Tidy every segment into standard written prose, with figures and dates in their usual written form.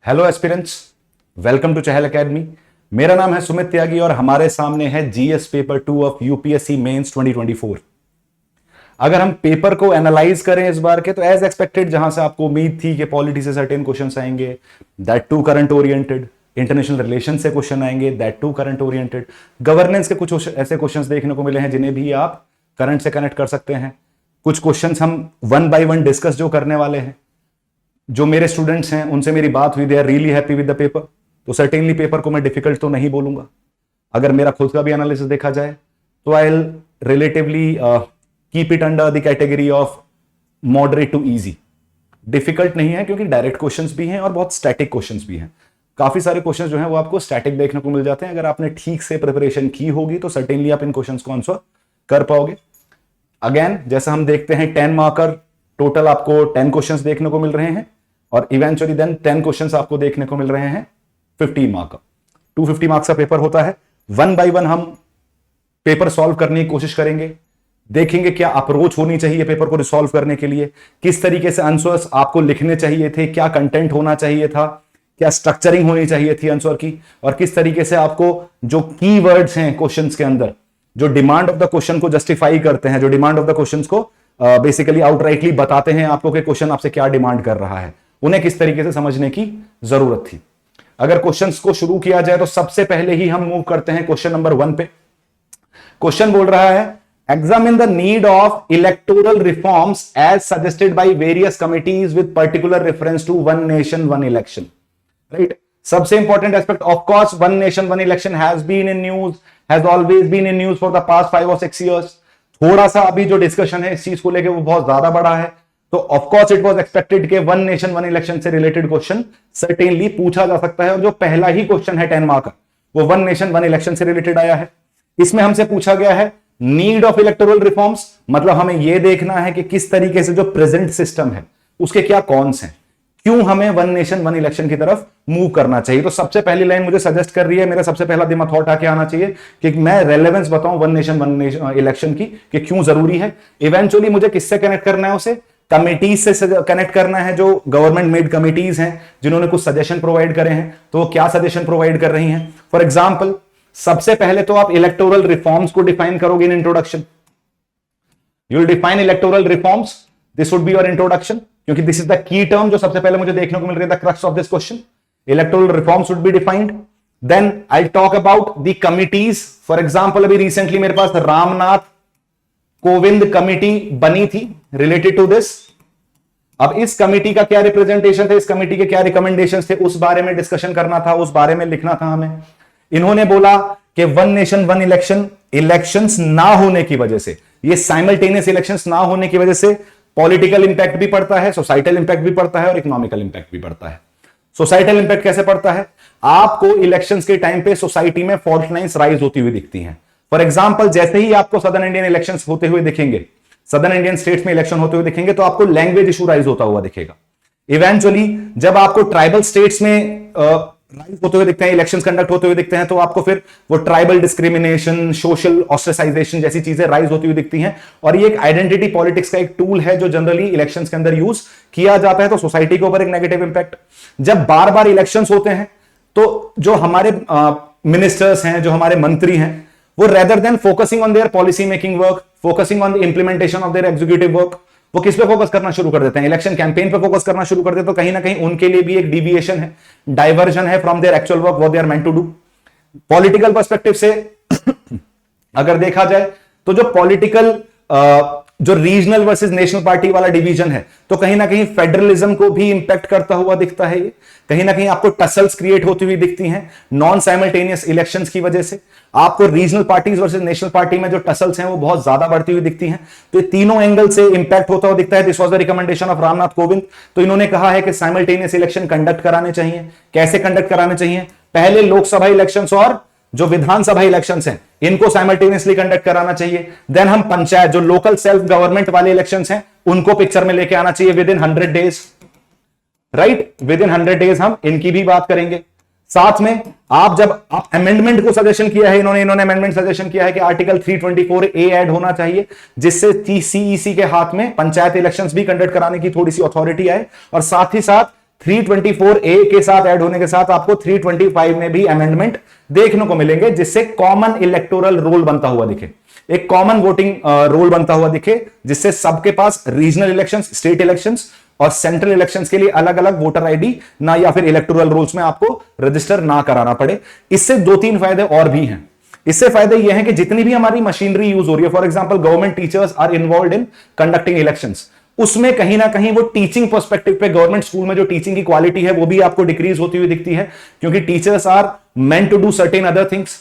Hello aspirants, welcome to Chahal academy. मेरा नाम है सुमित त्यागी और हमारे सामने है GS paper 2 of UPSC mains 2024। अगर हम पेपर को एनालाइज करें इस बार के, तो एज एक्सपेक्टेड जहां से आपको उम्मीद थी कि पॉलिटी से सर्टेन क्वेश्चंस आएंगे, that too current oriented, international relation से क्वेश्चन आएंगे, that too current oriented, governance के कुछ ऐसे क्वेश्चंस देखने को मिले हैं जिन्हें भी आप करंट से कनेक्ट कर सकते हैं। कुछ क्वेश्चंस हम वन बाय वन डिस्कस जो करने वाले हैं, जो मेरे स्टूडेंट्स हैं उनसे मेरी बात हुई, they are really happy with the paper. तो सर्टेनली पेपर को मैं डिफिकल्ट तो नहीं बोलूंगा। अगर मेरा खुद का भी एनालिसिस देखा जाए तो I will relatively keep it under the category of moderate to easy. Difficult नहीं है क्योंकि डायरेक्ट क्वेश्चंस भी हैं और बहुत स्टैटिक क्वेश्चंस भी हैं। काफी सारे क्वेश्चंस जो हैं वो आपको स्टैटिक देखने को मिल जाते हैं। अगर आपने ठीक से प्रिपरेशन की होगी तो सर्टेनली आप इन क्वेश्चंस को आंसर कर पाओगे। अगेन जैसा हम देखते हैं 10 मार्कर, टोटल आपको 10 क्वेश्चंस देखने को मिल रहे हैं और इवेंचुअली देन 10 क्वेश्चंस आपको देखने को मिल रहे हैं 15 मार्क का। 250 मार्क्स का पेपर होता है। वन बाय वन हम पेपर सॉल्व करने की कोशिश करेंगे, देखेंगे क्या अप्रोच होनी चाहिए पेपर को रिसॉल्व करने के लिए, किस तरीके से आंसर्स आपको लिखने चाहिए थे, क्या कंटेंट होना चाहिए था, क्या स्ट्रक्चरिंग होनी चाहिए थी आंसर की, और किस तरीके से आपको जो कीवर्ड्स हैं क्वेश्चंस के अंदर, जो डिमांड ऑफ द क्वेश्चन को जस्टिफाई करते हैं, जो डिमांड ऑफ द क्वेश्चंस को बेसिकली आउटराइटली बताते हैं आपको कि क्वेश्चन आपसे क्या डिमांड कर रहा है, उन्हें किस तरीके से समझने की जरूरत थी। अगर क्वेश्चंस को शुरू किया जाए तो सबसे पहले ही हम मूव करते हैं क्वेश्चन नंबर 1 पे। क्वेश्चन बोल रहा है, examine the need of electoral reforms as suggested by various committees with particular reference to one nation one election. Right, सबसे important aspect, of course one nation one election has been in news, has always been in news for the past 5 or 6 years। थोड़ा सा अभी जो discussion है इस चीज को लेकर वो बहुत ज्यादा बड़ा है, तो of course it was expected कि वन नेशन वन इलेक्शन से रिलेटेड क्वेश्चन सर्टेनली पूछा जा सकता है। और जो पहला ही क्वेश्चन है 10 मार्क का, वो वन नेशन वन इलेक्शन से रिलेटेड आया है। इसमें हमसे पूछा गया है नीड ऑफ इलेक्टोरल रिफॉर्म्स, मतलब हमें यह देखना है कि किस तरीके से जो प्रेजेंट सिस्टम है उसके क्या कॉन्स हैं, क्यों हमें वन नेशन वन इलेक्शन की तरफ मूव करना चाहिए। तो सबसे पहली लाइन मुझे सजेस्ट कर रही है, मेरा सबसे पहला दिमाग थॉट आके आना चाहिए कि मैं रेलेवेंस बताऊं वन नेशन इलेक्शन की कि क्यों जरूरी है। इवेंचुअली मुझे किससे कनेक्ट करना है, उसे कमिटीज से कनेक्ट करना है, जो गवर्नमेंट मेड कमिटीज हैं जिन्होंने कुछ सजेशन प्रोवाइड करे हैं। तो वो क्या सजेशन प्रोवाइड कर रही हैं? फॉर एग्जाम्पल, सबसे पहले तो आप इलेक्टोरल रिफॉर्म्स को डिफाइन करोगे in introduction. You will define electoral reforms, this would be your introduction, क्योंकि this is the key term जो सबसे पहले मुझे देखने को मिल रही है, the crux of this question. Electoral reforms would be defined, then I talk about the committees. For example, अभी रिसेंटली मेरे पास रामनाथ कोविंद कमिटी बनी थी रिलेटेड टू दिस। अब इस कमिटी का क्या रिप्रेजेंटेशन था, इस कमिटी के क्या रिकमेंडेशंस थे, उस बारे में डिस्कशन करना था, उस बारे में लिखना था हमें। इन्होंने बोला कि वन नेशन वन इलेक्शंस ना होने की वजह से, ये साइमल्टेनियस इलेक्शंस ना होने की वजह से पॉलिटिकल इंपैक्ट भी पड़ता है, सोसाइटल इंपैक्ट भी पड़ता है और इकोनॉमिकल इंपैक्ट भी पड़ता है। सोसाइटल इंपैक्ट कैसे पड़ता है? आपको इलेक्शंस के टाइम पे सोसाइटी में फॉल्ट लाइंस राइज होती हुई दिखती हैं। फॉर एग्जांपल, जैसे ही आपको सदर्न इंडियन इलेक्शंस होते हुए दिखेंगे, सदर्न इंडियन स्टेट्स में इलेक्शन होते हुए दिखेंगे, तो आपको लैंग्वेज इशू राइज होता हुआ दिखेगा। इवेंचुअली जब आपको ट्राइबल स्टेट्स में राइज होते हुए दिखते हैं, इलेक्शंस कंडक्ट होते हुए दिखते हैं, तो आपको फिर वो ट्राइबल डिस्क्रिमिनेशन, सोशल ऑस्ट्रेसाइजेशन जैसी चीजें राइज होती हुई दिखती हैं। और ये एक आइडेंटिटी पॉलिटिक्स का एक टूल है जो जनरली इलेक्शंस के अंदर यूज किया जाता है। तो सोसाइटी के ऊपर एक नेगेटिव इंपैक्ट। जब बार बार इलेक्शंस होते हैं तो जो हमारे मिनिस्टर्स हैं, जो हमारे मंत्री हैं, वो rather than focusing on their policy making work, focusing on the implementation of their executive work, वो किस पे फोकस करना शुरू कर देते हैं? इलेक्शन कैंपेन पे फोकस करना शुरू कर देते हैं। तो कहीं ना कहीं उनके लिए भी एक डिविएशन है, डाइवर्जन है from their actual work what they are meant to do. Political perspective से अगर देखा जाए तो जो पॉलिटिकल जो रीजनल वर्सेस नेशनल पार्टी वाला डिवीजन है, तो कहीं ना कहीं फेडरलिज्म को भी इंपैक्ट करता हुआ दिखता है। ये कहीं ना कहीं आपको टसल्स क्रिएट होती हुई दिखती हैं नॉन साइमल्टेनियस इलेक्शंस की वजह से। आपको regional parties versus national party में जो टसल्स हैं वो बहुत ज्यादा बढ़ती हुई दिखती हैं। तो ये तीनों एंगल से इंपैक्ट होता हुआ दिखता है। This was the recommendation of Ramnath Kovind. तो इन्होंने कहा है कि साइमल्टेनियस इलेक्शन कंडक्ट कराने चाहिए। कैसे कंडक्ट कराने चाहिए? पहले लोकसभा इलेक्शंस और जो विधानसभा इलेक्शंस हैं इनको साइमल्टेनियसली कंडक्ट कराना चाहिए। देन हम पंचायत, जो लोकल सेल्फ गवर्नमेंट वाले इलेक्शंस हैं, उनको पिक्चर में लेके आना चाहिए with in 100 days. Right, with in 100 days हम इनकी भी बात करेंगे। साथ में जब आप अमेंडमेंट को सजेशन किया है, इन्होंने अमेंडमेंट सजेशन किया है कि आर्टिकल 324A ऐड होना चाहिए, जिससे सीईसी के हाथ में पंचायत इलेक्शंस भी कंडक्ट कराने की थोड़ी सी अथॉरिटी आए। और साथ ही साथ 324A के साथ ऐड होने के साथ आपको 325 में भी अमेंडमेंट देखने को मिलेंगे, जिससे कॉमन इलेक्टोरल रोल बनता हुआ दिखे, एक कॉमन वोटिंग रोल बनता हुआ दिखे, जिससे सबके पास रीजनल इलेक्शंस, स्टेट इलेक्शंस और सेंट्रल इलेक्शंस के लिए अलग अलग वोटर आईडी ना या फिर इलेक्टोरल रोल्स में आपको रजिस्टर ना कराना पड़े। इससे 2-3 फायदे और भी हैं। इससे फायदे ये हैं कि जितनी भी हमारी मशीनरी यूज हो रही है, for example government teachers are involved in conducting elections, उसमें कहीं ना कहीं वो टीचिंग पर्सपेक्टिव पे गवर्नमेंट स्कूल में जो टीचिंग की क्वालिटी है वो भी आपको डिक्रीज होती हुई दिखती है, क्योंकि teachers are meant to do certain other things.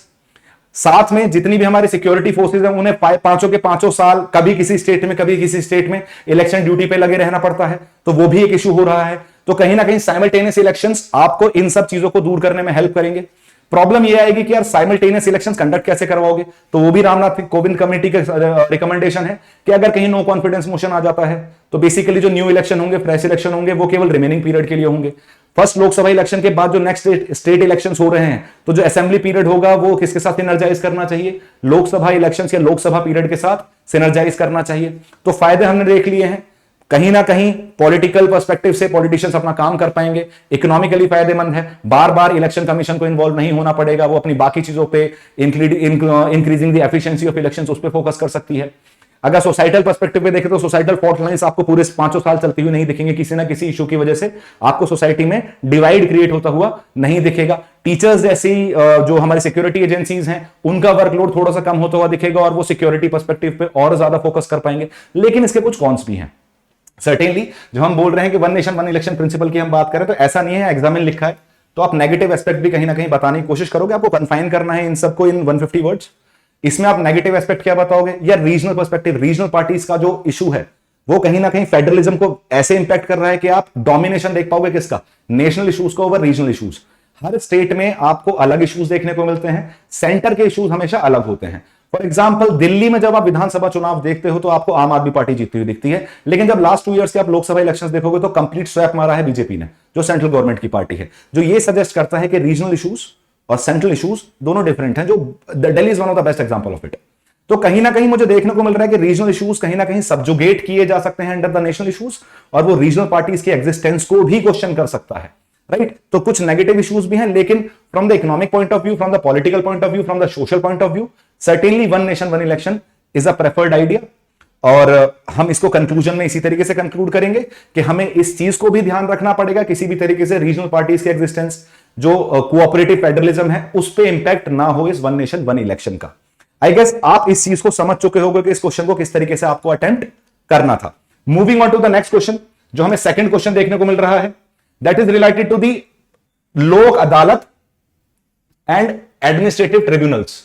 साथ में जितनी भी हमारी सिक्योरिटी फोर्सेज हैं उन्हें पांचों के पांचों साल कभी किसी स्टेट में कभी किसी स्टेट में इलेक्शन ड्यूटी पे लगे रहना पड़ता है, तो वो भी एक इशू हो रहा है। तो कहीं ना कहीं साइमल्टेनियस इलेक्शंस आपको इन सब चीजों को दूर करने में हेल्प करेंगे। प्रॉब्लम यह आएगी कि यार साइमल्टेनियस इलेक्शंस कंडक्ट कैसे करवाओगे, तो वो भी रामनाथ कोविंद कमेटी का रिकमेंडेशन है कि अगर कहीं नो कॉन्फिडेंस मोशन आ जाता है तो बेसिकली जो न्यू इलेक्शन होंगे, फ्रेश इलेक्शन होंगे, वो केवल रिमेनिंग पीरियड के लिए होंगे। फर्स्ट लोकसभा इलेक्शन के बाद जो नेक्स्ट स्टेट इलेक्शंस हो रहे हैं, तो जो असेंबली पीरियड होगा वो किसके साथ सिनर्जाइज करना चाहिए, लोकसभा इलेक्शंस या लोकसभा पीरियड के साथ सिनर्जाइज करना चाहिए। तो फायदे हमने देख लिए हैं। कहीं ना कहीं पॉलिटिकल पर्सपेक्टिव से पॉलिटिशियंस अपना काम कर पाएंगे, इकोनॉमिकली फायदेमंद है, बार बार इलेक्शन कमीशन को इन्वॉल्व नहीं होना पड़ेगा, वो अपनी बाकी चीजों पे increasing the efficiency of elections उस पर फोकस कर सकती है। अगर सोसाइटल पर्सपेक्टिव पे देखें तो सोसाइटल फॉल्ट लाइंस आपको पूरे 5 साल चलती हुई नहीं दिखेंगे, किसी ना किसी इशू की वजह से आपको सोसाइटी में डिवाइड क्रिएट होता हुआ नहीं दिखेगा। टीचर्स जैसी जो हमारी सिक्योरिटी एजेंसीज हैं उनका वर्कलोड थोड़ा सा कम होता हुआ दिखेगा और वो सिक्योरिटी पर्सपेक्टिव पे और ज्यादा फोकस कर पाएंगे। लेकिन इसके कुछ कॉन्स भी हैं। सर्टेनली जब हम बोल रहे हैं कि one nation one election principle की हम बात करें तो ऐसा नहीं है एग्जाम में लिखा है तो आप नेगेटिव एस्पेक्ट भी कहीं ना कहीं बताने की कोशिश करोगे, आपको कन्फाइन करना है इन सबको इन 150 वर्ड्स। इसमें आप नेगेटिव एस्पेक्ट क्या बताओगे, या रीजनल पर्सपेक्टिव, रीजनल पार्टीज का जो इशू है वो कहीं ना कहीं फेडरलिज्म को ऐसे इंपैक्ट कर रहा है कि आप डोमिनेशन देख पाओगे किसका, नेशनल इश्यूज का ओवर रीजनल इश्यूज। हर स्टेट में आपको अलग इश्यूज देखने को मिलते हैं, सेंटर के इश्यूज हमेशा अलग होते हैं। फॉर एग्जाम्पल दिल्ली में जब आप विधानसभा चुनाव देखते हो तो आपको आम आदमी पार्टी जीतती हुई दिखती है, लेकिन जब लास्ट 2 इयर्स के आप लोकसभा इलेक्शंस देखोगे तो कंप्लीट स्वैप मारा है बीजेपी ने, जो सेंट्रल गवर्नमेंट की पार्टी है, जो ये सजेस्ट करता है कि रीजनल इश्यूज और सेंट्रल इश्यूज दोनों डिफरेंट हैं, जो Delhi is one of the best example of it. तो कहीं ना कहीं मुझे देखने को मिल रहा है कि रीजनल इश्यूज कहीं ना कहीं सब्जुगेट किए जा सकते हैं अंडर द नेशनल इश्यूज, और वो रीजनल पार्टीज के एग्जिस्टेंस को भी क्वेश्चन कर सकता है, राइट। तो कुछ नेगेटिव इश्यूज भी हैं, लेकिन from the economic point of view, from the political point of view, from the social point of view, certainly one nation one election is a preferred idea. और हम इसको कंक्लूजन में इसी तरीके से कंक्लूड करेंगे कि हमें इस चीज को भी ध्यान रखना पड़ेगा, किसी भी तरीके से रीजनल पार्टीज के एग्जिस्टेंस, जो कोऑपरेटिव फेडरलिज्म है, उस पर इंपैक्ट ना हो इस वन नेशन वन इलेक्शन का। आई गेस आप इस चीज को समझ चुके होंगे कि इस क्वेश्चन को किस तरीके से आपको अटेम्प्ट करना था। Moving on to the next question, जो हमें सेकंड क्वेश्चन देखने को मिल रहा है, that is related to the Lok Adalat and administrative tribunals.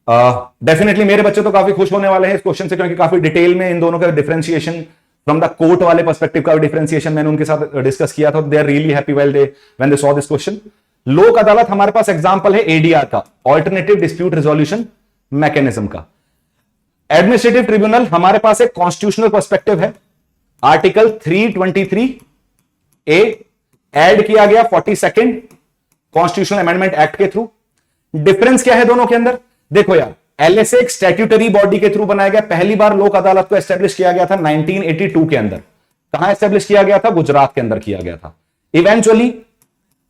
Definitely मेरे बच्चे तो काफी खुश होने वाले हैं इस क्वेश्चन से, क्योंकि काफी डिटेल में इन दोनों का डिफरेंशिएशन फ्रॉम द कोर्ट वाले पर्सपेक्टिव का डिफरेंशिएशन मैंने उनके साथ डिस्कस किया था। They are really happy when they saw this question. Lok Adalat हमारे पास एग्जांपल है एडीआर का, ऑल्टरनेटिव डिस्प्यूट रिजोल्यूशन मैकेनिज्म का। एडमिनिस्ट्रेटिव ट्रिब्यूनल हमारे पास एक कॉन्स्टिट्यूशनल पर्सपेक्टिव है, आर्टिकल 323A ऐड किया गया 42nd कॉन्स्टिट्यूशनल अमेंडमेंट एक्ट के थ्रू। डिफरेंस क्या है दोनों के अंदर, देखो यार, एलएसए एक स्टैट्यूटरी बॉडी के थ्रू बनाया गया, पहली बार लोक अदालत को एस्टेब्लिश किया गया था 1982 के अंदर। कहां एस्टेब्लिश किया गया था, गुजरात के अंदर किया गया था। इवेंचुअली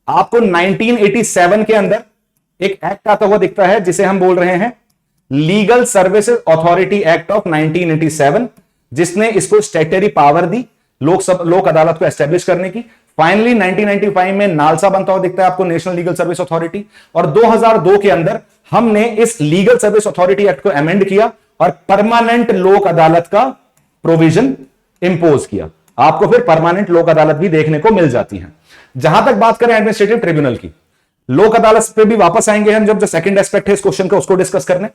आपको 1987 के अंदर एक एक्ट आता हुआ दिखता है जिसे हम बोल रहे हैं legal services authority act of 1987, जिसने इसको स्टैट्यूटरी पावर दी लोक अदालत को एस्टेब्लिश करने की। फाइनली 1995 में नालसा बनता हुआ दिखता है आपको, नेशनल लीगल सर्विस अथॉरिटी, और 2002 के अंदर हमने इस लीगल सर्विस अथॉरिटी एक्ट को अमेंड किया और परमानेंट लोक अदालत का प्रोविजन इंपोज किया। आपको फिर परमानेंट लोक अदालत भी देखने को मिल जाती है। जहां तक बात करें एडमिनिस्ट्रेटिव ट्रिब्यूनल की, लोक अदालत पे भी वापस आएंगे हम, जब जो सेकंड एस्पेक्ट है इस क्वेश्चन का उसको डिस्कस करने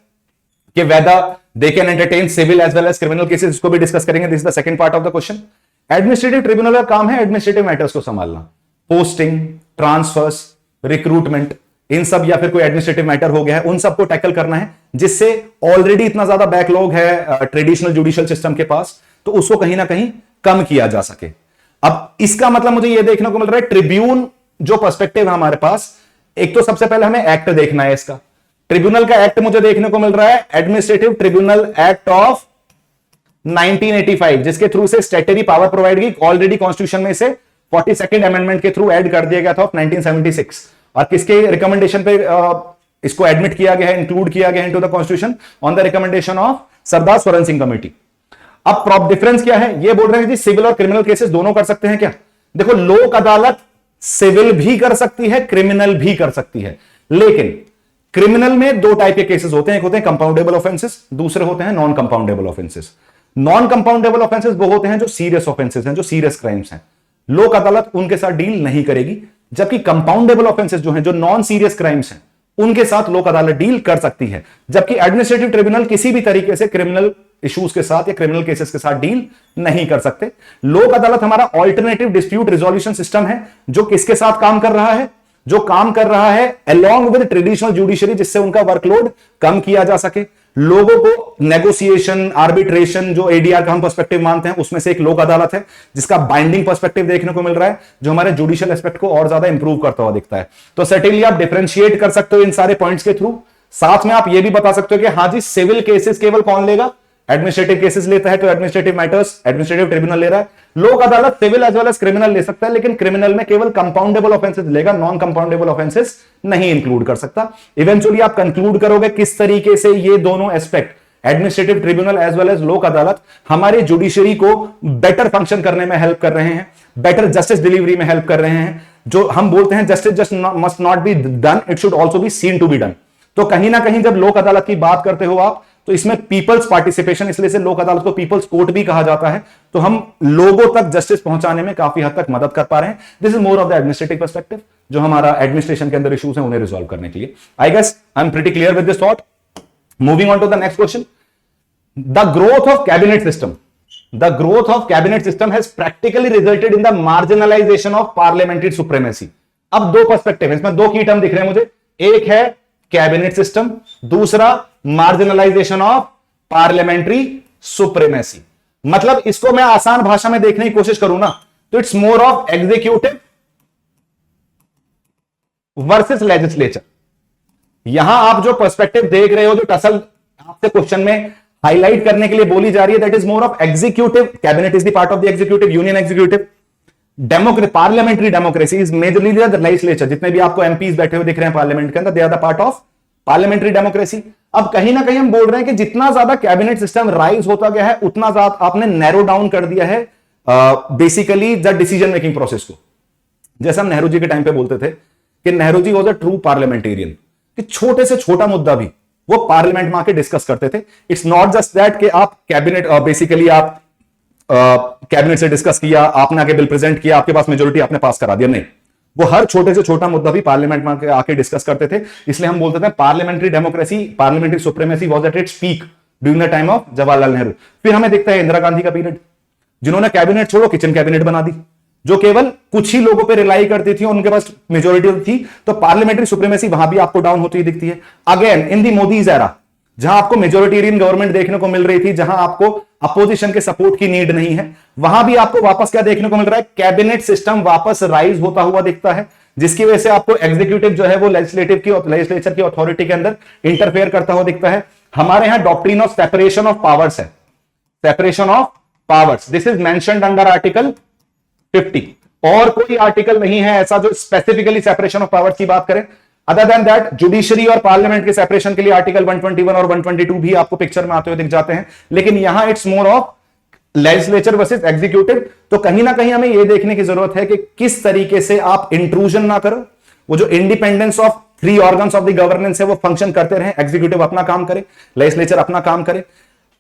कि whether they can entertain civil as well as criminal cases, इसको भी डिस्कस करेंगे। This is the second part of the question. Administrative tribunal का काम है एडमिनिस्ट्रेटिव मैटर्स को संभालना, पोस्टिंग, ट्रांसफर्स, रिक्रूटमेंट, इन सब, या फिर कोई एडमिनिस्ट्रेटिव मैटर हो गया है, उन सबको टैकल करना है, जिससे ऑलरेडी इतना ज्यादा बैकलॉग है ट्रेडिशनल जुडिशियल सिस्टम के पास, तो उसको कहीं ना कहीं कम किया जा सके। अब इसका मतलब मुझे यह देखने को मिल रहा है, ट्रिब्यून जो पर्सपेक्टिव है हमारे पास, एक तो सबसे पहले हमें एक्ट देखना है इसका। ट्रिब्यूनल का एक्ट मुझे देखने को मिल रहा है एडमिनिस्ट्रेटिव ट्रिब्यूनल एक्ट ऑफ 1985, जिसके थ्रू से स्टैट्यूटरी पावर प्रोवाइड की, ऑलरेडी कॉन्स्टिट्यूशन में इसे 42nd अमेंडमेंट के थ्रू ऐड कर दिया गया था ऑफ 1976। और किसके रिकमेंडेशन पे इसको एडमिट किया गया है, इंक्लूड किया गया into the constitution? On the recommendation of Sardar Swaran Singh committee. अब प्रॉप डिफरेंस क्या है? ये बोल रहे हैं कि सिविल और क्रिमिनल केसेस दोनों कर सकते हैं क्या? देखो, लोक अदालत सिविल भी कर सकती है, क्रिमिनल भी कर सकती है, लेकिन क्रिमिनल में दो टाइप के केसेस होते हैं, एक होते हैं कंपाउंडेबल ऑफेंसेस, दूसरे होते हैं non compoundable offences. Non compoundable offences वो होते हैं जो सीरियस ऑफेंसेस हैं, जो सीरियस क्राइम्स हैं, लोक अदालत उनके साथ डील नहीं करेगी। जबकि कंपाउंडेबल ऑफेंसेस जो हैं, जो नॉन सीरियस क्राइम्स हैं, उनके साथ लोक अदालत डील कर सकती है। जबकि एडमिनिस्ट्रेटिव ट्रिब्यूनल किसी भी तरीके से क्रिमिनल इश्यूज के साथ या क्रिमिनल केसेस के साथ डील नहीं कर सकते। लोक अदालत हमारा ऑल्टरनेटिव डिस्प्यूट रिजोल्यूशन सिस्टम है, जो किसके साथ काम कर रहा है? जो काम कर रहा है अलोंग विद ट्रेडिशनल जुडिशरी, जिससे उनका वर्कलोड कम किया जा सके। लोगों को नेगोशिएशन, आर्बिट्रेशन, जो एडीआर का हम पर्सपेक्टिव मानते हैं, उसमें से एक लोक अदालत है जिसका बाइंडिंग पर्सपेक्टिव देखने को मिल रहा है, जो हमारे जुडिशियल एस्पेक्ट को और ज्यादा इंप्रूव करता हुआ दिखता है। तो सर्टेनली आप डिफरेंशिएट कर सकते हो इन सारे पॉइंट्स के थ्रू। साथ में आप ये भी बता सकते हो कि हाँ जी, सिविल केसेस केवल कौन लेगा? एडमिनिस्ट्रेटिव केसेस लेता है तो एडमिनिस्ट्रेटिव मैटर्स एडमिनिस्ट्रेटिव ट्रिब्यूनल ले रहा है। Lok Adalat civil as well as criminal ले सकता है, लेकिन क्रिमिनल में केवल कंपाउंडेबल ऑफेंसेस लेगा, नॉन कंपाउंडेबल ऑफेंसेस नहीं इंक्लूड कर सकता। इवेंचुअली आप कंक्लूड करोगे किस तरीके से ये दोनों aspect, administrative tribunal as well as Lok Adalat, हमारे जुडिशरी को बेटर फंक्शन करने में हेल्प कर रहे हैं, बेटर जस्टिस डिलीवरी में हेल्प कर रहे हैं। जो हम बोलते हैं justice just must not be done, it should also be seen to be done. तो कहीं ना कहीं जब लोक अदालत की बात करते हो आप, तो इसमें पीपल्स पार्टिसिपेशन, इसलिए से लोक अदालत को पीपल्स कोर्ट भी कहा जाता है। तो हम लोगों तक जस्टिस पहुंचाने में काफी हद तक मदद कर पा रहे हैं। This is more of the administrative perspective, जो हमारा एडमिनिस्ट्रेशन के अंदर इश्यूज हैं उन्हें रिजॉल्व करने के लिए। I guess I am pretty clear with this thought. Moving on to the next question. The growth of cabinet system, the growth of cabinet system has practically resulted in the marginalization of parliamentary supremacy। अब दो perspective है इसमें, दो की term दिख रहे हैं मुझे, एक है कैबिनेट सिस्टम, दूसरा मार्जिनलाइजेशन ऑफ पार्लियामेंट्री सुप्रीमेसी। मतलब इसको मैं आसान भाषा में देखने की कोशिश करूं ना, तो it's more of executive versus legislature. यहां आप जो पर्सपेक्टिव देख रहे हो, जो टसल आपसे क्वेश्चन में हाईलाइट करने के लिए बोली जा रही है, that is more of executive. Cabinet is the part of the executive, union executive. Parliamentary democracy is majorly the legislature. जितने भी आपको एमपीज बैठे हुए दिख रहे हैं पार्लियामेंट के अंदर, they are the part of parliamentary democracy. अब कहीं ना कहीं हम बोल रहे हैं कि जितना ज्यादा कैबिनेट सिस्टम राइज होता गया है, उतना ज्यादा आपने नैरो डाउन कर दिया है basically the decision making process को। जैसे हम नेहरू जी के टाइम पे बोलते थे कि Nehru ji was a true parliamentarian, कि छोटे से छोटा मुद्दा भी वो पार्लियामेंट में आके डिस्कस करते थे। इट्स नॉट जस्ट दैट कि आप कैबिनेट बेसिकली आप कैबिनेट से डिस्कस किया, आपने आके बिल प्रेजेंट किया, आपके पास मेजोरिटी, आपने पास करा दिया, नहीं, वो हर छोटे से छोटा मुद्दा भी पार्लियामेंट में आके डिस्कस करते थे। इसलिए हम बोलते थे parliamentary democracy, parliamentary supremacy was at its peak during the time of Jawaharlal Nehru. फिर हमें दिखता है इंदिरा गांधी का पीरियड, जिन्होंने कैबिनेट छोड़ो किचन कैबिनेट बना दी, जो केवल कुछ ही लोगों पे रिलाई करती थी, उनके पास मेजोरिटी थी। तो पार्लियामेंट्री सुप्रीमेसी वहां भी आपको डाउन होती दिखती है। Again in the Modi's era, जहां आपको मेजोरिटेरियन गवर्नमेंट देखने को मिल रही थी, जहां आपको अपोजिशन के सपोर्ट की नीड नहीं है, वहां भी आपको वापस क्या देखने को मिल रहा है? कैबिनेट सिस्टम वापस राइज होता हुआ दिखता है, जिसकी वजह से आपको एग्जीक्यूटिव जो है वो लेजिस्लेचर की अथॉरिटी के अंदर इंटरफेयर करता हुआ दिखता है। हमारे यहां doctrine of separation of powers है, separation of powers, this is mentioned under article 50। और कोई आर्टिकल नहीं है ऐसा जो स्पेसिफिकली सेपरेशन ऑफ पावर्स की बात करे। अदर देन दैट, जुडिशरी और पार्लियामेंट के सेपरेशन के लिए आर्टिकल 121 और 122 भी आपको पिक्चर में आते हुए दिख जाते हैं। लेकिन यहां it's more of legislature versus executive. तो कहीं ना कहीं हमें यह देखने की जरूरत है कि किस तरीके से आप इंट्रूजन ना करो, वो जो independence of 3 organs of the governance है वो फंक्शन करते रहे, एग्जीक्यूटिव अपना काम करे, लेजिस्लेचर अपना काम करे।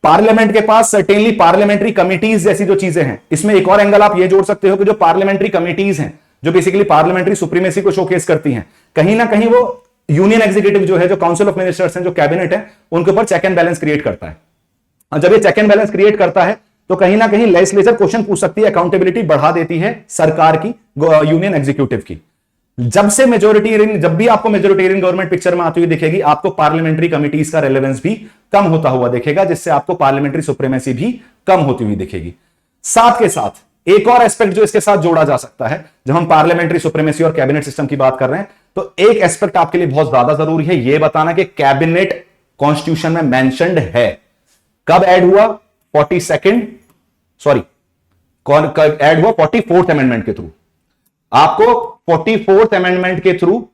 पार्लियामेंट के पास सर्टेनली पार्लियामेंट्री कमिटीज जैसी जो चीजें हैं, इसमें एक और एंगल आप ये जोड़ सकते हो कि जो पार्लियामेंट्री कमिटीज हैं, जो बेसिकली पार्लियामेंट्री सुप्रीमेसी को शोकेस करती हैं, कहीं ना कहीं वो यूनियन एग्जीक्यूटिव जो है, जो काउंसिल ऑफ मिनिस्टर्स हैं, जो कैबिनेट है, उनके ऊपर चेक एंड बैलेंस क्रिएट करता है। और जब ये चेक एंड बैलेंस क्रिएट करता है, तो कहीं ना कहीं लेजिस्लेचर क्वेश्चन पूछ सकती है, अकाउंटेबिलिटी बढ़ा देती है सरकार की, यूनियन एग्जीक्यूटिव की। जब भी आपको मेजोरिटेरियन गवर्नमेंट पिक्चर में आती हुई दिखेगी, आपको पार्लियामेंट्री कमिटीज का रेलेवेंस भी कम होता हुआ दिखेगा, जिससे आपको पार्लियामेंट्री सुप्रीमेसी भी कम होती हुई दिखेगी। साथ के साथ एक और एस्पेक्ट जो इसके साथ जोड़ा जा सकता है, जब हम पार्लियामेंट्री सुप्रीमेसी और कैबिनेट सिस्टम की बात कर रहे हैं, तो एक एस्पेक्ट आपके लिए बहुत ज्यादा जरूरी है, यह बताना कि कैबिनेट कॉन्स्टिट्यूशन में मेंशन्ड है। कब ऐड हुआ? 42nd, सॉरी, ऐड हुआ 44th अमेंडमेंट के थ्रू। आपको 44th अमेंडमेंट के थ्रू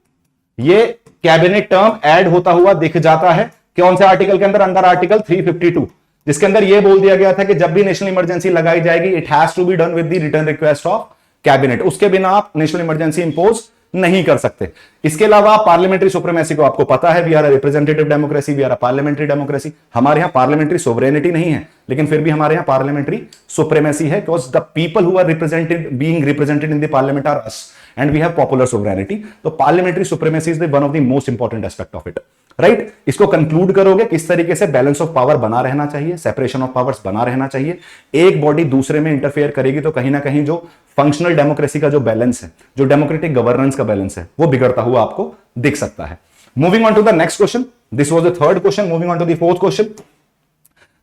ये कैबिनेट टर्म ऐड होता हुआ दिख जाता है। कौन से आर्टिकल के अंदर? अंदर आर्टिकल 352, जिसके अंदर यह बोल दिया गया था कि जब भी नेशनल इमरजेंसी लगाई जाएगी, it has to be done with the written request of cabinet. उसके बिना आप नेशनल इमरजेंसी इंपोज नहीं कर सकते। इसके अलावा पार्लियामेंट्री सुप्रीमेसी को आपको पता है, we are a representative democracy, we are a parliamentary democracy. हमारे यहां पार्लियामेंट्री सोवरेनिटी नहीं है, लेकिन फिर भी हमारे यहां पार्लियामेंट्री सुप्रीमेसी है, because the people who are represented being represented in the parliament are us and we have popular sovereignty. तो parliamentary supremacy is the one of the most important aspect of it, right. इसको conclude करोगे किस तरीके से? Balance of power बना रहना चाहिए, separation of powers बना रहना चाहिए। एक बॉडी दूसरे में इंटरफेयर करेगी तो कहीं ना कहीं जो फंक्शनल डेमोक्रेसी का जो बैलेंस है, जो डेमोक्रेटिक गवर्नेंस का बैलेंस है, वो बिगड़ता हुआ आपको दिख सकता है। Moving on to the next question, this was the third question. Moving on to the fourth question,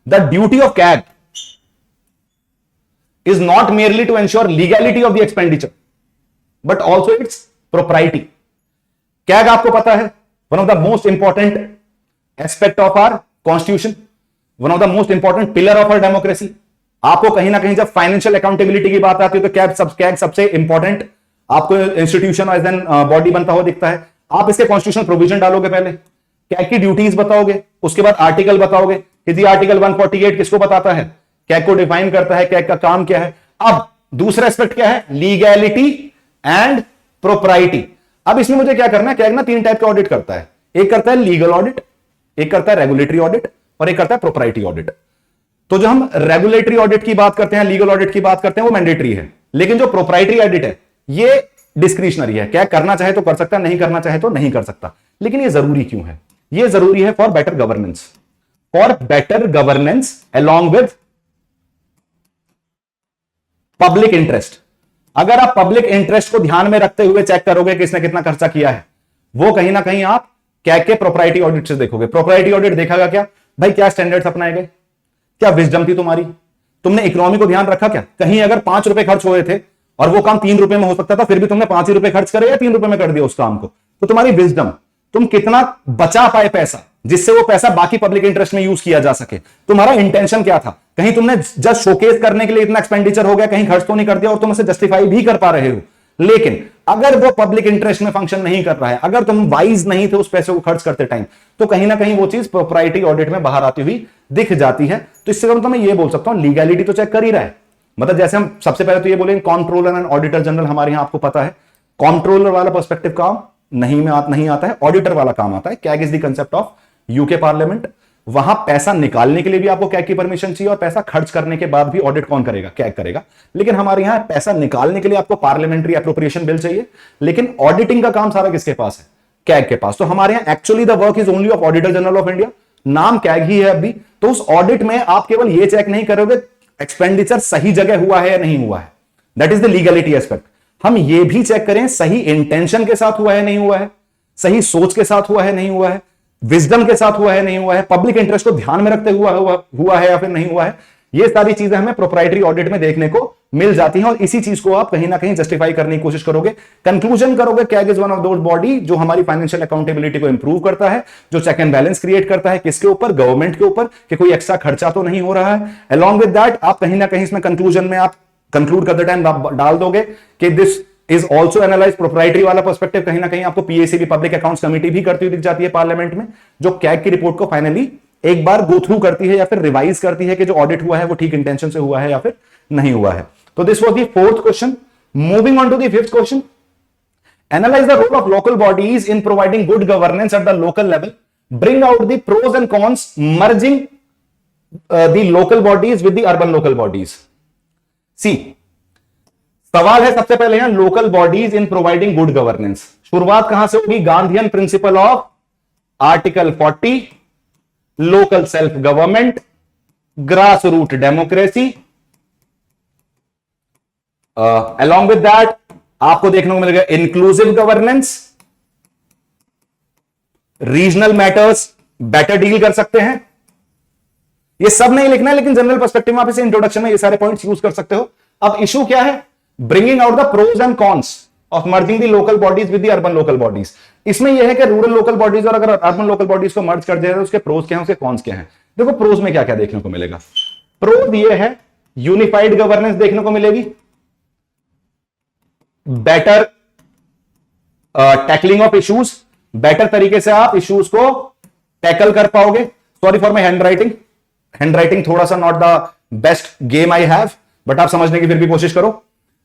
the duty of CAG is not merely to ensure legality of the expenditure but also its propriety. CAG आपको पता है one of the most important aspect of our constitution, one of the most important pillar of our democracy. आपको कहीं ना कहीं जब financial accountability की बात आती है तो कैग सबसे इंपॉर्टेंट आपको इंस्टीट्यूशन एज एन बॉडी बनता हुआ दिखता है। आप इसके कॉन्स्टिट्यूशनल प्रोविजन डालोगे, पहले कैग की ड्यूटीज बताओगे, उसके बाद आर्टिकल बताओगे कि जी आर्टिकल 148 किसको बताता है, कैग को डिफाइन करता है, कैग का काम क्या है। अब दूसरा एस्पेक्ट क्या है? Legality and propriety. अब इसमें मुझे क्या करना है? कैग ना तीन टाइप का ऑडिट करता है, एक करता है लीगल ऑडिट, एक करता है रेगुलेटरी ऑडिट और एक करता है प्रोप्राइटी ऑडिट। तो जो हम रेगुलेटरी ऑडिट की बात करते हैं, लीगल ऑडिट की बात करते हैं, वो मैंडेटरी है, लेकिन जो प्रोप्राइटरी ऑडिट है ये डिस्क्रिशनरी है। कैग करना चाहे तो कर सकता है, नहीं करना चाहे तो नहीं कर सकता। लेकिन ये जरूरी क्यों है? ये जरूरी है for better governance, for better governance along with public interest. अगर आप पब्लिक इंटरेस्ट को ध्यान में रखते हुए चेक करोगे कि इसने कितना खर्चा किया है, वो कहीं ना कहीं आप कैग के प्रोप्राइटी ऑडिट से देखोगे। प्रोप्राइटी ऑडिट देखागा क्या भाई, क्या स्टैंडर्ड्स अपनाए गए, क्या विजडम थी तुम्हारी, तुमने इकोनॉमी को ध्यान रखा क्या? कहीं अगर 5 रुपए खर्च हुए थे और वो काम 3 रुपए में हो सकता था, फिर भी तुमने 5 ही रुपए खर्च करे या 3 रुपए में कर दिया उस काम को। तो तुम्हारी विजडम, तुम कितना बचा पाए पैसा, जिससे वो पैसा बाकी पब्लिक इंटरेस्ट में यूज किया जा सके। तुम्हारा इंटेंशन क्या था? कहीं तुमने जस्ट शोकेस करने के लिए इतना एक्सपेंडिचर हो गया, कहीं खर्च तो नहीं कर दिया और तुम इसे जस्टिफाई भी कर पा रहे हो। लेकिन अगर वो पब्लिक इंटरेस्ट में फंक्शन नहीं कर रहा है, अगर तुम वाइज नहीं थे उस पैसे को खर्च करते टाइम, तो कहीं ना कहीं वो चीज प्रोप्राइटी ऑडिट में बाहर आती हुई दिख जाती है। तो इससे तो मैं ये बोल सकता हूं लीगैलिटी तो चेक कर ही रहा है। मतलब जैसे हम सबसे पहले तो ये बोलेंगे कॉन्ट्रोलर एंड ऑडिटर जनरल, हमारे यहां आपको पता है कॉन्ट्रोलर वाला पर्सपेक्टिव काम नहीं आता है, ऑडिटर वाला काम आता है। CAG is the concept of UK parliament. वहां पैसा निकालने के लिए भी आपको कैग की परमिशन चाहिए और पैसा खर्च करने के बाद भी ऑडिट कौन करेगा? कैग करेगा। लेकिन हमारे यहां पैसा निकालने के लिए आपको पार्लियामेंट्री एप्रोप्रिएशन बिल चाहिए, लेकिन ऑडिटिंग का काम सारा किसके पास है? कैग के पास। तो हमारे यहां actually the work is only of auditor general of India, नाम कैग ही है अभी। तो उस ऑडिट में आप केवल यह चेक नहीं करोगे एक्सपेंडिचर सही जगह हुआ है या नहीं हुआ है, that is the legality aspect. हम ये भी चेक करें सही इंटेंशन के साथ हुआ है नहीं हुआ है, सही सोच के साथ हुआ है नहीं हुआ है, विजडम के साथ हुआ है नहीं हुआ है, पब्लिक इंटरेस्ट को ध्यान में रखते हुआ है या फिर नहीं हुआ है। ये सारी चीजें हमें प्रोप्राइटरी ऑडिट में देखने को मिल जाती हैं और इसी चीज को आप कहीं ना कहीं जस्टिफाई करने की कोशिश करोगे, कंक्लूजन करोगे। CAG is one of those body जो हमारी फाइनेंशियल अकाउंटेबिलिटी को इंप्रूव करता है, जो चेक एंड बैलेंस क्रिएट करता है किसके ऊपर? गवर्नमेंट के ऊपर, कि कोई एक्स्ट्रा खर्चा तो नहीं हो रहा है। अलॉन्ग विद दैट आप कहीं ना कहीं इसमें कंक्लूजन में आप कंक्लूड करते टाइम डाल दोगे कि this is also analyse proprietary वाला पर्सपेक्टिव कहीं ना कहीं आपको पीएसीबी पब्लिक अकाउंट्स कमेटी भी करती हुई दिख जाती है पार्लियामेंट में, जो कैग की रिपोर्ट को फाइनली एक बार गो थ्रू करती है या फिर रिवाइज करती है कि जो ऑडिट हुआ है वो ठीक इंटेंशन से हुआ है या फिर नहीं हुआ है। तो this was the fourth question. Moving on to the fifth question, analyse the role of local bodies in providing good governance at the local level, bring out the pros and cons merging the local bodies with the urban local bodies. See सवाल है सबसे पहले यहां local bodies in providing good governance. शुरुआत कहां से होगी? Gandhian principle of article 40, local self government, grass root democracy. Along with that आपको देखने को मिलेगा inclusive governance, regional matters better deal कर सकते हैं। ये सब नहीं लिखना है, लेकिन जनरल पर्सपेक्टिव में आप इसे इंट्रोडक्शन में ये सारे पॉइंट्स यूज कर सकते हो। अब इशू क्या है? Bringing out the pros and cons of merging the local bodies with the urban local bodies. इसमें यह है कि रूरल लोकल बॉडीज और अगर अर्बन लोकल बॉडीज को मर्ज कर दिया जाए तो उसके प्रोज क्या हैं, उसके कॉन्स क्या हैं। देखो प्रोज में क्या क्या देखने को मिलेगा। प्रोज ये है यूनिफाइड गवर्नेंस देखने को मिलेगी, better tackling of issues, better तरीके से आप इश्यूज को टैकल कर पाओगे। Sorry for my hand writing थोड़ा सा not the best game I have, but आप समझने की फिर भी कोशिश करो।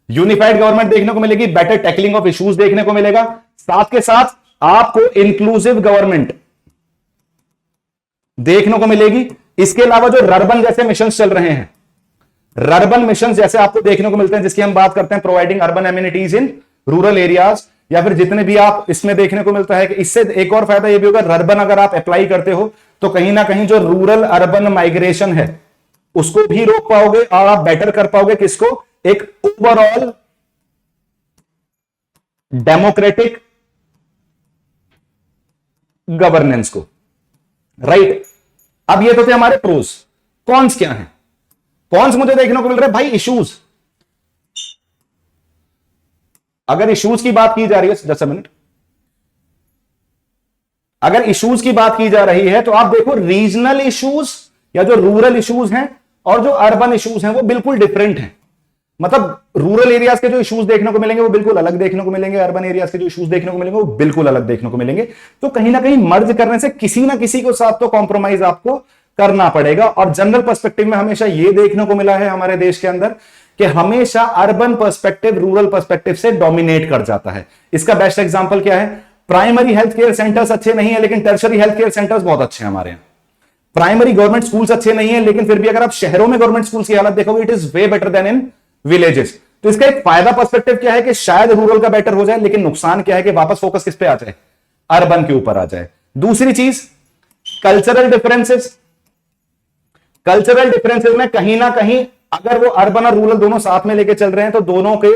यूनिफाइड गवर्नमेंट देखने को मिलेगी, बेटर टैकलिंग ऑफ इश्यूज देखने को मिलेगा, साथ के साथ आपको इंक्लूसिव गवर्नमेंट देखने को मिलेगी। इसके अलावा जो रर्बन जैसे मिशन चल रहे हैं, रर्बन मिशन जैसे आपको देखने को मिलते हैं, जिसकी हम बात करते हैं providing urban amenities in rural areas, या फिर जितने भी आप इसमें देखने को मिलता है कि इससे एक और फायदा यह भी होगा, रर्बन अगर आप अप्लाई करते हो तो कहीं ना कहीं जो रूरल अर्बन माइग्रेशन है उसको भी रोक पाओगे और आप बेटर कर पाओगे किसको, एक ओवरऑल डेमोक्रेटिक गवर्नेंस को, राइट। अब ये तो थे हमारे प्रोज। कॉन्स क्या है? कॉन्स मुझे देखने को मिल रहा है भाई इश्यूज। अगर इश्यूज की बात की जा रही है, जस्ट अ मिनट, अगर इश्यूज की बात की जा रही है तो आप देखो रीजनल इश्यूज या जो रूरल इश्यूज हैं और जो अर्बन इश्यूज हैं वो बिल्कुल डिफरेंट हैं। मतलब रूरल एरियाज के जो इश्यूज देखने को मिलेंगे वो बिल्कुल अलग देखने को मिलेंगे, अर्बन एरियाज के जो इश्यूज देखने को मिलेंगे वो बिल्कुल अलग देखने को मिलेंगे। तो कहीं ना कहीं मर्ज करने से किसी ना किसी के साथ तो कॉम्प्रोमाइज आपको करना पड़ेगा। और जनरल पर्सपेक्टिव में हमेशा ये देखने को मिला है हमारे देश के अंदर कि हमेशा अर्बन पर्सपेक्टिव रूरल पर्सपेक्टिव से डोमिनेट कर जाता है। इसका बेस्ट एग्जांपल क्या है? प्राइमरी हेल्थ केयर सेंटर्स अच्छे नहीं है लेकिन टर्शरी हेल्थ केयर सेंटर्स बहुत अच्छे हैं हमारे यहाँ। प्राइमरी गवर्नमेंट स्कूल्स अच्छे नहीं है लेकिन फिर भी अगर आप शहरों में गवर्नमेंट स्कूल्स की हालत देखोगे, it is way better then in villages. तो इसका एक फायदा पर्सपेक्टिव क्या है कि शायद रूरल का बेटर हो जाए, लेकिन नुकसान क्या है कि वापस फोकस किस पे आ जाए, अर्बन के ऊपर आ जाए। दूसरी चीज कल्चरल डिफरेंसेस। कल्चरल डिफरेंसेस में कहीं ना कहीं अगर वो अर्बन और रूरल दोनों साथ में लेके चल रहे हैं तो दोनों के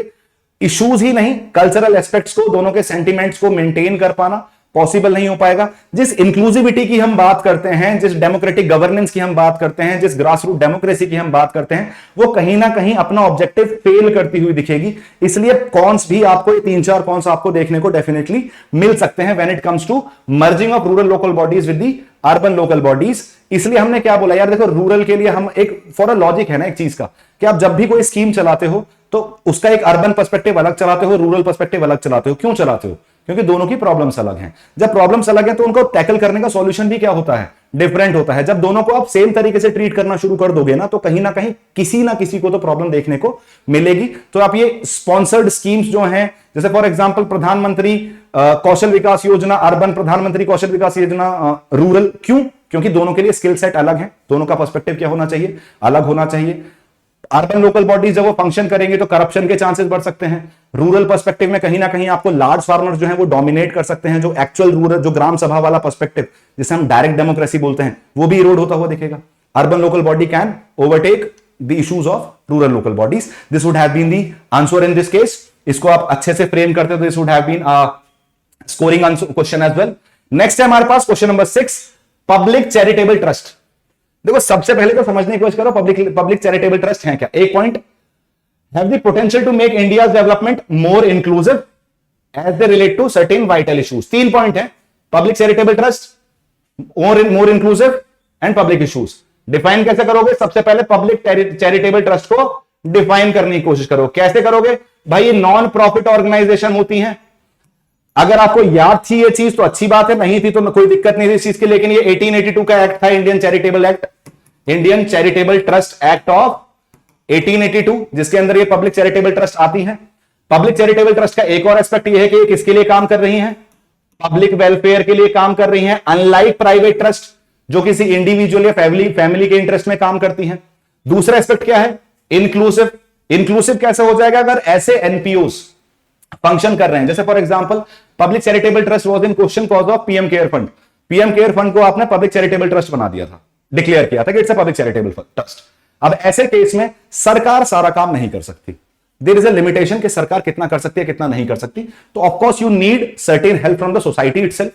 इश्यूज ही नहीं, कल्चरल एस्पेक्ट्स को, दोनों के सेंटिमेंट्स को मेंटेन कर पाना पॉसिबल नहीं हो पाएगा। जिस इंक्लूसिविटी की हम बात करते हैं, जिस डेमोक्रेटिक गवर्नेंस की हम बात करते हैं, जिस ग्रास रूट डेमोक्रेसी की हम बात करते हैं, वो कहीं ना कहीं अपना ऑब्जेक्टिव फेल करती हुई दिखेगी। इसलिए कॉन्स भी आपको, ये 3-4 कॉन्स आपको देखने को डेफिनेटली मिल सकते हैं when it comes to merging of rural local bodies with the urban local bodies. इसलिए हमने क्या बोला यार, देखो रूरल के लिए हम एक फॉर अ लॉजिक है ना एक चीज का, कि आप जब भी कोई स्कीम चलाते हो तो उसका एक अर्बन पर्सपेक्टिव अलग चलाते हो, रूरल पर्सपेक्टिव अलग चलाते हो। क्यों चलाते हो? क्योंकि दोनों की प्रॉब्लम्स अलग हैं। जब प्रॉब्लम्स अलग हैं तो उनको टैकल करने का सॉल्यूशन भी क्या होता है, डिफरेंट होता है। जब दोनों को आप सेम तरीके से ट्रीट करना शुरू कर दोगे ना, तो कहीं ना कहीं किसी ना किसी को तो प्रॉब्लम देखने को मिलेगी। तो आप ये स्पॉन्सर्ड स्कीम्स जो हैं, जैसे फॉर एग्जांपल प्रधानमंत्री कौशल विकास योजना अर्बन, प्रधानमंत्री कौशल विकास योजना रूरल, क्यों? क्योंकि दोनों के लिए स्किल सेट अलग है, दोनों का पर्सपेक्टिव क्या होना चाहिए, अलग होना चाहिए। अर्बन लोकल बॉडीज जब वो फंक्शन करेंगे तो करप्शन के चांसेस बढ़ सकते हैं। रूरल पर्सपेक्टिव में कहीं ना कहीं आपको लार्ज फार्मर्स जो हैं वो डोमिनेट कर सकते हैं। जो एक्चुअल रूरल, जो ग्राम सभा वाला पर्सपेक्टिव जिसे हम डायरेक्ट डेमोक्रेसी बोलते हैं, वो भी इरोड होता हुआ दिखेगा। Urban local body can overtake the issues of rural local bodies. This would have been the answer in this case. इसको आप अच्छे से फ्रेम करते तो this would have been scoring question as well. Next है हमारे पास question number 6, public charitable trust. देखो सबसे पहले तो समझने की कोशिश करो पब्लिक चैरिटेबल ट्रस्ट है क्या। एक point, have the potential to make India's development more inclusive as they relate to certain vital issues. 3 point है, public charitable trust, more inclusive and public issues. Define कैसे करोगे? सबसे पहले पब्लिक चैरिटेबल ट्रस्ट को define करने की कोशिश करो। कैसे करोगे भाई? ये नॉन प्रॉफिट ऑर्गेनाइजेशन होती हैं। अगर आपको याद थी ये चीज तो अच्छी बात है, नहीं थी तो कोई दिक्कत नहीं थी इस चीज की। लेकिन ये 1882 का एक्ट था, Indian charitable act, Indian charitable trust act of 1882, जिसके अंदर ये पब्लिक चैरिटेबल ट्रस्ट आती हैं। पब्लिक चैरिटेबल ट्रस्ट का एक और एस्पेक्ट ये है कि ये किसके लिए काम कर रही हैं? पब्लिक वेलफेयर के लिए काम कर रही हैं, अनलाइक प्राइवेट ट्रस्ट जो किसी इंडिविजुअल या फैमिली के इंटरेस्ट में काम करती हैं। दूसरा एस्पेक्ट क्या है? इंक्लूसिव। इंक्लूसिव कैसे हो जाएगा? अगर ऐसे एनपीओस फंक्शन कर रहे हैं, जैसे for example public charitable trust was in question cause of PM care fund. PM care fund को आपने पब्लिक चैरिटेबल ट्रस्ट बना दिया था, डिक्लेयर किया था कि it's a public charitable trust. अब ऐसे केस में सरकार सारा काम नहीं कर सकती। देयर इज अ लिमिटेशन कि सरकार कितना कर सकती है, कितना नहीं कर सकती। तो of course you need certain help from the society itself.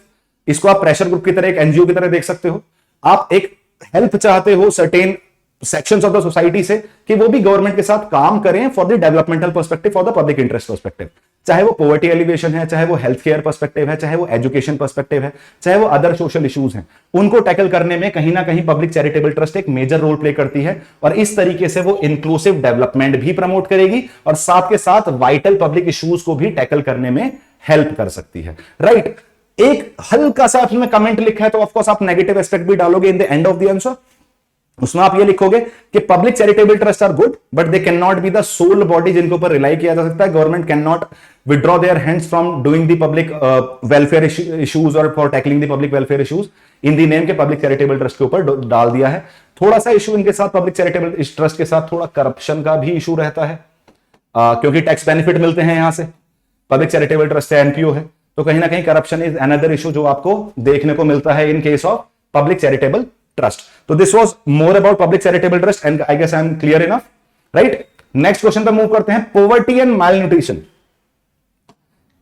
इसको आप प्रेशर ग्रुप की तरह, एक एनजीओ की तरह देख सकते हो। आप एक हेल्प चाहते हो certain sections of the society से कि वो भी गवर्नमेंट के साथ काम करें for the developmental perspective, for the public interest perspective. चाहे वो पॉवर्टी एलिवेशन है, चाहे वो हेल्थ केयर पर्सपेक्टिव है, चाहे वो एजुकेशन पर्सपेक्टिव है, चाहे वो अदर सोशल इश्यूज हैं, उनको टैकल करने में कहीं ना कहीं पब्लिक चैरिटेबल ट्रस्ट एक मेजर रोल प्ले करती है। और इस तरीके से वो इंक्लूसिव डेवलपमेंट भी प्रमोट करेगी और साथ के साथ वाइटल पब्लिक इश्यूज को भी टैकल करने में हेल्प कर सकती है, राइट। एक हल्का सा आपने कमेंट लिखा है तो ऑफकोर्स आप नेगेटिव एस्पेक्ट भी डालोगे in the end of the answer. उसमें आप ये लिखोगे कि public charitable trust are good but they can not be the sole body जिनके ऊपर रिलाई किया जा सकता है। Government can not withdraw their hands from doing the public welfare issues और for tackling the public welfare issues in the name के public charitable trust के ऊपर डाल दिया है। थोड़ा सा इशू इनके साथ पब्लिक चैरिटेबल ट्रस्ट के साथ थोड़ा करप्शन का भी इशू रहता है, क्योंकि टैक्स बेनिफिट मिलते हैं यहां से, पब्लिक चैरिटेबल ट्रस्ट से एनपीओ है, तो कहीं ना कहीं करप्शन इज अनदर इशू जो आपको देखने को मिलता है in case of public charitable trust. तो this was more about public charitable trust and I guess I am clear enough, right. Next question पे मूव करते हैं। Poverty and malnutrition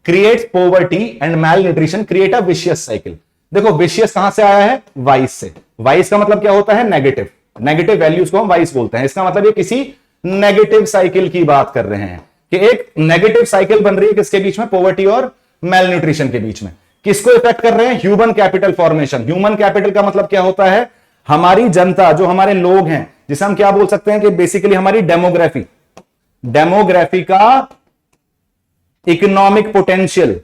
creates poverty and malnutrition create a vicious cycle. देखो vicious कहां से आया है? Vice से। Vice का मतलब क्या होता है? नेगेटिव। नेगेटिव वैल्यूज को हम वाइस बोलते हैं। इसका मतलब ये किसी नेगेटिव साइकिल की बात कर रहे हैं कि एक नेगेटिव साइकिल बन रही है किसके बीच में? पॉवर्टी और मैल न्यूट्रिशन के बीच में। किसको इफेक्ट कर रहे हैं? Human capital formation. Human capital का मतलब क्या होता है? हमारी जनता, जो हमारे लोग हैं, जिसे हम क्या बोल सकते हैं कि बेसिकली हमारी डेमोग्राफी, डेमोग्राफी का इकोनॉमिक पोटेंशियल,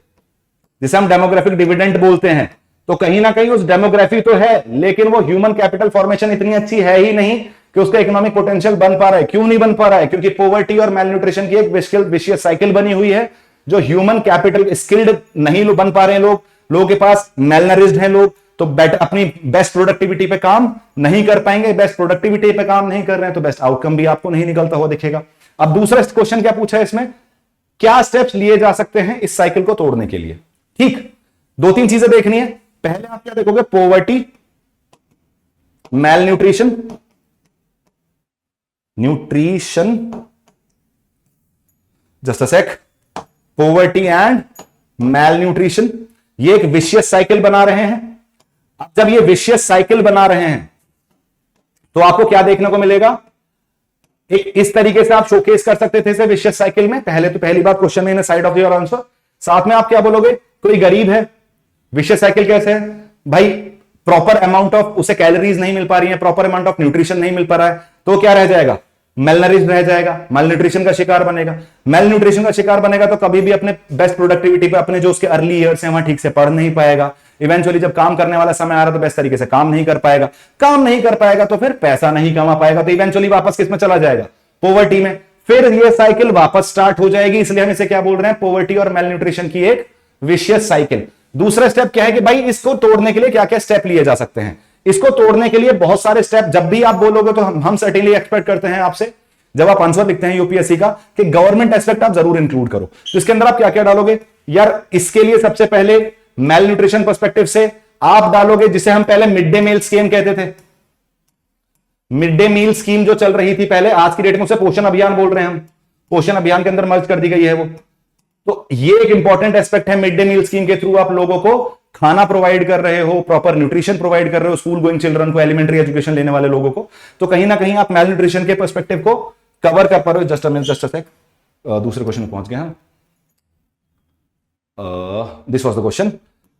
जिसे हम डेमोग्राफिक डिविडेंड बोलते हैं। तो कहीं ना कहीं उस डेमोग्राफी तो है, लेकिन वो ह्यूमन कैपिटल फॉर्मेशन इतनी अच्छी है ही नहीं कि उसका इकोनॉमिक पोटेंशियल बन पा रहा है। क्यों नहीं बन पा रहा है? क्योंकि पॉवर्टी और मैल न्यूट्रिशन की एक विशियस साइकिल बनी हुई है। जो ह्यूमन कैपिटल स्किल्ड नहीं बन पा रहे हैं लोगों के पास मैलनरिज्ड हैं लोग, तो बेटर अपनी बेस्ट प्रोडक्टिविटी पे काम नहीं कर पाएंगे। बेस्ट प्रोडक्टिविटी पे काम नहीं कर रहे हैं तो बेस्ट आउटकम भी आपको नहीं निकलता हुआ दिखेगा। अब दूसरा क्वेश्चन क्या पूछा है इसमें? क्या स्टेप्स लिए जा सकते हैं इस साइकिल को तोड़ने के लिए? ठीक, दो तीन चीजें देखनी है। पहले आप क्या देखोगे? Poverty, malnutrition, just a sec, poverty and malnutrition, ये एक विशियस साइकिल बना रहे हैं। अब जब ये विशियस साइकिल बना रहे हैं तो आपको क्या देखने को मिलेगा? एक इस तरीके से आप शोकेस कर सकते थे इसे विशियस साइकिल में। पहली बात क्वेश्चन में इन साइड ऑफ योर आंसर। साथ में आप क्या बोलोगे? कोई गरीब है, विशियस साइकिल कैसे है भाई? प्रॉपर अमाउंट ऑफ उसे कैलोरीज नहीं मिल पा रही है, प्रॉपर अमाउंट ऑफ न्यूट्रिशन नहीं मिल पा रहा है, तो क्या रह जाएगा? मेलनरिज्ड रह जाएगा, मेल न्यूट्रिशन का शिकार बनेगा। मेल न्यूट्रिशन का शिकार बनेगा तो कभी भी अपने बेस्ट प्रोडक्टिविटी पे, अपने जो उसके अर्ली ईयर्स हैं वहां ठीक से पढ़ नहीं पाएगा। इवेंचुअली जब काम करने वाला समय आ रहा तो बेस्ट तरीके से काम नहीं कर पाएगा। काम नहीं कर पाएगा तो फिर पैसा नहीं कमा पाएगा, तो इवेंचुअली वापस किस में चला जाएगा? पॉवर्टी में। फिर ये साइकिल वापस स्टार्ट हो जाएगी। इसलिए हम इसे क्या बोल रहे हैं? पॉवर्टी और मेल न्यूट्रिशन की एक विशियस साइकिल। दूसरा स्टेप क्या है कि भाई इसको तोड़ने के लिए क्या क्या स्टेप लिए जा सकते हैं? इसको तोड़ने के लिए बहुत सारे स्टेप जब भी आप बोलोगे तो हम सर्टेनली एक्सपेक्ट करते हैं आपसे, जब आप आंसर लिखते हैं यूपीएससी का, कि गवर्नमेंट एस्पेक्ट आप जरूर इंक्लूड करो। तो इसके अंदर आप क्या क्या डालोगे? यार इसके लिए सबसे पहले मेल न्यूट्रिशन पर्सपेक्टिव से आप डालोगे जिसे हम पहले मिड डे मील स्कीम कहते थे। मिड डे मील स्कीम जो चल रही थी पहले, आज की डेट में उसे पोषण अभियान बोल रहे हैं हम। पोषण अभियान के अंदर मर्ज कर दी गई है वो। तो ये एक इंपॉर्टेंट एस्पेक्ट है। मिड डे मील स्कीम के थ्रू आप लोगों को खाना प्रोवाइड कर रहे हो, प्रॉपर न्यूट्रिशन प्रोवाइड कर रहे हो स्कूल गोइंग चिल्ड्रन को, एलिमेंट्री एजुकेशन लेने वाले लोगों को। तो कहीं ना कहीं आप मेल न्यूट्रिशन के पर्सपेक्टिव को कवर कर पा रहे हो। जस्ट अ सेक, दूसरे क्वेश्चन में पहुंच गए हम। This was the question.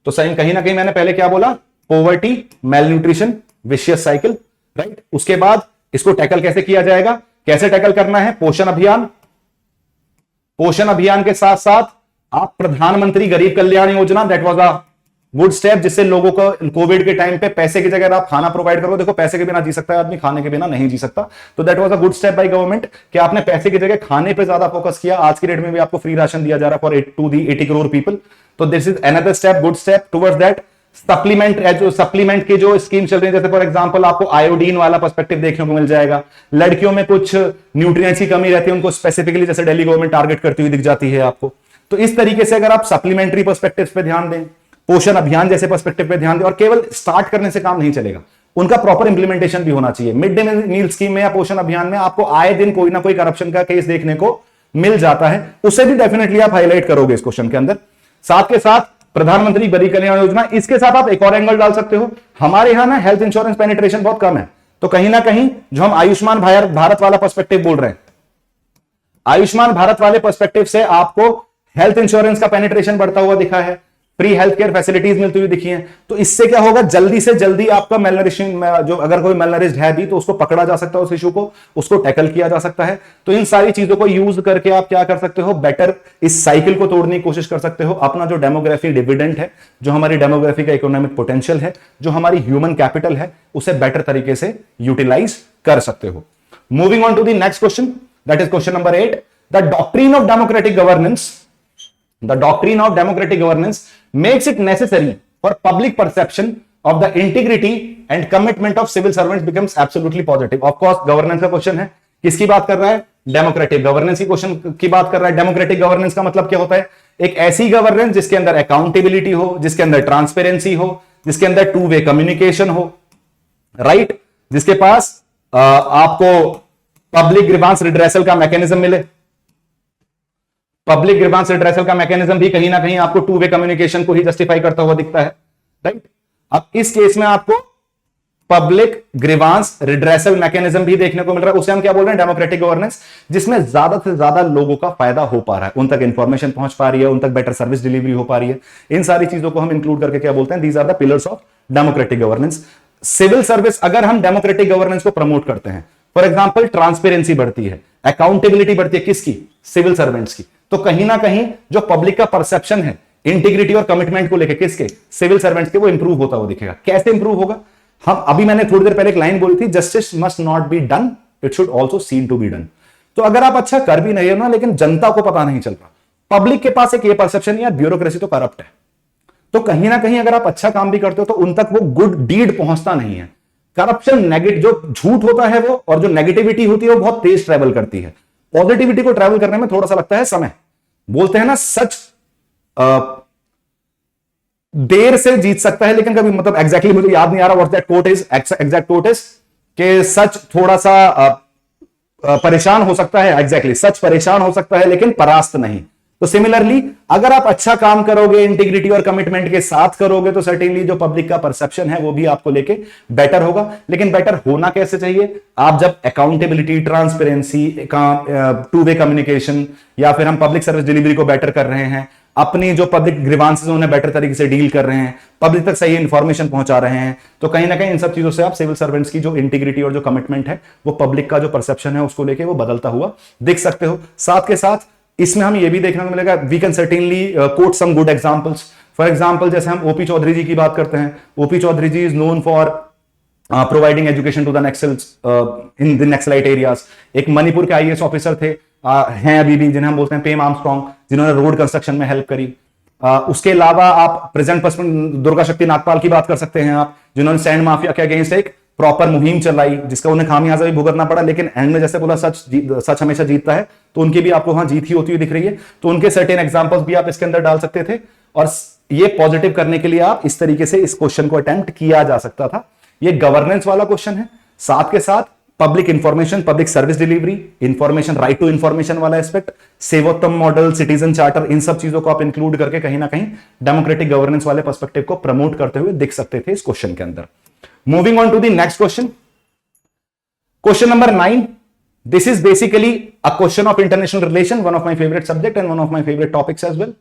तो सही, कहीं ना कहीं मैंने पहले क्या बोला? Poverty, mail nutrition, vicious cycle, right. उसके बाद इसको टैकल कैसे किया जाएगा? कैसे टैकल करना है? पोषण अभियान। पोषण अभियान के साथ साथ आप प्रधानमंत्री गरीब Kalyan Yojana, that was a good step, जिससे लोगों को कोविड के टाइम पे पैसे की जगह आप खाना प्रोवाइड करो। देखो पैसे के बिना जी सकता है आदमी, खाने के बिना नहीं जी सकता। तो that was a good step by government कि आपने पैसे की जगह खाने पे ज्यादा फोकस किया। आज की डेट में भी आपको फ्री राशन दिया जा रहा है फॉर 80 करोड़ पीपल। तो this is another step, good step towards that. Supplement की जो स्कीम चल रही है, जैसे फॉर एग्जांपल आपको आयोडीन वाला पर्सपेक्टिव देखने को मिल जाएगा। लड़कियों में कुछ न्यूट्रिएंट्स की कमी रहती है, उनको स्पेसिफिकली जैसे दिल्ली गवर्नमेंट टारगेट करती हुई दिख जाती है आपको। तो इस तरीके से अगर आप सप्लीमेंट्री पर्सपेक्टिव पे ध्यान दें, पोषण अभियान जैसे पर्सपेक्टिव पे ध्यान दें, और केवल स्टार्ट करने से काम नहीं चलेगा, उनका प्रॉपर इंप्लीमेंटेशन भी होना चाहिए। मिड डे मील स्कीम में या पोषण अभियान में आपको आए दिन कोई ना कोई करप्शन का केस देखने को मिल जाता है, उसे भी डेफिनेटली आप हाईलाइट करोगे इस क्वेश्चन के अंदर। साथ के साथ प्रधानमंत्री गरीब कल्याण योजना, इसके साथ आप एक और एंगल डाल सकते हो। हमारे यहां ना हेल्थ इंश्योरेंस पेनिट्रेशन बहुत कम है, तो कहीं ना कहीं जो हम आयुष्मान भारत वाला पर्सपेक्टिव बोल रहे हैं, आयुष्मान भारत वाले पर्सपेक्टिव से आपको हेल्थ इंश्योरेंस का पेनिट्रेशन बढ़ता हुआ दिखा है, फ्री हेल्थ केयर फैसिलिटीज मिलती हुई दिखी हैं। तो इससे क्या होगा, जल्दी से जल्दी आपका मेलनरिशिंग, जो अगर कोई मेलनरिश्ड है भी तो उसको पकड़ा जा सकता है, उस इशू को उसको टैकल किया जा सकता है। तो इन सारी चीजों को यूज करके आप क्या कर सकते हो, बेटर इस साइकिल को तोड़ने की कोशिश कर सकते हो। अपना जो डेमोग्राफी डिविडेंड है, जो हमारी डेमोग्राफी का इकोनॉमिक पोटेंशियल है, जो हमारी ह्यूमन कैपिटल है, उसे बेटर तरीके से यूटिलाइज कर सकते हो। Moving on to the next question, that is question number 8। The doctrine of democratic governance, the doctrine of democratic governance makes it necessary for public perception of the integrity and commitment of civil servants becomes absolutely positive. Of course governance का question है, किसकी बात कर रहा है, democratic governance की question की बात कर रहा है। डेमोक्रेटिक गवर्नेंस का मतलब क्या होता है, एक ऐसी गवर्नेंस जिसके अंदर अकाउंटेबिलिटी हो, जिसके अंदर ट्रांसपेरेंसी हो, जिसके अंदर टू वे कम्युनिकेशन हो, राइट, जिसके पास आपको पब्लिक ग्रीवांस रिड्रेसल का मैकेनिज्म मिले। पब्लिक ग्रीवांस रिड्रेसल का मैकेनिज्म भी कहीं ना कहीं आपको टू वे कम्युनिकेशन को ही जस्टिफाई करता हुआ दिखता है, राइट। अब इस केस में आपको पब्लिक ग्रीवांस रिड्रेसल मैकेनिज्म भी देखने को मिल रहा है, उसे हम क्या बोल रहे हैं, डेमोक्रेटिक गवर्नेंस, जिसमें ज्यादा से ज्यादा लोगों का फायदा हो पा रहा है, उन तक इंफॉर्मेशन पहुंच पा रही है, उन तक बेटर सर्विस डिलीवरी हो पा रही है। इन सारी चीजों को हम इंक्लूड करके क्या बोलते हैं, these are the pillars of democratic governance. Civil service, अगर हम डेमोक्रेटिक गवर्नेंस को प्रमोट करते हैं, फॉर एग्जाम्पल ट्रांसपेरेंसी बढ़ती है, अकाउंटेबिलिटी बढ़ती है, किसकी, सिविल सर्वेंट्स की, तो कहीं ना कहीं जो पब्लिक का परसेप्शन है इंटीग्रिटी और कमिटमेंट को लेकर, किसके, सिविल सर्वेंट्स के, वो इंप्रूव होता हुआ दिखेगा। कैसे इंप्रूव होगा, हम अभी मैंने थोड़ी देर पहले एक लाइन बोली थी, justice must not be done, it should also seen to be done. तो अगर आप अच्छा कर भी नहीं हो ना, लेकिन जनता को पता नहीं चल रहा, पब्लिक के पास एक ये परसेप्शन, यार ब्यूरोक्रेसी तो करप्ट है, तो कहीं ना कहीं अगर आप अच्छा काम भी करते हो तो उन तक वो गुड डीड पहुंचता नहीं है। करप्शन, नेगेटिव, जो झूठ होता है वो, और जो नेगेटिविटी होती है वो बहुत तेज ट्रेवल करती है। पॉजिटिविटी को ट्रैवल करने में थोड़ा सा लगता है समय। बोलते हैं ना, सच देर से जीत सकता है, लेकिन कभी, मतलब एग्जैक्टली मुझे याद नहीं आ रहा what that quote is, exact quote is, कि सच थोड़ा सा परेशान हो सकता है, एग्जैक्टली सच परेशान हो सकता है लेकिन परास्त नहीं। तो सिमिलरली अगर आप अच्छा काम करोगे, इंटीग्रिटी और कमिटमेंट के साथ करोगे, तो सर्टेनली जो पब्लिक का परसेप्शन है वो भी आपको लेके बेटर होगा। लेकिन बेटर होना कैसे चाहिए, आप जब accountability, transparency, two way communication, या फिर हम पब्लिक सर्विस डिलीवरी को बेटर कर रहे हैं, अपनी जो पब्लिक ग्रीवांसेस उन्हें बेटर तरीके से डील कर रहे हैं, पब्लिक तक सही इंफॉर्मेशन पहुंचा रहे हैं, तो कहीं ना कहीं इन सब चीजों से आप सिविल सर्वेंट्स की जो इंटीग्रिटी और जो कमिटमेंट है, वो पब्लिक का जो परसेप्शन है उसको लेके वो बदलता हुआ देख सकते हो। साथ के साथ इसमें हम ये भी देखने को मिलेगा, we can certainly quote some good examples. For example, जैसे हम ओपी चौधरी जी की बात करते हैं, OP Chaudhary ji is known for providing education to the naxals in the naxalite areas. एक मणिपुर के आईएएस ऑफिसर थे, हैं अभी भी, जिन्हें हम बोलते हैं पेम आर्मस्ट्रांग, जिन्होंने रोड कंस्ट्रक्शन में हेल्प करी। उसके अलावा आप प्रेजेंट पर्सन दुर्गा शक्ति नागपाल की बात कर सकते हैं आप, जिन्होंने सैंड माफिया के अगेंस्ट एक प्रॉपर मुहिम चलाई, जिसका उन्हें खामियाजा भी भुगतना पड़ा, लेकिन एंड में जैसे बोला सच हमेशा जीतता है, तो उनकी भी आपको वहां जीत ही होती हुई दिख रही है। तो उनके सर्टेन एग्जांपल्स भी आप इसके अंदर डाल सकते थे, और ये पॉजिटिव करने के लिए आप इस तरीके से इस क्वेश्चन को अटेम्प्ट किया जा सकता था। ये गवर्नेंस वाला क्वेश्चन है, साथ के साथ public information, public service delivery, information, right to information वाला aspect, Sevottam model, citizen charter, इन सब चीजों को आप इंक्लूड करके कहीं ना कहीं डेमोक्रेटिक गवर्नेंस वाले पर्सपेक्टिव को प्रमोट करते हुए दिख सकते थे इस क्वेश्चन के अंदर। Moving on to the next question. Question number 9. This is basically a question of international relation, one of my favorite subject and one of my favorite topics as well.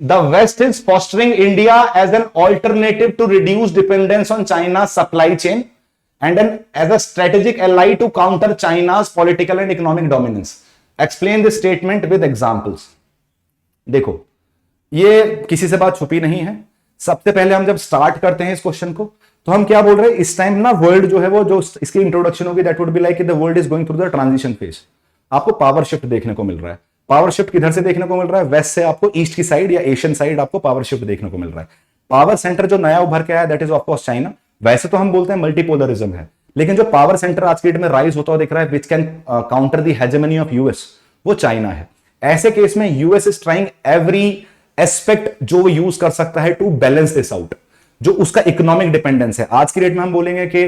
The West is fostering India as an alternative to reduce dependence on China's supply chain and as a strategic ally to counter China's political and economic dominance. Explain this statement with examples. देखो, ये किसी से बात छुपी नहीं है। सबसे पहले हम जब स्टार्ट करते हैं इस क्वेश्चन को, तो हम क्या बोल रहे हैं, इस टाइम ना वर्ल्ड जो है वो, जो इसकी इंट्रोडक्शन होगी, that would be like the world is going through the transition phase. आपको पावर शिफ्ट देखने को मिल रहा है। पावर शिफ्ट किधर से देखने को मिल रहा है, वेस्ट से आपको ईस्ट की साइड या एशियन साइड आपको पावर शिफ्ट देखने को मिल रहा है। पावर सेंटर जो नया उभर के आया, दैट इज ऑफकोर्स चाइना। वैसे तो हम बोलते हैं मल्टीपोलरिज्म है, लेकिन जो पावर सेंटर आज की डेट में राइज होता हुआ दिख रहा है, which can counter the hegemony of US, वो चाइना है। ऐसे केस में US is trying every aspect जो वो यूज कर सकता है टू बैलेंस दिस आउट, जो उसका इकोनॉमिक डिपेंडेंस है। आज की डेट में हम बोलेंगे कि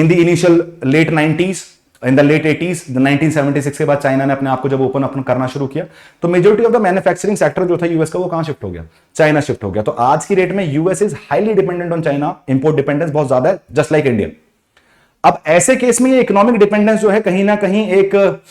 in the initial late 90s, in the late 80s, 1976 के बाद चाइना ने अपने आप को जब ओपन करना शुरू किया, तो majority of the manufacturing sector जो था यूएस का, वो कहां शिफ्ट हो गया, चाइना शिफ्ट हो गया। तो आज की डेट में US is highly dependent on China, import dependence बहुत ज्यादा है, जस्ट लाइक इंडिया। अब ऐसे केस में ये इकोनॉमिक डिपेंडेंस जो है कहीं ना कहीं एक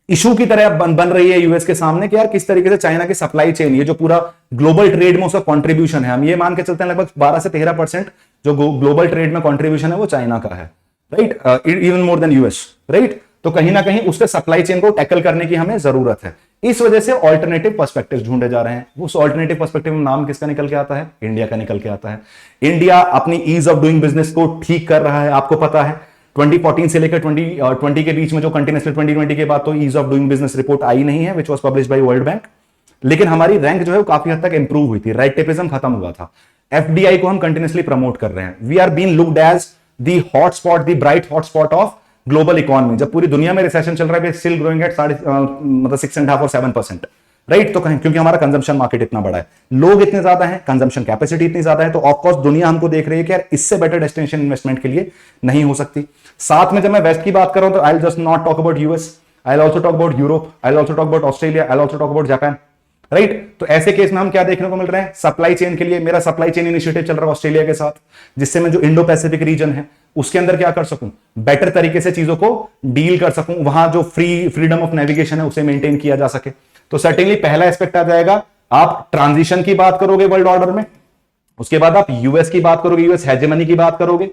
इशू की तरह बन रही है यूएस के सामने कि यार किस तरीके से चाइना की सप्लाई चेन, ये जो पूरा ग्लोबल ट्रेड में उसका कंट्रीब्यूशन है, हम ये मान के चलते हैं लगभग 12 से 13% जो ग्लोबल ट्रेड में कंट्रीब्यूशन है वो चाइना का है, right, even more than US, right. तो कहीं ना कहीं उसके सप्लाई चेन को टैकल करने की हमें जरूरत है। इस वजह से ऑल्टरनेटिव पर्सपेक्टिव ढूंढे जा रहे हैं। उस ऑल्टरनेटिव पर्सपेक्टिव में नाम किसका निकल के आता है? इंडिया का निकल के आता है। इंडिया अपनी ईज ऑफ डूइंग बिजनेस को ठीक कर रहा है। आपको पता है 2014 से लेकर 2020 के बीच में जो कंटिन्यूअसली 2020 के बाद तो ease of doing business report आई नहीं है, which was published by World Bank, लेकिन हमारी रैंक जो है वो काफी हद तक इंप्रूव हुई थी, राइट टेपिज्म खत्म हुआ था। एफडीआई को हम कंटिन्यूअसली प्रमोट कर रहे हैं। We are being looked as the hotspot, the bright hotspot of global economy. जब पूरी दुनिया में रिसेशन चल रहा है, स्टिल ग्रोइंग एट 6.5 और 7%, राइट। तो क्योंकि हमारा कंजम्पशन मार्केट इतना बड़ा है, लोग इतने ज्यादा हैं, कंजम्पशन कैपेसिटी इतनी ज्यादा है, तो ऑफकोर्स दुनिया हमको देख रही है कि यार इससे बेटर डेस्टिनेशन इन्वेस्टमेंट के लिए नहीं हो सकती। साथ में जब मैं वेस्ट की बात कर रहा हूं तो I will just not talk about US, I will also talk about Europe, I will also talk about Australia, I will also talk about Japan, right. तो ऐसे केस में हम क्या देखने को मिल रहे हैं? सप्लाई चेन के लिए मेरा सप्लाई चेन इनिशिएटिव चल रहा है ऑस्ट्रेलिया के साथ, जिससे मैं जो इंडो पैसिफिक रीजन है उसके अंदर क्या कर सकूं, बेटर तरीके से चीजों को डील कर सकूं, वहां जो फ्रीडम ऑफ नेविगेशन है उसे मेंटेन किया जा सके। तो सर्टेनली पहला एस्पेक्ट आ जाएगा, आप ट्रांजिशन की बात करोगे वर्ल्ड ऑर्डर में, उसके बाद आप यूएस की बात करोगे, यूएस हेजेमनी की बात करोगे,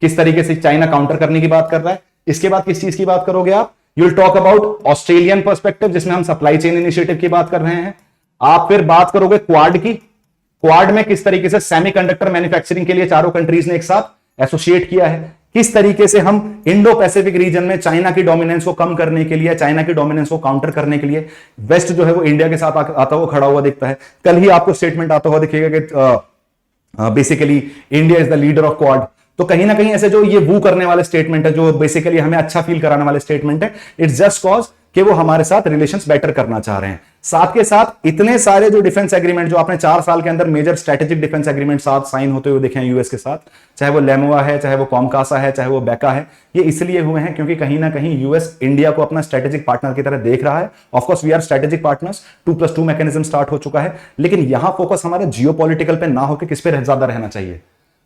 किस तरीके से चाइना काउंटर करने की बात कर रहा है। इसके बाद किस चीज की बात करोगे आप? You will talk about Australian perspective, जिसमें हम सप्लाई चेन इनिशिएटिव की बात कर रहे हैं। आप फिर बात करोगे क्वाड की, क्वाड में किस तरीके से सेमीकंडक्टर मैन्युफैक्चरिंग के लिए चारों कंट्रीज ने एक साथ एसोसिएट किया है, किस तरीके से हम इंडो पैसिफिक रीजन में चाइना की डोमिनेंस को कम करने के लिए, चाइना की डोमिनेंस को काउंटर करने के लिए वेस्ट जो है वो इंडिया के साथ आता हुआ खड़ा हुआ दिखता है। कल ही आपको स्टेटमेंट आता हुआ दिखेगा कि basically India is the leader of quad. तो कहीं ना कहीं ऐसे जो ये वू करने वाले स्टेटमेंट है, जो बेसिकली हमें अच्छा फील कराने वाले स्टेटमेंट है, इट्स जस्ट कॉज कि वो हमारे साथ रिलेशंस बेटर करना चाह रहे हैं। साथ के साथ इतने सारे जो डिफेंस एग्रीमेंट जो आपने 4 साल के अंदर मेजर स्ट्रेटेजिक डिफेंस एग्रीमेंट साथ साइन होते हुए देखे हैं यूएस के साथ, चाहे वो लेमोआ है, चाहे वो कॉमकासा है, चाहे वो बेका है, ये इसलिए हुए हैं क्योंकि कहीं ना कहीं यूएस इंडिया को अपना स्ट्रेटेजिक पार्टनर की तरह देख रहा है। Of course we are strategic partners, 2+2 mechanism start हो चुका है, लेकिन यहां फोकस हमारा जियोपॉलिटिकल पे ना होकर किस पे ज्यादा रहना चाहिए?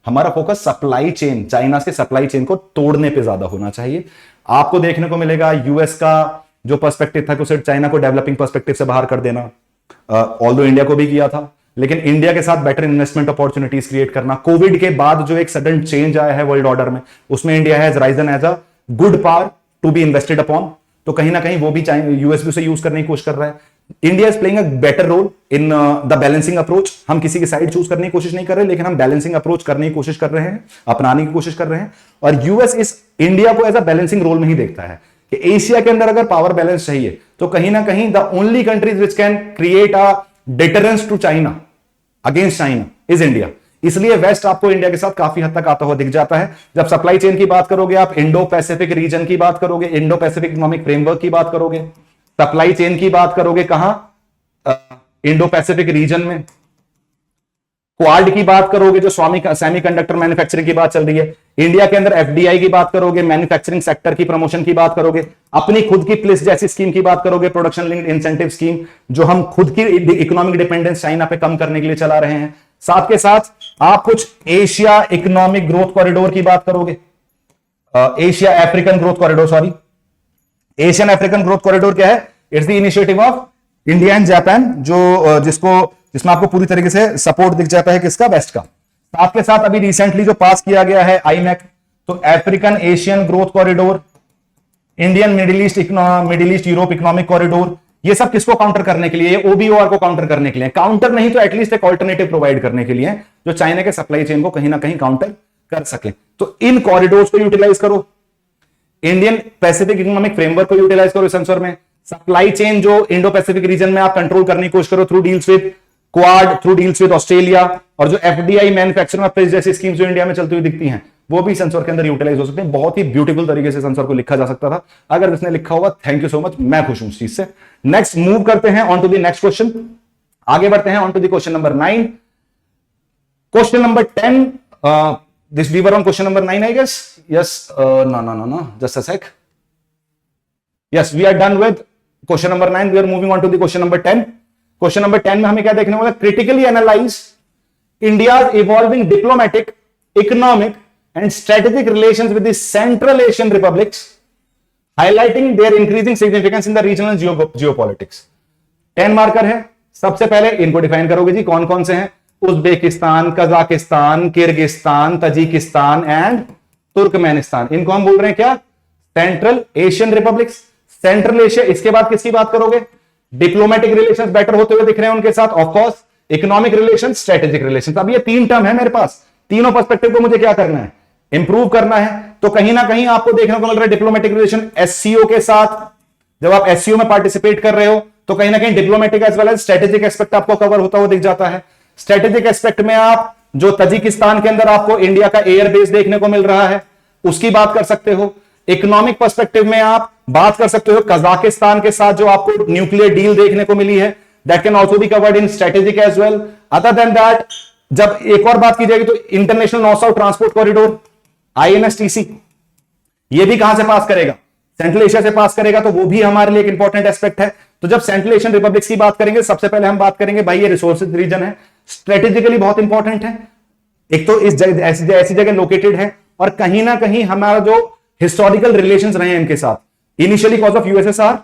हमारा फोकस सप्लाई चेन, चाइना से सप्लाई चेन को तोड़ने पे ज्यादा होना चाहिए। आपको देखने को मिलेगा यूएस का जो पर्सपेक्टिव था कि उसे चाइना को डेवलपिंग पर्सपेक्टिव से बाहर कर देना, ऑल्दो इंडिया को भी किया था, लेकिन इंडिया के साथ बेटर इन्वेस्टमेंट अपॉर्चुनिटीज क्रिएट करना। कोविड के बाद जो एक सडन चेंज आया है वर्ल्ड ऑर्डर में, उसमें India has risen as a good power to be invested upon. तो कहीं ना कहीं वो भी यूएस भी उसे यूज करने की कोशिश कर रहा है। India is playing a better role in the balancing approach. हम किसी की साइड चूज करने की कोशिश नहीं कर रहे, लेकिन हम बैलेंसिंग अप्रोच करने की कोशिश कर रहे हैं, अपनाने की कोशिश कर रहे हैं। और यूएस इस इंडिया को एज अ बैलेंसिंग रोल में ही देखता है कि एशिया के अंदर अगर पावर बैलेंस चाहिए तो कहीं ना कहीं the only countries which can create a deterrence to China, against China, is India. इसलिए वेस्ट आपको इंडिया के साथ काफी हद तक आता हुआ दिख जाता है। जब सप्लाई चेन की बात करोगे, आप इंडो पैसिफिक रीजन की बात करोगे, इंडो पैसिफिक इकोनॉमिक फ्रेमवर्क की बात करोगे, सप्लाई चेन की बात करोगे, कहां? इंडो पैसिफिक रीजन में। क्वाड की बात करोगे, जो सेमीकंडक्टर मैन्युफैक्चरिंग की बात चल रही है। इंडिया के अंदर एफडीआई की बात करोगे, मैन्युफैक्चरिंग सेक्टर की प्रमोशन की बात करोगे, अपनी खुद की प्लिस जैसी स्कीम की बात करोगे, प्रोडक्शन लिंक्ड इंसेंटिव स्कीम, जो हम खुद की इकोनॉमिक डिपेंडेंस चाइना पे कम करने के लिए चला रहे हैं। साथ के साथ आप कुछ एशिया इकोनॉमिक ग्रोथ कॉरिडोर की बात करोगे, Asia African growth corridor, sorry, Asian African growth corridor क्या है? It's the initiative of India and Japan, जो जिसमें आपको पूरी तरीके से सपोर्ट दिख जाता है किसका? वेस्ट का। साथ के साथ अभी रिसेंटली जो पास किया गया है आईमैक, तो African Asian growth corridor, Indian middle east Europe economic corridor, ये सब किसको काउंटर करने के लिए? ओबीओआर को काउंटर करने के लिए। काउंटर नहीं तो एटलीस्ट एक ऑल्टरनेटिव प्रोवाइड करने के लिए, जो चाइना के सप्लाई चेन को कहीं ना कहीं काउंटर कर सके। तो इन कॉरिडोर्स को यूटिलाइज करो, इंडियन पैसिफिक इकोनॉमिक फ्रेमवर्क को यूटिलाइज करो इस आंसर में। सप्लाई चेन जो इंडो पैसिफिक रीजन में आप कंट्रोल करने की कोशिश करो through deals with quad, through deals with Australia, और जो एफडीआई मैन्युफैक्चरिंग ऑफ प्लेस जैसी स्कीम्स जो इंडिया में चलती हुई दिखती हैं, वो भी सेंसर के अंदर यूटिलाइज हो सकते हैं। बहुत ही ब्यूटीफुल तरीके से सेंसर को लिखा जा सकता था। अगर इसने लिखा होगा, थैंक यू सो मच, मैं खुश हूं इस चीज से। नेक्स्ट मूव करते हैं on to the next question, आगे बढ़ते हैं on to the question number 9। Question number 10, this we were on question number 9, I guess. Yes, no, just a sec. Yes, we are done with question number 9. We are moving on to the question number 10. Question number 10 में हमें क्या देखने वाला? Critically analyze India's evolving diplomatic, economic and strategic relations with the Central Asian republics, highlighting their increasing significance in the regional geopolitics. 10 marker है। सबसे पहले इनको define करोगे जी, कौन कौन से हैं? Uzbekistan, Kazakhstan, Kyrgyzstan, Tajikistan and Turkmenistan. इनको हम बोल रहे हैं क्या? Central Asian republics. Central Asia. इसके बाद किसकी बात करोगे? डिप्लोमेटिक रिलेशंस बेटर होते हुए दिख रहे हैं उनके साथ, of course economic relations, strategic relations. अब ये 3 टर्म है मेरे पास, तीनों पर्सपेक्टिव को मुझे क्या करना है? इंप्रूव करना है। तो कहीं ना कहीं आपको देखने को मिल रहा है डिप्लोमेटिक रिलेशन एससीओ के साथ। जब आप एससीओ में पार्टिसिपेट कर रहे हो तो कहीं ना कहीं diplomatic as well as strategic aspect आपको कवर होता हुआ दिख जाता है। स्ट्रेटेजिक एस्पेक्ट में आप जो तजिकिस्तान के अंदर आपको इंडिया का एयर बेस देखने को मिल रहा है उसकी बात कर सकते हो। इकोनॉमिक पर्सपेक्टिव में आप बात कर सकते हो कजाकिस्तान के साथ जो आपको न्यूक्लियर डील देखने को मिली है, that can also be covered in strategic as well. Other than that, जब एक और बात की जाएगी तो international north south transport corridor INSTC, ये भी कहां से पास करेगा? सेंट्रल एशिया से पास करेगा, तो वो भी हमारे लिए एक इंपॉर्टेंट एस्पेक्ट है। तो जब सेंट्रल एशियन रिपब्लिक्स की बात करेंगे, सबसे पहले हम बात करेंगे भाई ये रिसोर्सेज रीजन है, स्ट्रेटेजिकली बहुत इंपॉर्टेंट है। एक तो इस जगह ऐसी जगह लोकेटेड है, और कहीं ना कहीं हमारा जो हिस्टोरिकल रिलेशंस रहे हैं इनके साथ, initially cause of USSR,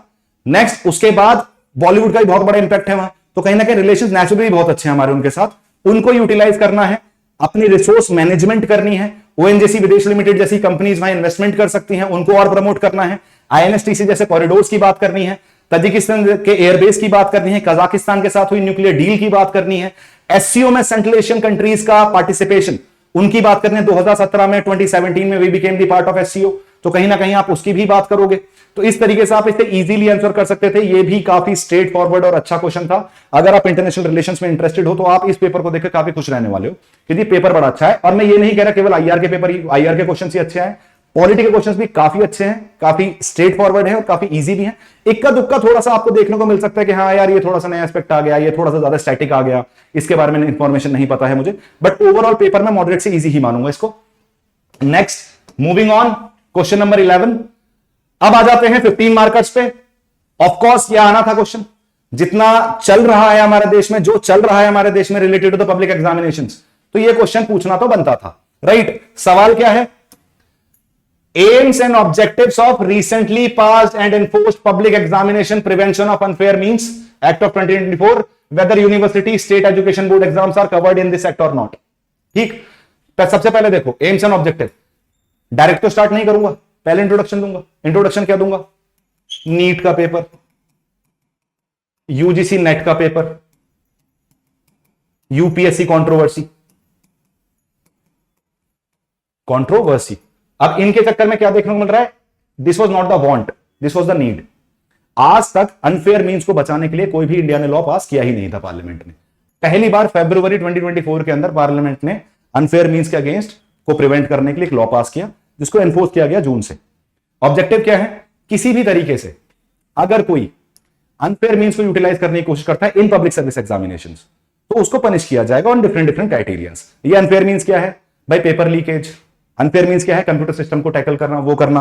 next उसके बाद बॉलीवुड का भी बहुत बड़ा इंपैक्ट है वहां, तो कहीं ना कहीं रिलेशंस नेचुरली बहुत अच्छे हैं हमारे उनके साथ। उनको यूटिलाइज करना है, अपनी रिसोर्स मैनेजमेंट करनी है। ओएनजीसी विदेश लिमिटेड जैसी कंपनीज वहां इन्वेस्टमेंट कर सकती हैं, उनको और प्रमोट करना है। INSTC जैसे कॉरिडोर्स की बात करनी है, तजिकिस्तान के एयरबेस की बात करनी है, कजाकिस्तान के साथ हुई न्यूक्लियर डील की बात करनी है, एससीओ में सेंट्रल एशियन कंट्रीज का पार्टिसिपेशन उनकी बात करनी है। 2017 में 2017 में we became the part of SCO, तो कहीं ना कहीं आप उसकी भी बात करोगे। तो इस तरीके से आप इसे इजीली आंसर कर सकते थे। ये भी काफी स्ट्रेट फॉरवर्ड और अच्छा क्वेश्चन था। अगर आप इंटरनेशनल रिलेशंस में इंटरेस्टेड हो तो आप इस पेपर को देखकर काफी खुश रहने वाले हो, क्योंकि पेपर बड़ा अच्छा है। और मैं ये नहीं कह रहा केवल आईआर के पेपर ही, आईआर के क्वेश्चन ही अच्छे हैं, पॉलिटी के क्वेश्चंस भी काफी अच्छे हैं, काफी स्ट्रेट फॉरवर्ड है और काफी इजी भी है। इक्का दुक्का थोड़ा सा आपको देखने को मिल सकता है कि हाँ यार ये थोड़ा सा नया एस्पेक्ट आ गया, ये थोड़ा सा ज्यादा स्टैटिक आ गया, इसके बारे में इंफॉर्मेशन नहीं पता है मुझे, बट ओवरऑल पेपर में मॉडरेट से इजी ही मानूंगा इसको। Next, moving on, question number 11। अब आ जाते हैं 15 मार्कर्स पे। ऑफ कोर्स ये आना था क्वेश्चन, जितना चल रहा है हमारे देश में, जो चल रहा है हमारे देश में related to the public examinations, तो ये क्वेश्चन पूछना तो बनता था, राइट? सवाल क्या है? Aims and objectives of recently passed and enforced public examination prevention of unfair means Act of 2024, whether university state education board exams are covered in this act or not। ठीक, सबसे पहले देखो एम्स एंड ऑब्जेक्टिव। डायरेक्ट तो start नहीं करूंगा, पहले introduction दूंगा। Introduction क्या दूंगा? नीट का पेपर, यूजीसी नेट का पेपर, यूपीएससी कंट्रोवर्सी। अब इनके चक्कर में क्या देखने को मिल रहा है? This was not the want, this was the need. आज तक अनफेयर मीन्स को बचाने के लिए कोई भी इंडिया ने लॉ पास किया ही नहीं था पार्लियामेंट में। पहली बार फरवरी 2024 के अंदर पार्लियामेंट ने अनफेयर मीन्स के अगेंस्ट को प्रिवेंट करने के लिए एक लॉ पास किया, जिसको एनफोर्स किया गया जून से। ऑब्जेक्टिव क्या है? किसी भी तरीके से अगर कोई अनफेयर मीन्स को यूटिलाइज करने की कोशिश करता है इन पब्लिक सर्विस एग्जामिनेशंस, तो उसको पनिश किया जाएगा ऑन डिफरेंट क्राइटेरियंस। ये अनफेयर मीन्स क्या है भाई? Paper leakage. अनफेयर मीन्स क्या है? कंप्यूटर सिस्टम को टैकल करना, वो करना,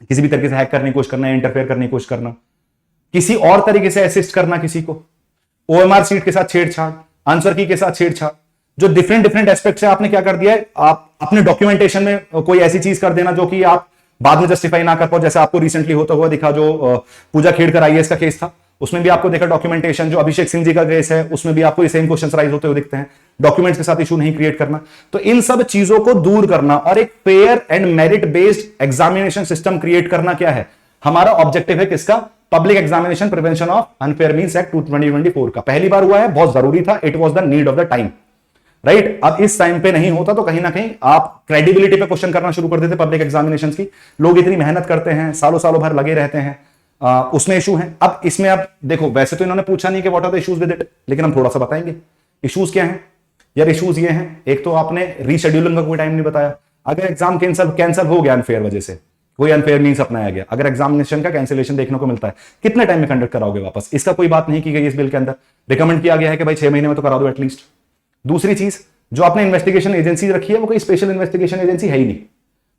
किसी भी तरीके से हैक करने की कोशिश करना, इंटरफेयर करने की कोशिश करना, किसी और तरीके से असिस्ट करना किसी को, ओएमआर सीट के साथ छेड़छाड़, आंसर की के साथ छेड़छाड़। जो डिफरेंट एस्पेक्ट से आपने क्या कर दिया है, आप अपने डॉक्यूमेंटेशन में कोई ऐसी चीज कर देना जो कि आप बाद में जस्टिफाई ना कर पाओ। जैसे आपको रिसेंटली होता हुआ दिखा जो पूजा खेड़कर आईएएस का केस था, उसमें भी आपको देखा डॉक्यूमेंटेशन। जो अभिषेक सिंह जी का केस है उसमें भी आपको सेम क्वेश्चंस राइज होते हुए दिखते हैं। डॉक्यूमेंट्स के साथ इशू नहीं क्रिएट करना, तो इन सब चीजों को दूर करना और एक fair and merit based examination system create करना क्या है हमारा ऑब्जेक्टिव है। किसका? Public examination prevention of unfair means act 2024 का। पहली बार हुआ है, बहुत जरूरी था, it was the need of the time, right? अब इस टाइम पे नहीं होता तो कहीं ना कहीं आप क्रेडिबिलिटी पे क्वेश्चन करना शुरू कर देते पब्लिक एग्जामिनेशन की। लोग इतनी मेहनत करते हैं, सालों सालों भर लगे रहते हैं, उसमें इशू है। अब इसमें आप देखो, वैसे तो इन्होंने पूछा नहीं कि what are the issues with it, लेकिन हम थोड़ा सा बताएंगे इश्यूज क्या हैं। यार इश्यूज ये हैं, एक तो आपने रीशेड्यूलिंग का कोई टाइम नहीं बताया। अगर एग्जाम कैंसिल हो गया अनफेयर वजह से, कोई अनफेयर मीन्स अपनाया गया, अगर एग्जामिनेशन का कैंसिलेशन देखने को मिलता है, कितने टाइम में कंडक्ट कराओगे वापस? इसका कोई बात नहीं की गई इस बिल के अंदर। रिकमेंड किया गया है कि भाई 6 महीने में तो करा दो एटलीस्ट। दूसरी चीज, जो आपने इन्वेस्टिगेशन एजेंसी रखी है वो कोई स्पेशल इन्वेस्टिगेशन एजेंसी है ही नहीं।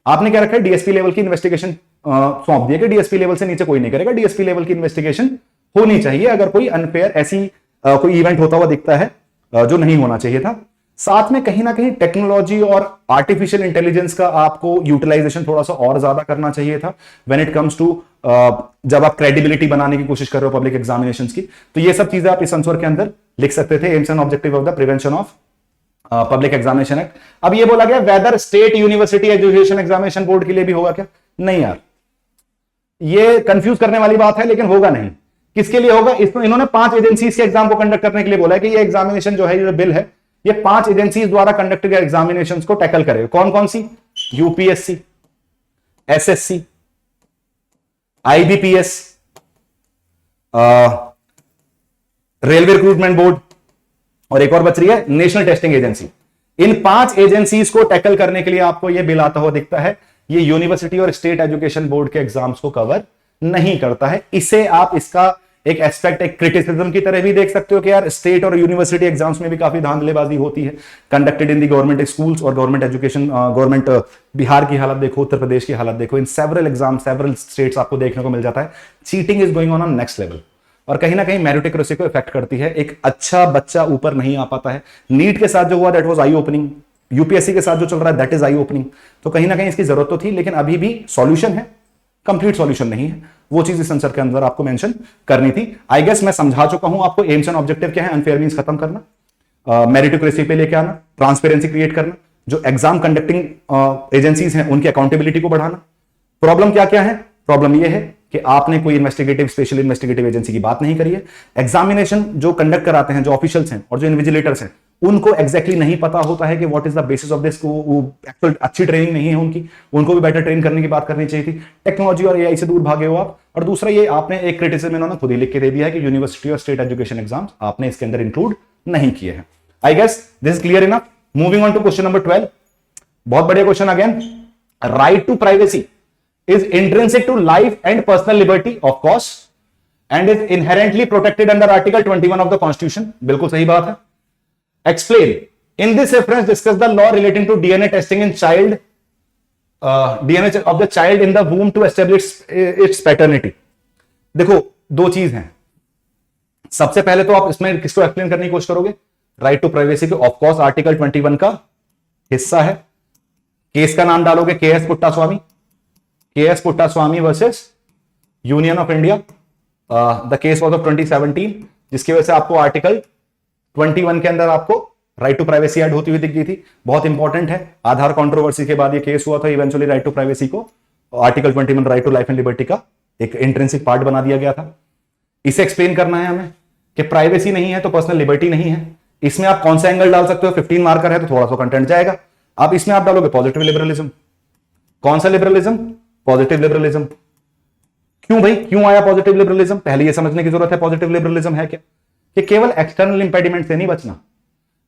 आपने क्या रखा है? डीएसपी लेवल की इन्वेस्टिगेशन सौंप दिया कि डीएसपी लेवल से नीचे कोई नहीं करेगा। डीएसपी लेवल की इन्वेस्टिगेशन होनी चाहिए अगर कोई अनफेयर ऐसी कोई इवेंट होता हुआ दिखता है जो नहीं होना चाहिए था। साथ में कहीं ना कहीं टेक्नोलॉजी और आर्टिफिशियल इंटेलिजेंस का आपको यूटिलाइजेशन थोड़ा सा और ज्यादा करना चाहिए था व्हेन इट कम्स टू जब आप क्रेडिबिलिटी बनाने की कोशिश कर रहे हो पब्लिक एग्जामिनेशंस की। तो ये सब चीजें आप इस आंसर के अंदर लिख सकते थे, aims and objective of the prevention of public examination act. अब ये बोला गया whether state university education examination board के लिए भी होगा क्या? नहीं यार, ये कंफ्यूज करने वाली बात है, लेकिन होगा नहीं। किसके लिए होगा? इसमें इन्होंने 5 एजेंसीज के एग्जाम को कंडक्ट करने के लिए बोला है कि ये एग्जामिनेशन जो है, ये बिल है, ये 5 एजेंसीज द्वारा कंडक्ट किए एग्जामिनेशंस को टैकल करेगा। कौन कौन सी? UPSC, SSC, IBPS, Railway Recruitment Board, और एक और बच रही है नेशनल टेस्टिंग एजेंसी। इन 5 एजेंसीज को टैकल करने के लिए आपको यह बिल आता हुआ दिखता है। ये यूनिवर्सिटी और स्टेट एजुकेशन बोर्ड के एग्जाम्स को कवर नहीं करता है। इसे आप इसका एक एस्पेक्ट, एक क्रिटिसिज्म की तरह भी देख सकते हो कि यार स्टेट और यूनिवर्सिटी एग्जाम्स में भी काफी धांधलेबाजी होती है, conducted in the government schools और गवर्नमेंट एजुकेशन। गवर्नमेंट बिहार की हालत देखो, उत्तर प्रदेश की हालत देखो, in several exam, several states आपको देखने को मिल जाता है cheating is going on next level, और कहीं ना कहीं मेरिटोक्रेसी को इफेक्ट करती है। एक अच्छा बच्चा ऊपर नहीं आ पाता है। नीट के साथ जो हुआ that was I opening, UPSC के साथ जो चल रहा है दैट इज आई ओपनिंग। तो कहीं ना कहीं इसकी जरूरत तो थी, लेकिन अभी भी सॉल्यूशन है, कंप्लीट सॉल्यूशन नहीं है। वो चीज इस आंसर के अंदर आपको मेंशन करनी थी। आई गेस मैं समझा चुका हूं आपको एम्स एंड ऑब्जेक्टिव क्या है। अनफेयर मींस खत्म करना, मेरिटोक्रेसी पे लेके आना, ट्रांसपेरेंसी क्रिएट करना, जो एग्जाम कंडक्टिंग एजेंसीज हैं उनकी अकाउंटेबिलिटी को बढ़ाना। प्रॉब्लम क्या क्या है? प्रॉब्लम यह है कि आपने कोई इन्वेस्टिगेटिव, स्पेशल इन्वेस्टिगेटिव एजेंसी की बात नहीं करी है। एग्जामिनेशन जो कंडक्ट कराते हैं, जो ऑफिशियल्स हैं और जो इन्विजिलेटर्स हैं, उनको एग्जैक्टली नहीं पता होता है कि what is the basis of this. Actual अच्छी ट्रेनिंग नहीं है उनकी, उनको भी बेटर ट्रेन करने की बात करनी चाहिए थी। टेक्नोलॉजी और एआई से दूर भागे हो आप। और दूसरा ये आपने एक क्रिटिसिज्म इन्होंने खुद ही लिख के दे दिया है कि यूनिवर्सिटी और स्टेट एजुकेशन एग्जाम्स आपने इसके अंदर इंक्लूड नहीं किए हैं। I guess this is clear enough. Moving on to question number 12, बहुत बढ़िया question again. Right to privacy is intrinsic to life and personal liberty, of course, and is inherently protected under Article 21 of the Constitution. बिल्कुल सही बात है। Explain. In this reference, discuss the law relating to DNA testing in child, DNA of the child in the womb to establish its paternity. देखो, दो चीज हैं। सबसे पहले तो आप इसमें किसको एक्सप्लेन करने की कोशिश करोगे? राइट टू प्राइवेसी को, ऑफ कोर्स आर्टिकल 21 का हिस्सा है। केस का नाम डालोगे KS. Puttaswamy, KS. Puttaswamy versus union of India. The case was of 2017, जिसकी वजह से आपको आर्टिकल 21 के अंदर आपको राइट टू प्राइवेसी ऐड होती हुई दिख गई थी। बहुत इंपॉर्टेंट है। आधार कंट्रोवर्सी के बाद ये केस हुआ था। इवेंचुअली राइट टू प्राइवेसी को article 21 right to life and liberty का एक इंट्रिंसिक पार्ट बना दिया गया था। इसे एक्सप्लेन करना है हमें कि प्राइवेसी नहीं है तो पर्सनल लिबर्टी नहीं है। इसमें आप कौन सा एंगल डाल सकते हो? 15 मार्कर है तो थोड़ा सा कंटेंट जाएगा। अब इसमें आप डालोगे पॉजिटिव लिबरलिज्म। कौन सा लिबरलिज्म? Positive liberalism. क्यों भाई, क्यों आया पॉजिटिव लिबरलिज्म? पहले ये समझने की जरूरत है पॉजिटिव लिबरलिज्म है क्या। कि केवल एक्सटर्नल इंपेडिमेंट से नहीं बचना,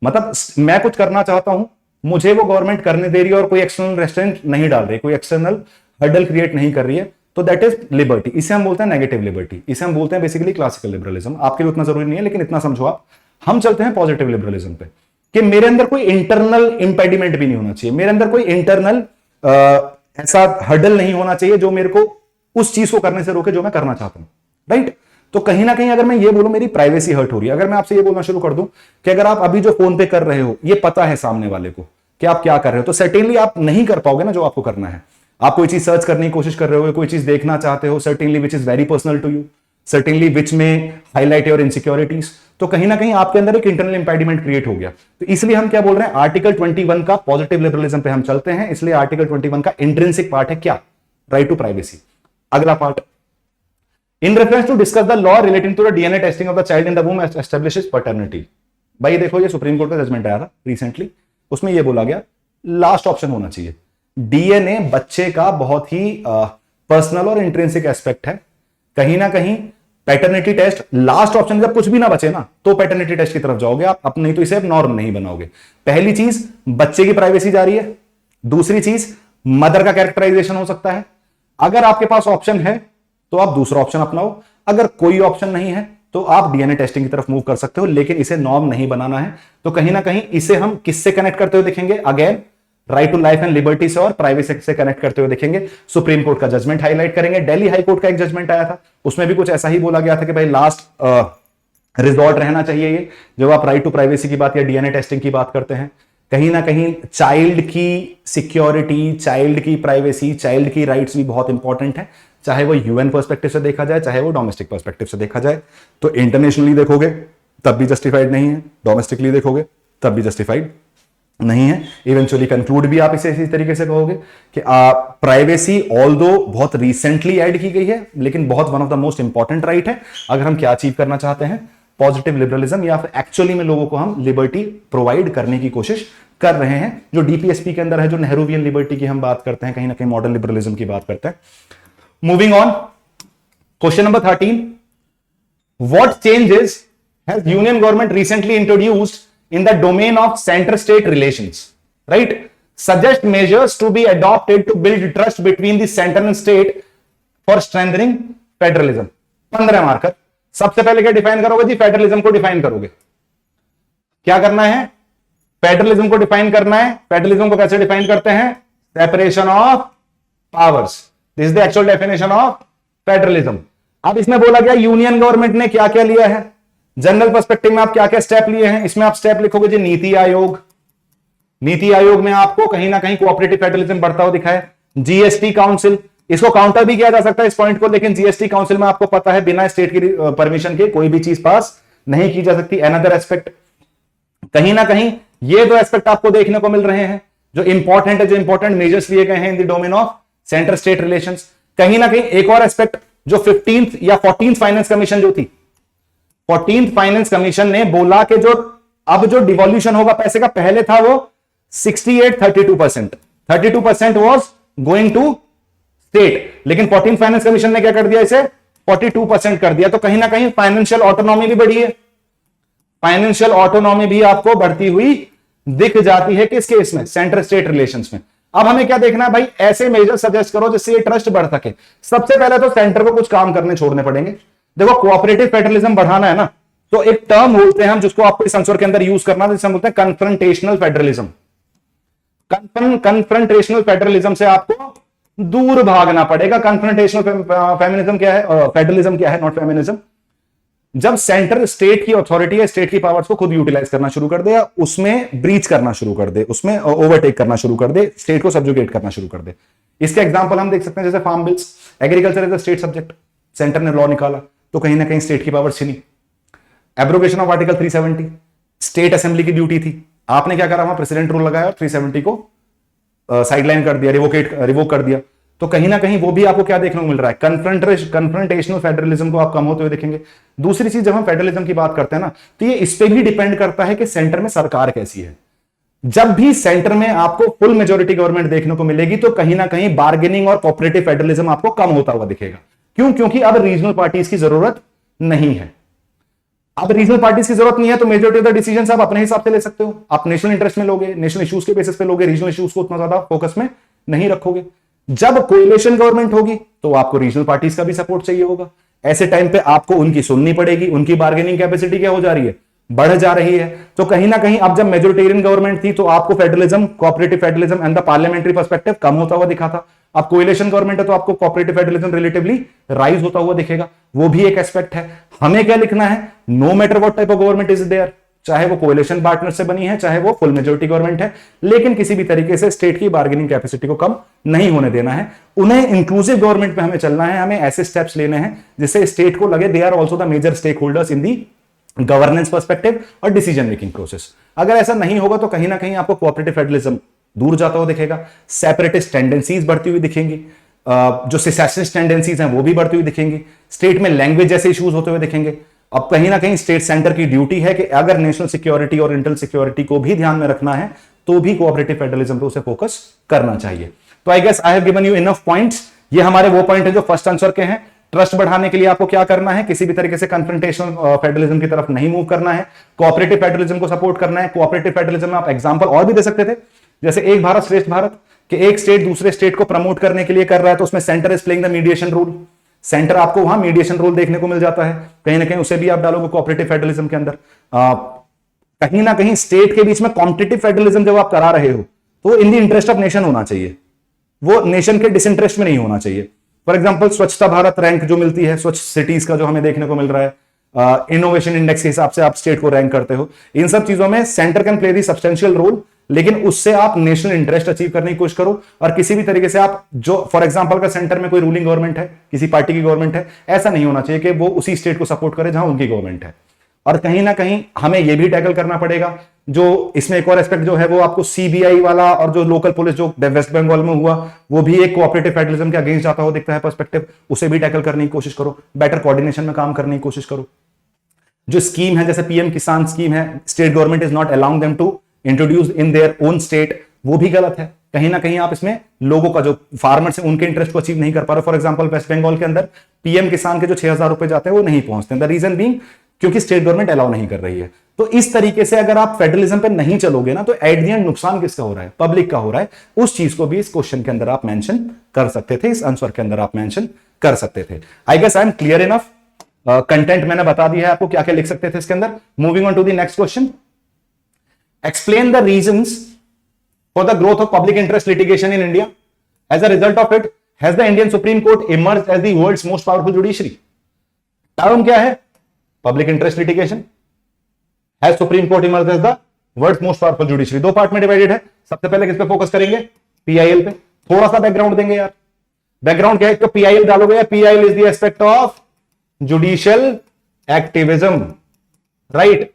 मतलब मैं कुछ करना चाहता हूं, मुझे वो गवर्नमेंट करने दे रही है और कोई एक्सटर्नल रेस्ट्रेंट नहीं डाल रही, कोई एक्सटर्नल हर्डल क्रिएट नहीं कर रही है, तो दैट इज लिबर्टी। इसे हम बोलते हैं नेगेटिव लिबर्टी। इसे हम बोलते हैं बेसिकली क्लासिकल लिबरलिज्म। आपके लिए उतना जरूरी नहीं है, लेकिन इतना समझो आप। हम चलते हैं पॉजिटिव लिबरलिज्म पे कि मेरे अंदर कोई इंटरनल इंपेडिमेंट भी नहीं होना चाहिए, मेरे अंदर कोई इंटरनल ऐसा हर्डल नहीं होना चाहिए जो मेरे को उस चीज को करने से रोके जो मैं करना चाहता हूं, राइट। तो कहीं ना कहीं अगर मैं ये बोलूं मेरी प्राइवेसी हर्ट हो रही है, अगर मैं आपसे ये बोलना शुरू कर दूं कि अगर आप अभी जो फोन पे कर रहे हो ये पता है सामने वाले को कि आप क्या कर रहे हो, तो सर्टेनली आप नहीं कर पाओगे ना जो आपको करना है। आप कोई चीज सर्च करने की कोशिश कर रहे हो, कोई चीज देखना चाहते हो, certainly which is very personal to you, certainly which में हाईलाइट योर इनसिक्योरिटीज, तो कहीं ना कहीं आपके अंदर एक इंटरनल इंपेडिमेंट क्रिएट हो गया। तो इसलिए हम क्या बोल रहे हैं, आर्टिकल 21 का पॉजिटिव लिबरलिज्म पे हम चलते हैं। इसलिए आर्टिकल 21 का इंट्रिंसिक पार्ट है क्या, राइट टू प्राइवेसी। अगला part, in reference to discuss the law relating to the DNA testing of the child in the womb establishes paternity. भाई देखो ये सुप्रीम कोर्ट का जजमेंट आया था रिसेंटली, उसमें ये बोला गया लास्ट ऑप्शन होना चाहिए। डीएनए बच्चे का बहुत ही पर्सनल और इंट्रिंसिक एस्पेक्ट है। कहीं ना कहीं पैटर्निटी टेस्ट लास्ट ऑप्शन, जब कुछ भी ना बचे ना तो पैटर्निटी टेस्ट की तरफ जाओगे आप, नहीं तो इसे आप नॉर्म नहीं बनाओगे। पहली चीज बच्चे की प्राइवेसी जा रही है, दूसरी चीज मदर का कैरेक्टराइजेशन हो सकता है। अगर आपके पास ऑप्शन है तो आप दूसरा ऑप्शन अपनाओ, अगर कोई ऑप्शन नहीं है तो आप डीएनए टेस्टिंग की तरफ मूव कर सकते हो, लेकिन इसे नॉर्म नहीं बनाना है। तो कहीं ना कहीं इसे हम किससे कनेक्ट करते हुए देखेंगे, again right to life and liberty से और प्राइवेसी से कनेक्ट करते हुए देखेंगे। सुप्रीम कोर्ट का जजमेंट हाईलाइट करेंगे। दिल्ली हाई कोर्ट का एक जजमेंट आया था, उसमें भी कुछ ऐसा ही बोला गया था कि भाई लास्ट रिजॉर्ट रहना चाहिए ये। जब आप राइट टू प्राइवेसी की बात या डीएनए टेस्टिंग की बात करते हैं, कहीं ना कहीं चाइल्ड की सिक्योरिटी, चाइल्ड की प्राइवेसी, चाइल्ड की राइट्स भी बहुत इंपॉर्टेंट है, चाहे वो यूएन पर्सपेक्टिव से देखा जाए, चाहे वो डोमेस्टिक पर्सपेक्टिव से देखा जाए। तो इंटरनेशनली देखोगे तब भी जस्टिफाइड नहीं है, डोमेस्टिकली देखोगे तब भी जस्टिफाइड नहीं है। इवेंचुअली कंक्लूड भी आप इसे इसी तरीके से कहोगे कि प्राइवेसी ऑल्दो बहुत रिसेंटली ऐड की गई है, लेकिन बहुत one of the most important right है अगर हम क्या अचीव करना चाहते हैं, पॉजिटिव लिबरलिज्म, या फिर एक्चुअली में लोगों को हम लिबर्टी प्रोवाइड करने की कोशिश कर रहे हैं, जो डीपीएसपी के अंदर है, जो नेहरूवियन लिबर्टी की हम बात करते हैं, कहीं ना कहीं मॉडर्न लिबरलिज्म की बात करते हैं। Moving on, question number 13, what changes has union government recently introduced in the domain of center-state relations, right? Suggest measures to be adopted to build trust between the center and state for strengthening federalism. 15 marker. सबसे पहले क्या define करोगे जी? Federalism को define करोगे। क्या करना है? Federalism को डिफाइन करना है। फेडरलिज्म को कैसे डिफाइन करते हैं? Separation of powers. This is the actual definition of federalism. अब इसमें बोला गया यूनियन गवर्नमेंट ने क्या क्या लिया है, जनरल पर्सपेक्टिव में आप क्या क्या स्टेप लिए हैं। इसमें आप स्टेप लिखोगे जी नीति आयोग। नीति आयोग में आपको कहीं ना कहीं कोऑपरेटिव फेडरलिज्म बढ़ता हुआ दिखा है। जीएसटी काउंसिल, इसको काउंटर भी किया जा सकता है इस पॉइंट को, लेकिन जीएसटी काउंसिल में आपको पता है बिना स्टेट की परमिशन के कोई भी चीज पास नहीं की जा सकती। अनदर एस्पेक्ट, कहीं ना कहीं ये दो एस्पेक्ट आपको देखने को मिल रहे हैं जो इंपॉर्टेंट है, जो इंपॉर्टेंट मेजर्स लिए गए हैं in the domain of centre state relations. कहीं ना कहीं एक और एस्पेक्ट जो 15th या 14th फाइनेंस कमीशन जो थी, 14th फाइनेंस कमीशन ने बोला कि जो अब जो डिवॉल्यूशन होगा पैसे का, पहले था वो 68-32%, 32% वाज गोइंग टू स्टेट, लेकिन 14th फाइनेंस कमीशन ने क्या कर दिया, इसे 42% कर दिया। तो कहीं ना कहीं फाइनेंशियल ऑटोनॉमी भी बढ़ी है। फाइनेंशियल ऑटोनॉमी भी आपको बढ़ती हुई दिख जाती है किस केस में? सेंटर स्टेट रिलेशंस में। अब हमें क्या देखना है भाई, ऐसे मेजर सजेस्ट करो जिससे ये ट्रस्ट बढ़ सके। सबसे पहले तो सेंटर को कुछ काम करने छोड़ने पड़ेंगे। देखो, कोऑपरेटिव फेडरलिज्म बढ़ाना है ना, तो एक टर्म बोलते हैं हम जिसको आपको इस आंसर के अंदर यूज करना है, जिसे हम बोलते हैं कन्फ्रंटेशनल फेडरलिज्म। कन्फ्रंटेशनल फेडरलिज्म से आपको दूर भागना पड़ेगा। कन्फ्रंटेशनल फेमिनिज्म क्या है, फेडरलिज्म क्या है, नॉट फेमिनिज्म। जब सेंटर स्टेट की अथॉरिटी या स्टेट की पावर्स को खुद यूटिलाइज करना शुरू कर दे, या उसमें ब्रीच करना शुरू कर दे, उसमें ओवरटेक करना शुरू कर दे, स्टेट को सब्जुगेट करना शुरू कर दे। इसके एग्जांपल हम देख सकते हैं, जैसे farm bills, agriculture is the state subject, centre ने लॉ निकाला तो कहीं ना कहीं स्टेट की पावर छीनी। Abrogation of article 370, state assembly की ड्यूटी थी, आपने क्या करा, वहां प्रेसिडेंट रूल लगाया और 370 को साइडलाइन कर दिया, रिवोक कर दिया। तो कहीं ना कहीं वो भी आपको क्या देखने को मिल रहा है, कन्फ्रंटेशनल फेडरलिज्म को आप कम होते हुए देखेंगे। दूसरी चीज, जब हम फेडरलिज्म की बात करते हैं ना, तो ये इस पे भी डिपेंड करता है कि सेंटर में सरकार कैसी है। जब भी सेंटर में आपको फुल मेजोरिटी गवर्नमेंट देखने को मिलेगी तो कहीं ना कहीं बार्गेनिंग और कोऑपरेटिव फेडरलिज्म आपको कम होता हुआ दिखेगा। क्यों? क्योंकि अब रीजनल पार्टीज की जरूरत नहीं है। अब रीजनल पार्टीज की जरूरत नहीं है तो मेजोरिटी ऑफ द डिसीजंस आप अपने हिसाब से ले सकते हो। आप नेशनल इंटरेस्ट में लोगे, नेशनल इश्यूज के बेसिस पे लोगे, रीजनल इश्यूज को उतना ज्यादा फोकस में नहीं रखोगे। जब कोएलिशन गवर्नमेंट होगी तो आपको रीजनल पार्टीज का भी सपोर्ट चाहिए होगा। ऐसे टाइम पे आपको उनकी सुननी पड़ेगी, उनकी बार्गेनिंग कैपेसिटी क्या हो जा रही है, बढ़ जा रही है। तो कहीं ना कहीं अब जब मेजोरिटेरियन गवर्नमेंट थी तो आपको federalism, cooperative federalism and the parliamentary perspective कम होता हुआ दिखा था। अब कोएलिशन गवर्नमेंट है तो आपको कोऑपरेटिव फेडरलिज्म रिलेटिवली राइज होता हुआ दिखेगा। वो भी एक एस्पेक्ट है। हमें क्या लिखना है, no matter what type of government is there, चाहे वो कोएलिशन पार्टनर से बनी है, चाहे वो फुल मेजोरिटी गवर्नमेंट है, लेकिन किसी भी तरीके से स्टेट की बार्गेनिंग कैपेसिटी को कम नहीं होने देना है। उन्हें इंक्लूसिव गवर्नमेंट पे हमें चलना है। हमें ऐसे स्टेप्स लेने हैं जिससे स्टेट को लगे they are also the major stake holders in the governance perspective और डिसीजन मेकिंग प्रोसेस। अगर ऐसा नहीं होगा तो कहीं ना कहीं आपको कोऑपरेटिव फेडरलिज्म दूर जाता हुआ दिखेगा, सेपरेटिस्ट टेंडेंसीज बढ़ती हुई दिखेंगी, जो सेसेशनिस्ट टेंडेंसीज हैं वो भी बढ़ती हुई दिखेंगी, स्टेट में लैंग्वेज जैसे इश्यूज होते हुए दिखेंगे। अब कहीं ना कहीं स्टेट सेंटर की ड्यूटी है कि अगर नेशनल सिक्योरिटी और इंटरनल सिक्योरिटी को भी ध्यान में रखना है तो भी कोऑपरेटिव फेडरलिज्म पे उसे फोकस करना चाहिए। तो I guess I have given you enough points. ये हमारे वो पॉइंट है जो फर्स्ट आंसर के हैं। ट्रस्ट बढ़ाने के लिए आपको क्या करना है, किसी भी तरीके से कन्फ्रंटेशनल फेडरलिज्म की तरफ नहीं मूव करना है, कोऑपरेटिव फेडरलिज्म को सपोर्ट करना है। कोऑपरेटिव फेडरलिज्म में आप एग्जांपल और भी दे सकते थे, जैसे एक भारत श्रेष्ठ भारत, कि एक स्टेट दूसरे स्टेट को प्रमोट करने के लिए कर रहा है तो उसमें centre is playing the mediation role. Centre आपको वहां मीडिएशन रोल देखने को मिल जाता है, कहीं ना कहीं उसे भी आप डालोगे कोऑपरेटिव फेडरलिज्म के अंदर। कहीं ना कहीं स्टेट के बीच में कॉम्पिटिटिव फेडरलिज्म जब आप करा रहे हो तो in the interest of nation होना चाहिए, वो नेशन के डिसइंटरेस्ट में नहीं होना चाहिए। फॉर एग्जांपल स्वच्छता भारत रैंक जो मिलती है, स्वच्छ सिटीज का जो हमें देखने को मिल रहा है, इनोवेशन इंडेक्स के हिसाब से आप स्टेट को रैंक करते हो। इन सब चीजों में centre can play the substantial role, लेकिन उससे आप नेशनल इंटरेस्ट अचीव करने की कोशिश करो। और किसी भी तरीके से आप जो फॉर एग्जांपल का सेंटर में कोई रूलिंग गवर्नमेंट है, किसी पार्टी की गवर्नमेंट है, ऐसा नहीं होना चाहिए कि वो उसी स्टेट को सपोर्ट करे जहां उनकी गवर्नमेंट है। और कहीं ना कहीं हमें यह भी टैकल करना पड़ेगा, जो इसमें एक और एस्पेक्ट जो है वो आपको सीबीआई वाला और जो लोकल पुलिस जो वेस्ट बंगाल में हुआ वो भी एक कोऑपरेटिव फेडरलिज्म के अगेंस्ट जाता हुआ दिखता है पर्सपेक्टिव, उसे भी टैकल करने की कोशिश करो। बेटर कोऑर्डिनेशन में काम करने की कोशिश करो। जो स्कीम है जैसे पीएम किसान स्कीम है, state government is not allowing them to introduce in their own state, वो भी गलत है। कहीं ना कहीं आप इसमें लोगों का जो फार्मर्स है उनके इंटरेस्ट को अचीव नहीं कर पा रहे। फॉर एग्जांपल वेस्ट बंगाल के अंदर पीएम किसान के जो 6,000 रुपए जाते हैं वो नहीं पहुंचते। द रीजन बीइंग क्योंकि स्टेट गवर्नमेंट अलाउ नहीं कर रही है। तो इस तरीके से अगर आप फेडरलिज्म पे नहीं चलोगे ना, तो एट द एंड नुकसान किसका हो रहा है? पब्लिक का हो रहा है। उस चीज को भी इस क्वेश्चन के अंदर आप मेंशन कर सकते थे, इस आंसर के अंदर आप मेंशन कर सकते थे। I guess I am clear enough. Content मैंने बता दिया है आपको क्या क्या लिख सकते थे इसके अंदर। Moving on to the next question, explain the reasons for the growth of public interest litigation in India. As a result of it has the Indian supreme court emerged as the world's most powerful judiciary. Term क्या है? Public interest litigation. Has supreme court emerged as the world's most powerful judiciary. दो part में divided है। सबसे पहले किस पे focus करेंगे? पीआईएल पे। थोड़ा सा बैकग्राउंड देंगे यार। बैकग्राउंड क्या है? तो पीआईएल डालोगे, PIL is the aspect of judicial activism, right.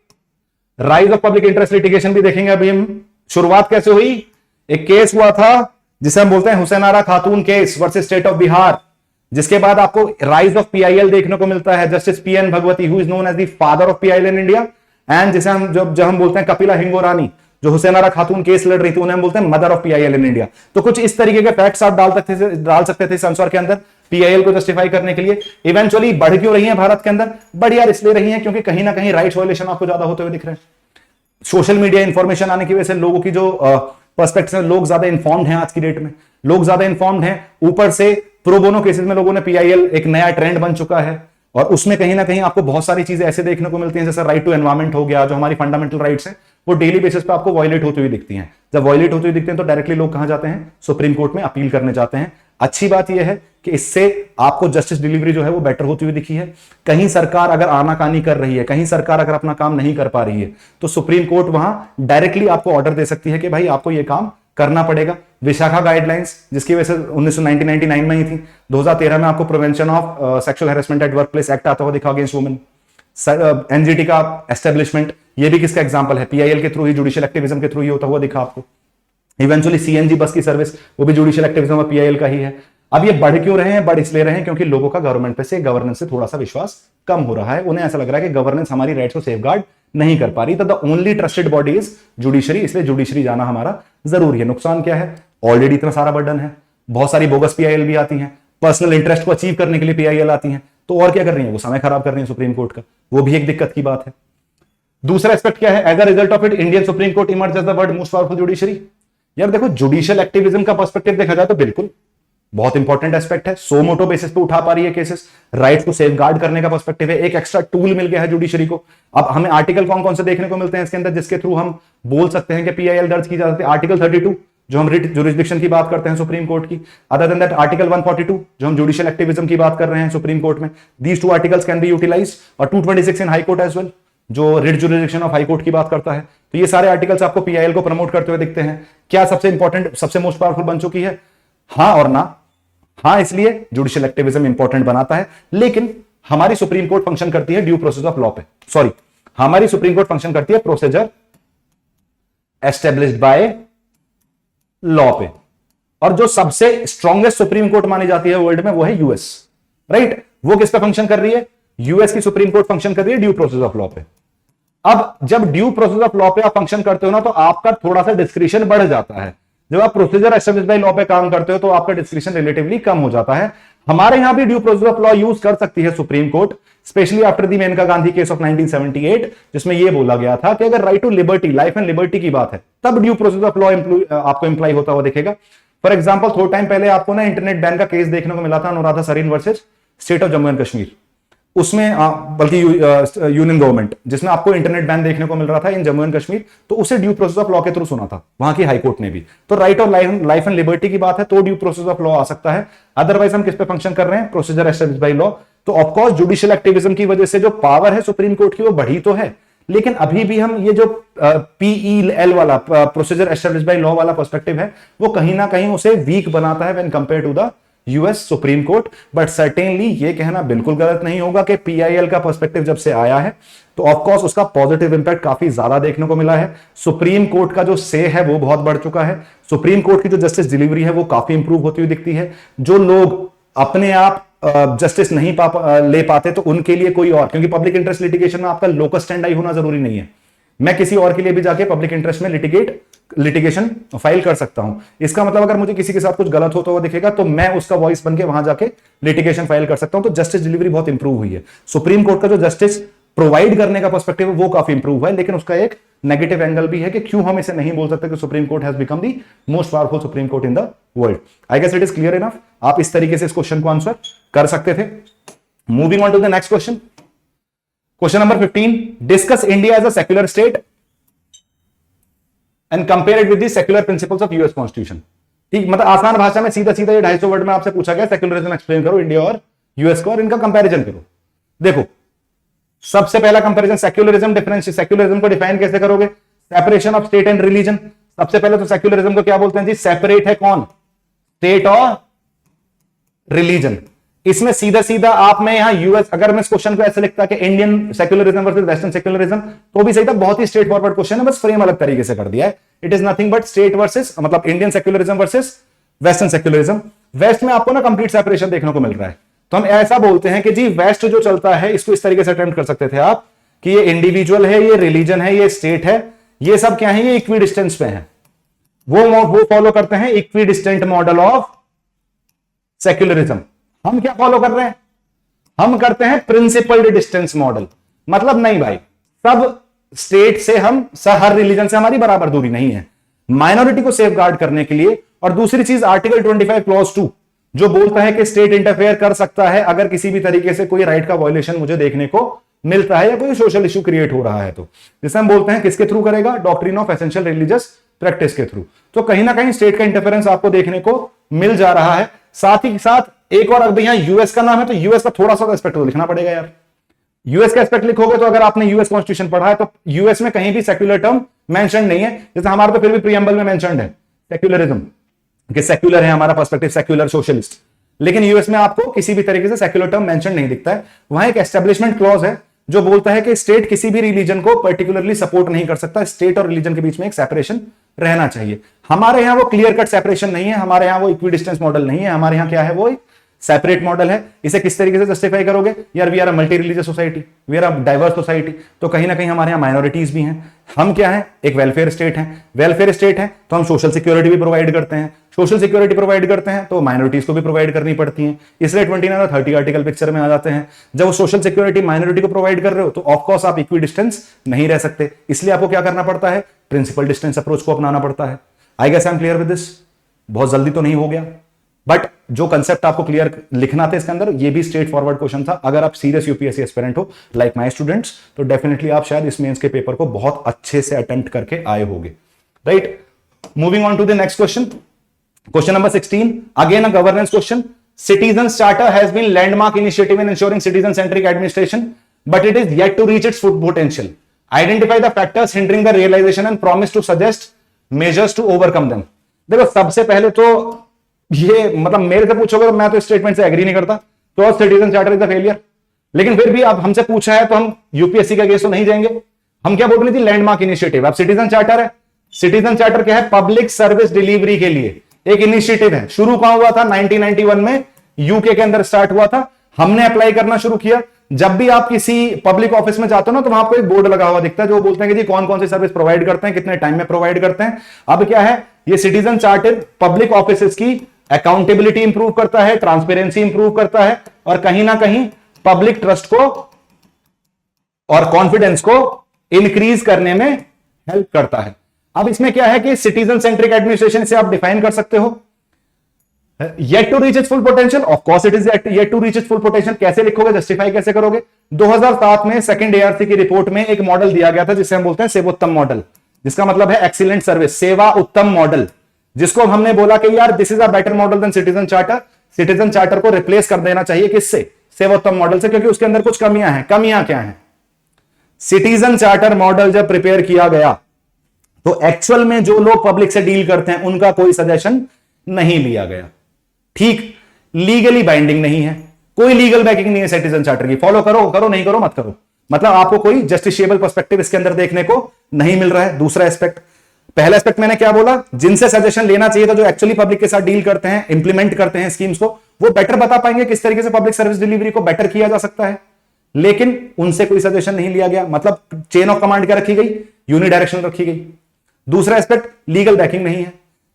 Rise of public interest litigation भी देखेंगे अभी हम। शुरुआत कैसे हुई? एक केस हुआ था जिसे हम बोलते हैं हुसैन आरा खातून case versus state of Bihar, जिसके बाद आपको राइज ऑफ पीआईएल देखने को मिलता है। Justice PN Bhagwati who is known as the father of PIL in India, and जिसे हम जब हम बोलते हैं कपिला हिंगोरानी जो हुसैन आरा खातून केस लड़ रही थी, उन्हें हम बोलते हैं mother of PIL in India. तो कुछ इस तरीके के फैक्ट्स आप डाल सकते थे इस आंसर के अंदर पीआईएल को जस्टिफाई करने के लिए। इवेंचुअली बढ़ क्यों रही है भारत के अंदर? बढ़ यार इसलिए रही है क्योंकि कहीं ना कहीं राइट्स वायलेशन आपको ज्यादा होते हुए दिख रहे हैं। सोशल मीडिया इंफॉर्मेशन आने की वजह से लोगों की जो पर्सपेक्टिव है, लोग ज्यादा इंफॉर्म्ड हैं आज की डेट में, लोग ज्यादा इंफॉर्म्ड हैं। ऊपर से प्रोबोनो केसेस में लोगों ने पीआईएल एक नया ट्रेंड बन चुका है, और उसमें कहीं ना कहीं आपको बहुत सारी चीजें ऐसे देखने को मिलती हैं, जैसे राइट टू एनवायरमेंट हो गया, जो हमारी फंडामेंटल राइट्स हैं वो डेली बेसिस पे आपको वायलेट होती हुई दिखती हैं। जब वायलेट होती हुई दिखते हैं तो डायरेक्टली लोग कहां जाते हैं? सुप्रीम कोर्ट में अपील करने जाते हैं। अच्छी बात यह है कि इससे आपको जस्टिस डिलीवरी जो है वो बेटर होती हुई दिखी है। कहीं सरकार अगर आनाकानी कर रही है, कहीं सरकार अगर अपना काम नहीं कर पा रही है, तो सुप्रीम कोर्ट वहां डायरेक्टली आपको ऑर्डर दे सकती है कि भाई आपको यह काम करना पड़ेगा। विशाखा गाइडलाइंस जिसकी वजह से 1999 में ही थी, 2013 में आपको prevention of sexual harassment at work place act आता हुआ दिखा अगेंस्ट वुमेन। एनजीटी का एस्टेब्लिशमेंट, ये भी किसका एग्जांपल है? पीआईएल के थ्रू ही, जुडिशियल एक्टिविज्म के थ्रू ही होता हुआ दिखा आपको। इवेंचुअली सीएनजी बस की सर्विस, वो भी जुडिशियल एक्टिविज्म और पीआईएल का ही है। अब ये बढ़ क्यों रहे हैं? बढ़ इसलिए रहे हैं क्योंकि लोगों का गवर्नमेंट पे से, गवर्नेंस से थोड़ा सा विश्वास कम हो रहा है। उन्हें ऐसा लग रहा है कि गवर्नेंस हमारी राइट्स को सेफगार्ड नहीं कर पा रही। तो the only trusted body is judiciary, इसलिए जुडिशरी जाना हमारा जरूरी है। नुकसान क्या है? ऑलरेडी इतना सारा बर्डन है, बहुत सारी बोगस पीआईएल भी आती हैं, पर्सनल इंटरेस्ट को अचीव करने के लिए पीआईएल आती हैं, तो और क्या कर रही है? वो समय खराब कर रही है सुप्रीम कोर्ट का, वो भी एक दिक्कत की बात है। दूसरा एस्पेक्ट क्या है? As a result of it Indian supreme court emerge as the world most powerful judiciary. यार देखो, जुडिशियल एक्टिविज्म का पर्सपेक्टिव देखा जाए तो बिल्कुल बहुत इंपॉर्टेंट एस्पेक्ट है। सो मोटो बेसिस पे उठा पा रही है केसेस, राइट्स को सेफगार्ड करने का पर्सपेक्टिव है, एक एक्स्ट्रा टूल मिल गया है जुडिशरी को। अब हमें आर्टिकल कौन कौन से देखने को मिलते हैं इसके अंदर जिसके थ्रू हम बोल सकते हैं कि पीआईएल दर्ज की जा सकती है? आर्टिकल 32 जो हम रिट जुरिस्डिक्शन की बात करते हैं सुप्रीम कोर्ट की। अदर देन दैट आर्टिकल 142 जो हम जुडिशियल एक्टिविज्म की बात कर रहे हैं सुप्रीम कोर्ट में। These two articles can be utilised, और 226 in High Court as well जो writ jurisdiction of High Court की बात करता है। तो ये सारे आर्टिकल्स आपको पीआईएल को प्रमोट करते हुए दिखते हैं। क्या सबसे इंपॉर्टेंट, सबसे मोस्ट पावरफुल बन चुकी है? हां और ना। हां इसलिए जुडिशियल एक्टिविज्म इंपॉर्टेंट बनाता है, लेकिन हमारी सुप्रीम कोर्ट फंक्शन करती है ड्यू प्रोसेस ऑफ लॉ पे। सॉरी, हमारी सुप्रीम कोर्ट फंक्शन करती है प्रोसीजर एस्टेब्लिश्ड बाय लॉ पे। और जो सबसे स्ट्रॉन्गेस्ट सुप्रीम कोर्ट मानी जाती है वर्ल्ड में वो है यूएस, राइट। वो किस पे फंक्शन कर रही है? यूएस की सुप्रीम कोर्ट फंक्शन कर रही है ड्यू प्रोसेस ऑफ लॉ पे। अब जब ड्यू प्रोसेस ऑफ लॉ पे आप फंक्शन करते हो ना, तो आपका थोड़ा सा डिस्क्रिशन बढ़ जाता है। जब आप प्रोसीजर एस्टेब्लिश्ड बाय लॉ पे काम करते हो तो आपका डिस्क्रिशन रिलेटिवली कम हो जाता है। हमारे यहां भी due process of law use कर सकती है supreme court, specially after the Menaka Gandhi case of 1978, जिसमें यह बोला गया था कि अगर right to liberty, life and liberty की बात है, तब ड्यू प्रोसेस ऑफ लॉ आपको इंप्लाई होता हुआ दिखेगा। फॉर एग्जाम्पल, थोड़ा टाइम पहले आपको ना इंटरनेट बैन का केस देखने को मिला था, Anuradha Sarin versus state of Jammu and Kashmir. उसमें बल्कि यूनियन गवर्नमेंट, जिसमें आपको इंटरनेट बैन देखने को मिल रहा था इन जम्मू एंड कश्मीर, तो उसे ड्यू प्रोसेस ऑफ लॉ के थ्रू सुना था वहां की हाई कोर्ट ने भी। तो right of life and liberty की बात है तो ड्यू प्रोसेस ऑफ लॉ आ सकता है। अदरवाइज हम किस पे फंक्शन कर रहे हैं? Procedure established by law. तो ऑफकोर्स जुडिशियल एक्टिविज्म की वजह से जो पावर है सुप्रीम कोर्ट की वो बढ़ी तो है, लेकिन अभी भी हम ये जो पीईएल वाला प्रोसीजर एस्टैब्लिश्ड बाय लॉ वाला पर्सपेक्टिव है वो कहीं ना कहीं उसे वीक बनाता है when compare to the US supreme court. But certainly ये कहना बिल्कुल गलत नहीं होगा कि पीआईएल का पर्सपेक्टिव जब से आया है तो ऑफकोर्स उसका पॉजिटिव इंपैक्ट काफी ज्यादा देखने को मिला है। सुप्रीम कोर्ट का जो से है वो बहुत बढ़ चुका है, सुप्रीम कोर्ट की जो जस्टिस डिलीवरी है वो काफी इंप्रूव होती हुई दिखती है। जो लोग अपने आप जस्टिस नहीं ले पाते तो उनके लिए कोई और, क्योंकि पब्लिक इंटरेस्ट लिटिगेशन में आपका लोकस स्टैंड आई होना जरूरी नहीं है, मैं किसी और के लिए भी जाके पब्लिक इंटरेस्ट में लिटिगेशन फाइल कर सकता हूं। इसका मतलब अगर मुझे किसी के साथ कुछ गलत होता हुआ दिखेगा तो मैं उसका वॉइस बन के वहां जाके लिटिगेशन फाइल कर सकता हूं। तो जस्टिस डिलीवरी बहुत इंप्रूव हुई है। सुप्रीम कोर्ट का जो जस्टिस प्रोवाइड करने का पर्सपेक्टिव है वो काफी इंप्रूव हुआ है, लेकिन उसका एक नेगेटिव एंगल भी है कि क्यों हम इसे नहीं बोल सकते कि supreme court has become the most powerful supreme court in the world. I guess it is clear enough. आप इस तरीके से इस क्वेश्चन को आंसर कर सकते थे। Moving on to the next question, question number 15, discuss India as a secular state and compare it with the secular principles of US constitution. ठीक, मतलब आसान भाषा में सीधा सीधा ये 250 वर्ड में आपसे पूछा गया सेक्युलरिज्म एक्सप्लेन करो इंडिया और यूएस को और इनका कंपैरिजन करो। देखो सबसे पहला कंपैरिजन सेक्युलरिज्म, डिफरेंस सेक्युलरिज्म को डिफाइन कैसे करोगे? Separation of state and religion. सबसे पहले तो सेक्युलरिज्म को क्या बोलते हैं जी? सेपरेट है कौन? स्टेट और रिलीजन। इसमें सीधा सीधा आप में यहां यूएस, अगर मैं इस क्वेश्चन को ऐसे लिखता कि Indian secularism versus western secularism तो भी सही था, बहुत ही स्ट्रेट फॉरवर्ड क्वेश्चन है, बस फ्रेम अलग तरीके से कर दिया है। It is nothing but state versus, मतलब Indian secularism versus western secularism. West में आपको ना कंप्लीट सेपरेशन देखने को मिल रहा है, तो हम ऐसा बोलते हैं कि जी वेस्ट जो चलता है इसको इस तरीके से अटेम्प्ट कर सकते थे आप कि ये इंडिविजुअल है, ये रिलीजन है, ये स्टेट है, ये सब क्या है? ये इक्वी डिस्टेंस पे है। वो फॉलो करते हैं equi distant model of secularism. हम क्या फॉलो कर रहे हैं? हम करते हैं प्रिंसिपल्ड डिस्टेंस मॉडल। मतलब नहीं भाई, सब स्टेट से हम हर रिलीजन से हमारी बराबर दूरी नहीं है, माइनॉरिटी को सेफगार्ड करने के लिए। और दूसरी चीज आर्टिकल 25 क्लॉज 2 जो बोलता है कि स्टेट इंटरफेयर कर सकता है अगर किसी भी तरीके से कोई राइट का वायलेशन मुझे देखने को मिलता है या कोई सोशल इश्यू क्रिएट हो रहा है, तो जिसे हम बोलते हैं किसके थ्रू करेगा? Doctrine of essential religious practice के थ्रू। तो कहीं ना कहीं स्टेट का इंटरफेरेंस आपको देखने को मिल जा रहा है। साथ ही साथ एक और, अगर यहां यूएस का नाम है तो यूएस का थोड़ा सा एस्पेक्ट तो लिखना पड़ेगा यार। यूएस का एस्पेक्ट लिखोगे तो अगर आपने यूएस कॉन्स्टिट्यूशन पढ़ा है तो यूएस में कहीं भी सेक्युलर टर्म मेंशन नहीं है, जैसे हमारा तो फिर भी प्रीएम्बल में मेंशन्ड है सेक्युलरिज्म कि सेक्युलर है हमारा पर्सपेक्टिव, सेक्युलर सोशलिस्ट। लेकिन यूएस में आपको किसी भी तरीके से सेक्युलर टर्म मेंशन नहीं दिखता है। वहां एक एस्टेब्लिशमेंट क्लॉज है जो बोलता है कि स्टेट किसी भी रिलीजन को पर्टिकुलरली सपोर्ट नहीं कर सकता, स्टेट और रिलीजन के बीच में एक सेपरेशन रहना चाहिए। हमारे यहां वो क्लियर कट सेपरेशन नहीं है, हमारे यहां वो इक्वी डिस्टेंस मॉडल नहीं है, हमारे यहां क्या है? वो सेपरेट मॉडल है। इसे किस तरीके से जस्टिफाई करोगे? यार we are a multi religious society, we are a diverse society, तो कहीं ना कहीं हमारे यहाँ माइनॉरिटीज भी हैं। हम क्या है? एक वेलफेयर स्टेट है। वेलफेयर स्टेट है तो हम सोशल सिक्योरिटी भी प्रोवाइड करते हैं, सोशल सिक्योरिटी प्रोवाइड करते हैं तो माइनॉरिटीज को भी प्रोवाइड करनी पड़ती है। इसलिए 29 और 30 आर्टिकल पिक्चर में आ जाते हैं। जब वो सोशल सिक्योरिटी माइनॉरिटी को प्रोवाइड कर रहे हो तो ऑफकोर्स आप इक्वी डिस्टेंस नहीं रह सकते, इसलिए आपको क्या करना पड़ता है? प्रिंसिपल डिस्टेंस अप्रोच को अपनाना पड़ता है। I guess I am clear with this. बहुत जल्दी तो नहीं हो गया, बट जो कंसेप्ट आपको क्लियर लिखना था इसके अंदर, ये भी स्ट्रेट फॉरवर्ड क्वेश्चन था। अगर आप सीरियस यूपीएससी एस्पिरेंट हो लाइक माय स्टूडेंट्स तो डेफिनेटली आप शायद इस मेंस के पेपर को बहुत अच्छे से अटेम्प्ट करके आए होंगे, right. Moving on to the next question, question number 16, again a governance question. Citizens Charter has been landmark initiative in ensuring citizen-centric administration, but it is yet to reach its full potential. Identify the factors hindering the realization and promise to suggest measures to overcome them. देखो सबसे पहले तो ये, मतलब मेरे से पूछोगे तो मैं तो स्टेटमेंट से एग्री नहीं करता, तो citizen charter is the failure. लेकिन फिर भी आप हमसे पूछा है तो हम यूपीएससी का केस तो नहीं जाएंगे। हम क्या बोल रहे थे? Landmark initiative. अब सिटीजन चार्टर है, सिटीजन चार्टर क्या है? पब्लिक सर्विस डिलीवरी के लिए एक इनिशिएटिव है। शुरू कहां हुआ था? 1991 में यूके के अंदर स्टार्ट हुआ था। हमने अप्लाई करना शुरू किया। जब भी आप किसी पब्लिक ऑफिस में जाते हो ना तो वहां आपको एक बोर्ड लगा हुआ दिखता है जो बोलते हैं कि जी कौन कौन सी सर्विस प्रोवाइड करते हैं, कितने टाइम में प्रोवाइड करते हैं। अब क्या है? ये सिटीजन चार्टर पब्लिक ऑफिस की अकाउंटेबिलिटी इंप्रूव करता है, ट्रांसपेरेंसी इंप्रूव करता है और कहीं ना कहीं पब्लिक ट्रस्ट को और कॉन्फिडेंस को इंक्रीज करने में हेल्प करता है। अब इसमें क्या है कि सिटीजन सेंट्रिक एडमिनिस्ट्रेशन से आप डिफाइन कर सकते हो yet to reach its full potential, of course it is yet to reach its full potential। कैसे लिखोगे? जस्टिफाई कैसे करोगे? 2007 में सेकंड एआरसी की रिपोर्ट में एक मॉडल दिया गया था जिसे हम बोलते हैं सेवोत्तम मॉडल, जिसका मतलब है एक्सीलेंट सर्विस, सेवा उत्तम मॉडल, जिसको हमने बोला कि यार this is a better model than citizen charter. Citizen charter को रिप्लेस कर देना चाहिए किससे? सेवोत्तम मॉडल से, क्योंकि उसके अंदर कुछ कमियां हैं। कमियां क्या हैं? सिटीजन चार्टर मॉडल जब प्रिपेयर किया गया तो एक्चुअल में जो लोग पब्लिक से डील करते हैं उनका कोई सजेशन नहीं लिया गया। ठीक, लीगली बाइंडिंग नहीं है, कोई लीगल बैकिंग नहीं है सिटीजन चार्टर की। फॉलो करो करो, नहीं करो मत करो, मतलब आपको कोई जस्टिशिएबल पर्सपेक्टिव इसके अंदर देखने को नहीं मिल रहा है। दूसरा एस्पेक्ट, पहला एस्पेक्ट मैंने क्या बोला, जिनसे सजेशन लेना चाहिए था, जो एक्चुअली पब्लिक के साथ डील करते हैं, इंप्लीमेंट करते हैं स्कीम्स को, वो बेटर बता पाएंगे किस तरीके से पब्लिक सर्विस डिलीवरी को बेटर किया जा सकता है, लेकिन उनसे कोई सजेशन नहीं लिया गया। मतलब चेन ऑफ कमांड क्या रखी गई? यूनिडायरेक्शनल रखी गई। दूसरा एस्पेक्ट, लीगल बैकिंग नहीं है।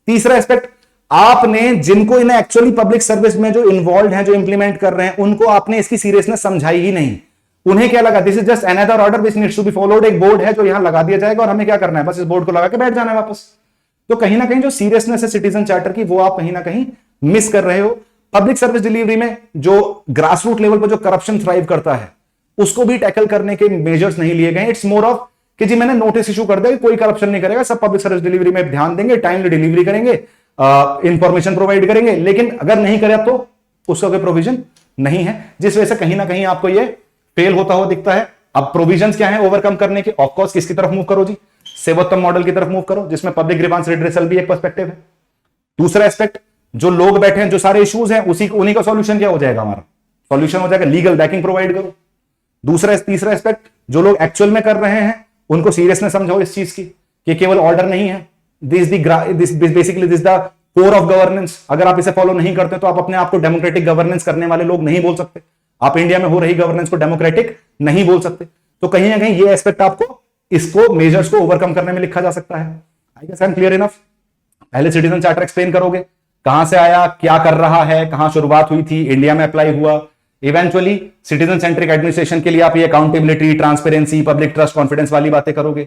तीसरा एस्पेक्ट, आपने जिनको इन एक्चुअली पब्लिक सर्विस में जो इन्वॉल्व हैं, जो इंप्लीमेंट कर रहे हैं, उनको आपने इसकी सीरियसनेस समझाई ही नहीं। उन्हें क्या लगा, this is just another order which needs to be followed, एक बोर्ड है जो यहां लगा दिया जाएगा और हमें क्या करना है, बस इस बोर्ड को लगा के बैठ जाना है वापस। तो कहीं ना कहीं जो सीरियसनेस है सिटीजन चार्टर की, वो आप कहीं ना कहीं मिस कर रहे हो। पब्लिक सर्विस डिलीवरी में जो ग्रास रूट लेवल पर जो करप्शन थ्राइव करता है, उसको भी टैकल करने के मेजर्स नहीं लिए गए। इट्स मोर ऑफ कि जी मैंने नोटिस इशू कर दिया, कोई करप्शन नहीं करेगा, सब पब्लिक सर्विस डिलीवरी में ध्यान देंगे, टाइमली डिलीवरी करेंगे, इंफॉर्मेशन प्रोवाइड करेंगे, लेकिन अगर नहीं करे तो उसका कोई प्रोविजन नहीं है, जिस वजह से कहीं ना कहीं आपको ये फेल होता हुआ दिखता है। अब प्रोविजंस क्या है ओवरकम करने के? ऑफ कोर्स किसकी तरफ मूव करो जी? सेवोत्तम मॉडल की तरफ मूव करो, जिसमें पब्लिक ग्रीवांस रिड्रेसल भी एक पर्सपेक्टिव है। दूसरा एस्पेक्ट, जो लोग बैठे हैं, जो सारे इश्यूज हैं, उन्हीं का सॉल्यूशन क्या हो जाएगा? हमारा सॉल्यूशन हो जाएगा लीगल बैकिंग प्रोवाइड करो। तीसरा एस्पेक्ट, जो लोग एक्चुअल में कर रहे हैं उनको सीरियसनेस समझाओ इस चीज की कि केवल ऑर्डर नहीं है, this basically this the core of governance. अगर आप इसे फॉलो नहीं करते तो आप अपने आप को डेमोक्रेटिक गवर्नेंस करने वाले लोग नहीं बोल सकते, आप इंडिया में हो रही गवर्नेंस को डेमोक्रेटिक नहीं बोल सकते। तो कहीं ना कहीं ये एस्पेक्ट आपको इसको मेजर्स को ओवरकम करने में लिखा जा सकता है। I guess I am clear enough. पहले सिटीजन चार्टर एक्सप्लेन करोगे, कहां से आया, क्या कर रहा है, कहां शुरुआत हुई थी, इंडिया में अप्लाई हुआ, इवेंचुअली सिटीजन सेंट्रिक एडमिनिस्ट्रेशन के लिए आप ये accountability, transparency, public trust, confidence वाली बातें करोगे।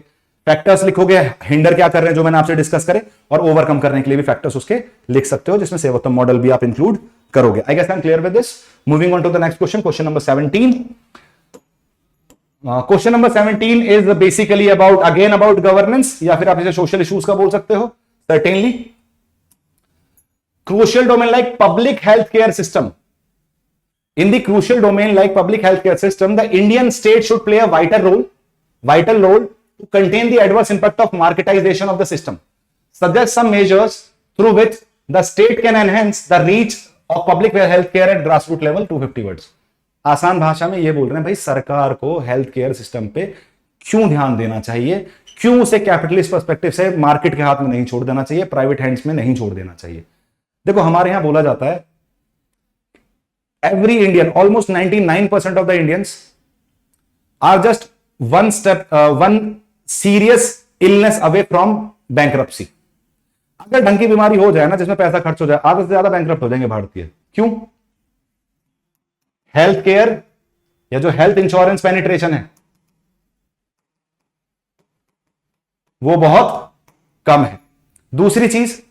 फैक्टर्स लिखोगे, हिंडर क्या कर रहे हैं जो मैंने आपसे डिस्कस करे, और ओवरकम करने के लिए भी फैक्टर्स उसके लिख सकते हो, जिसमें सेवोत्तम मॉडल भी आप इंक्लूड करोगे। I guess I am clear with this. Moving on to the next question, question number 17। Question number 17 is basically about governance, या फिर आप इसे सोशल इश्यूज का बोल सकते हो। Certainly crucial domain like public health care system, in the crucial domain like public healthcare system, the Indian state should play a vital role to contain the adverse impact of marketization of the system. Suggest some measures through which the state can enhance the reach of public healthcare at grassroots level. 250 words. आसान भाषा में ये बोल रहे हैं भाई, सरकार को हेल्थ केयर सिस्टम पे क्यों ध्यान देना चाहिए, क्यों उसे कैपिटलिस्ट पर्सपेक्टिव से मार्केट के हाथ में नहीं छोड़ देना चाहिए, प्राइवेट हैंड्स में नहीं छोड़ देना चाहिए। देखो हमारे यहां बोला जाता है, every Indian, almost 99% of the Indians are just one serious illness away from bankruptcy. अगर ढंग की बीमारी हो जाए ना, जिसमें पैसा खर्च हो जाए, आधे से ज्यादा बैंकरप्ट हो जाएंगे भारतीय। क्यों? हेल्थ केयर या जो हेल्थ इंश्योरेंस पेनिट्रेशन है वो बहुत कम है। दूसरी चीज,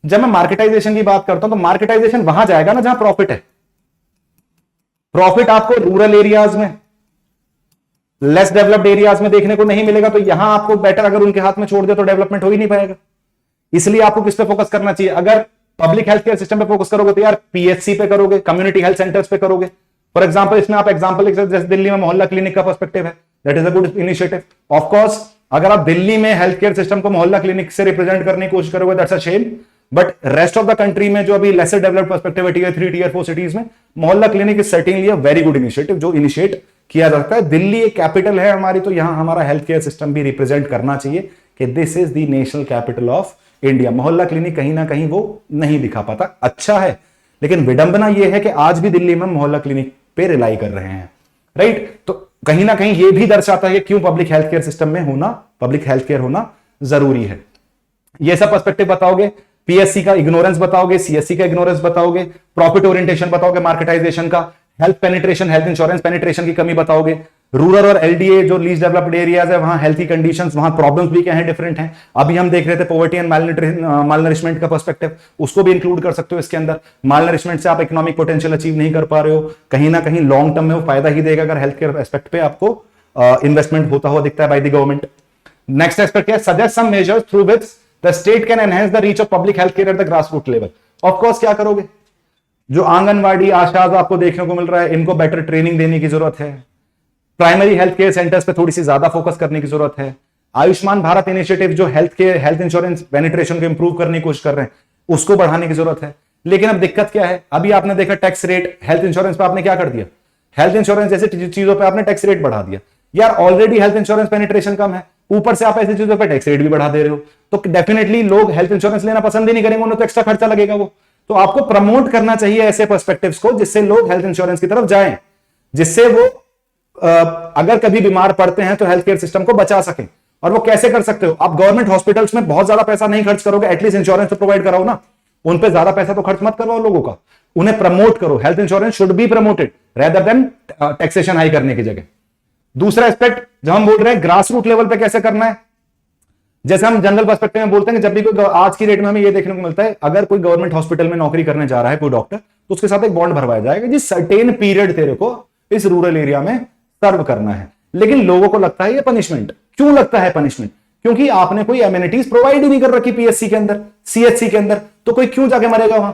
जब मैं मार्केटाइजेशन की बात करता हूं तो मार्केटाइजेशन वहां जाएगा ना जहां प्रॉफिट है। प्रॉफिट आपको रूरल एरियाज में, लेस डेवलप्ड एरियाज में देखने को नहीं मिलेगा, तो यहां आपको बेटर अगर उनके हाथ में छोड़ दे तो डेवलपमेंट हो ही नहीं पाएगा। इसलिए आपको किस पे फोकस करना चाहिए? अगर पब्लिक हेल्थ केयर सिस्टम पे फोकस करोगे तो यार पीएचसी पे करोगे, कम्युनिटी हेल्थ सेंटर्स पे करोगे। फॉर एग्जांपल इसमें आप एग्जांपल जैसे दिल्ली में मोहल्ला क्लिनिक का पर्सपेक्टिव है, that is a good initiative. Of course अगर आप दिल्ली में हेल्थ केयर सिस्टम को मोहल्ला क्लिनिक से रिप्रेजेंट करने की कोशिश करोगे, that's a shame. But rest of the country में जो अभी लेसर डेवलप्ड पर्सपेक्टिव है, टीयर 3 टीयर 4 सिटीज में, मोहल्ला clinic is certainly a very good initiative जो इनिशिएट किया जा सकता है। दिल्ली एक कैपिटल है हमारी, तो यहां हमारा हेल्थ केयर सिस्टम भी रिप्रेजेंट करना चाहिए कि this is the national capital of India. मोहल्ला क्लिनिक कहीं ना कहीं वो नहीं दिखा पाता। अच्छा है, लेकिन विडंबना यह है कि आज भी दिल्ली में मोहल्ला क्लिनिक पे रिलाई कर रहे हैं, राइट। तो कहीं ना कहीं यह भी दर्शाता है कि क्यों पब्लिक हेल्थ केयर सिस्टम में होना, पब्लिक हेल्थ केयर होना जरूरी है। यह सब पर्सपेक्टिव बताओगे, पीएससी का इग्नोरेंस बताओगे, सीएससी का इग्नोरेंस बताओगे, प्रॉफिट ओरिएंटेशन बताओगे मार्केटाइजेशन का, health penetration, health insurance penetration की कमी बताओगे, रूरल और एलडीए जो लीस्ट डेवलप्ड एरियाज है वहां हेल्थ की कंडीशंस, वहां प्रॉब्लम्स भी क्या है, डिफरेंट हैं। अभी हम देख रहे थे पॉवर्टी एंड मालनरिशमेंट का पर्सपेक्टिव, उसको भी इंक्लूड कर सकते हो इसके अंदर। मालनरिशमेंट से आप इकोनॉमिक पोटेंशियल अचीव नहीं कर पा रहे हो, कहीं ना कहीं लॉन्ग टर्म में वो फायदा ही देगा अगर हेल्थ केयर एस्पेक्ट पे आपको इन्वेस्टमेंट होता हुआ दिखता है by the government. Next aspect है, suggest some measures through which the state can enhance the reach of public health care at the grassroot level. Of course क्या करोगे, जो आंगनवाड़ी आशाज आपको देखने को मिल रहा है, इनको बेटर ट्रेनिंग देने की जरूरत है। प्राइमरी हेल्थ केयर सेंटर्स पे थोड़ी सी ज्यादा फोकस करने की जरूरत है। आयुष्मान भारत इनिशिएटिव जो हेल्थ इंश्योरेंस पेनिट्रेशन को इंप्रूव करने की कोशिश कर रहे हैं, उसको बढ़ाने की जरूरत है। लेकिन अब दिक्कत क्या है, अभी आपने देखा टैक्स रेट हेल्थ इंश्योरेंस पे आपने क्या कर दिया, हेल्थ इंश्योरेंस जैसे चीजों पे आपने टैक्स रेट बढ़ा दिया। यार ऑलरेडी हेल्थ इंश्योरेंस पेनिट्रेशन कम है, ऊपर से आप ऐसी चीजों पे टैक्स रेट भी बढ़ा दे रहे हो, तो डेफिनेटली लोग हेल्थ इंश्योरेंस लेना पसंद ही नहीं करेंगे, उन्हें तो एक्स्ट्रा खर्चा लगेगा वो। तो आपको प्रमोट करना चाहिए ऐसे पर्सपेक्टिव्स को जिससे लोग हेल्थ इंश्योरेंस की तरफ जाएं, जिससे वो अगर कभी बीमार पड़ते हैं तो हेल्थ केयर सिस्टम को बचा सकें। और वो कैसे कर सकते हो, आप गवर्नमेंट हॉस्पिटल्स में बहुत ज्यादा पैसा नहीं खर्च करोगे, एटलीस्ट इंश्योरेंस तो प्रोवाइड कराओ ना, उन पे ज्यादा पैसा तो खर्च मत करवाओ लोगों का, उन्हें प्रमोट करो। Health insurance should be promoted rather than taxation high करने की जगह। दूसरा एस्पेक्ट जब हम बोल रहे हैं ग्रास रूट लेवल पे कैसे करना है, जैसे हम जनरल पर्सपेक्टिव में बोलते हैं कि जब भी कोई आज की डेट में हमें यह देखने को मिलता है, अगर कोई गवर्नमेंट हॉस्पिटल में नौकरी करने जा रहा है कोई डॉक्टर, तो उसके साथ एक बॉन्ड भरवाया जाएगा जिस सर्टेन पीरियड तेरे को इस रूरल एरिया में सर्व करना है। लेकिन लोगों को लगता है ये पनिशमेंट। क्यों लगता है पनिशमेंट? क्योंकि आपने कोई एमिनिटीज प्रोवाइड ही नहीं कर रखी पीएससी के अंदर, सीएचसी के अंदर, तो कोई क्यों जाके मरेगा वहां।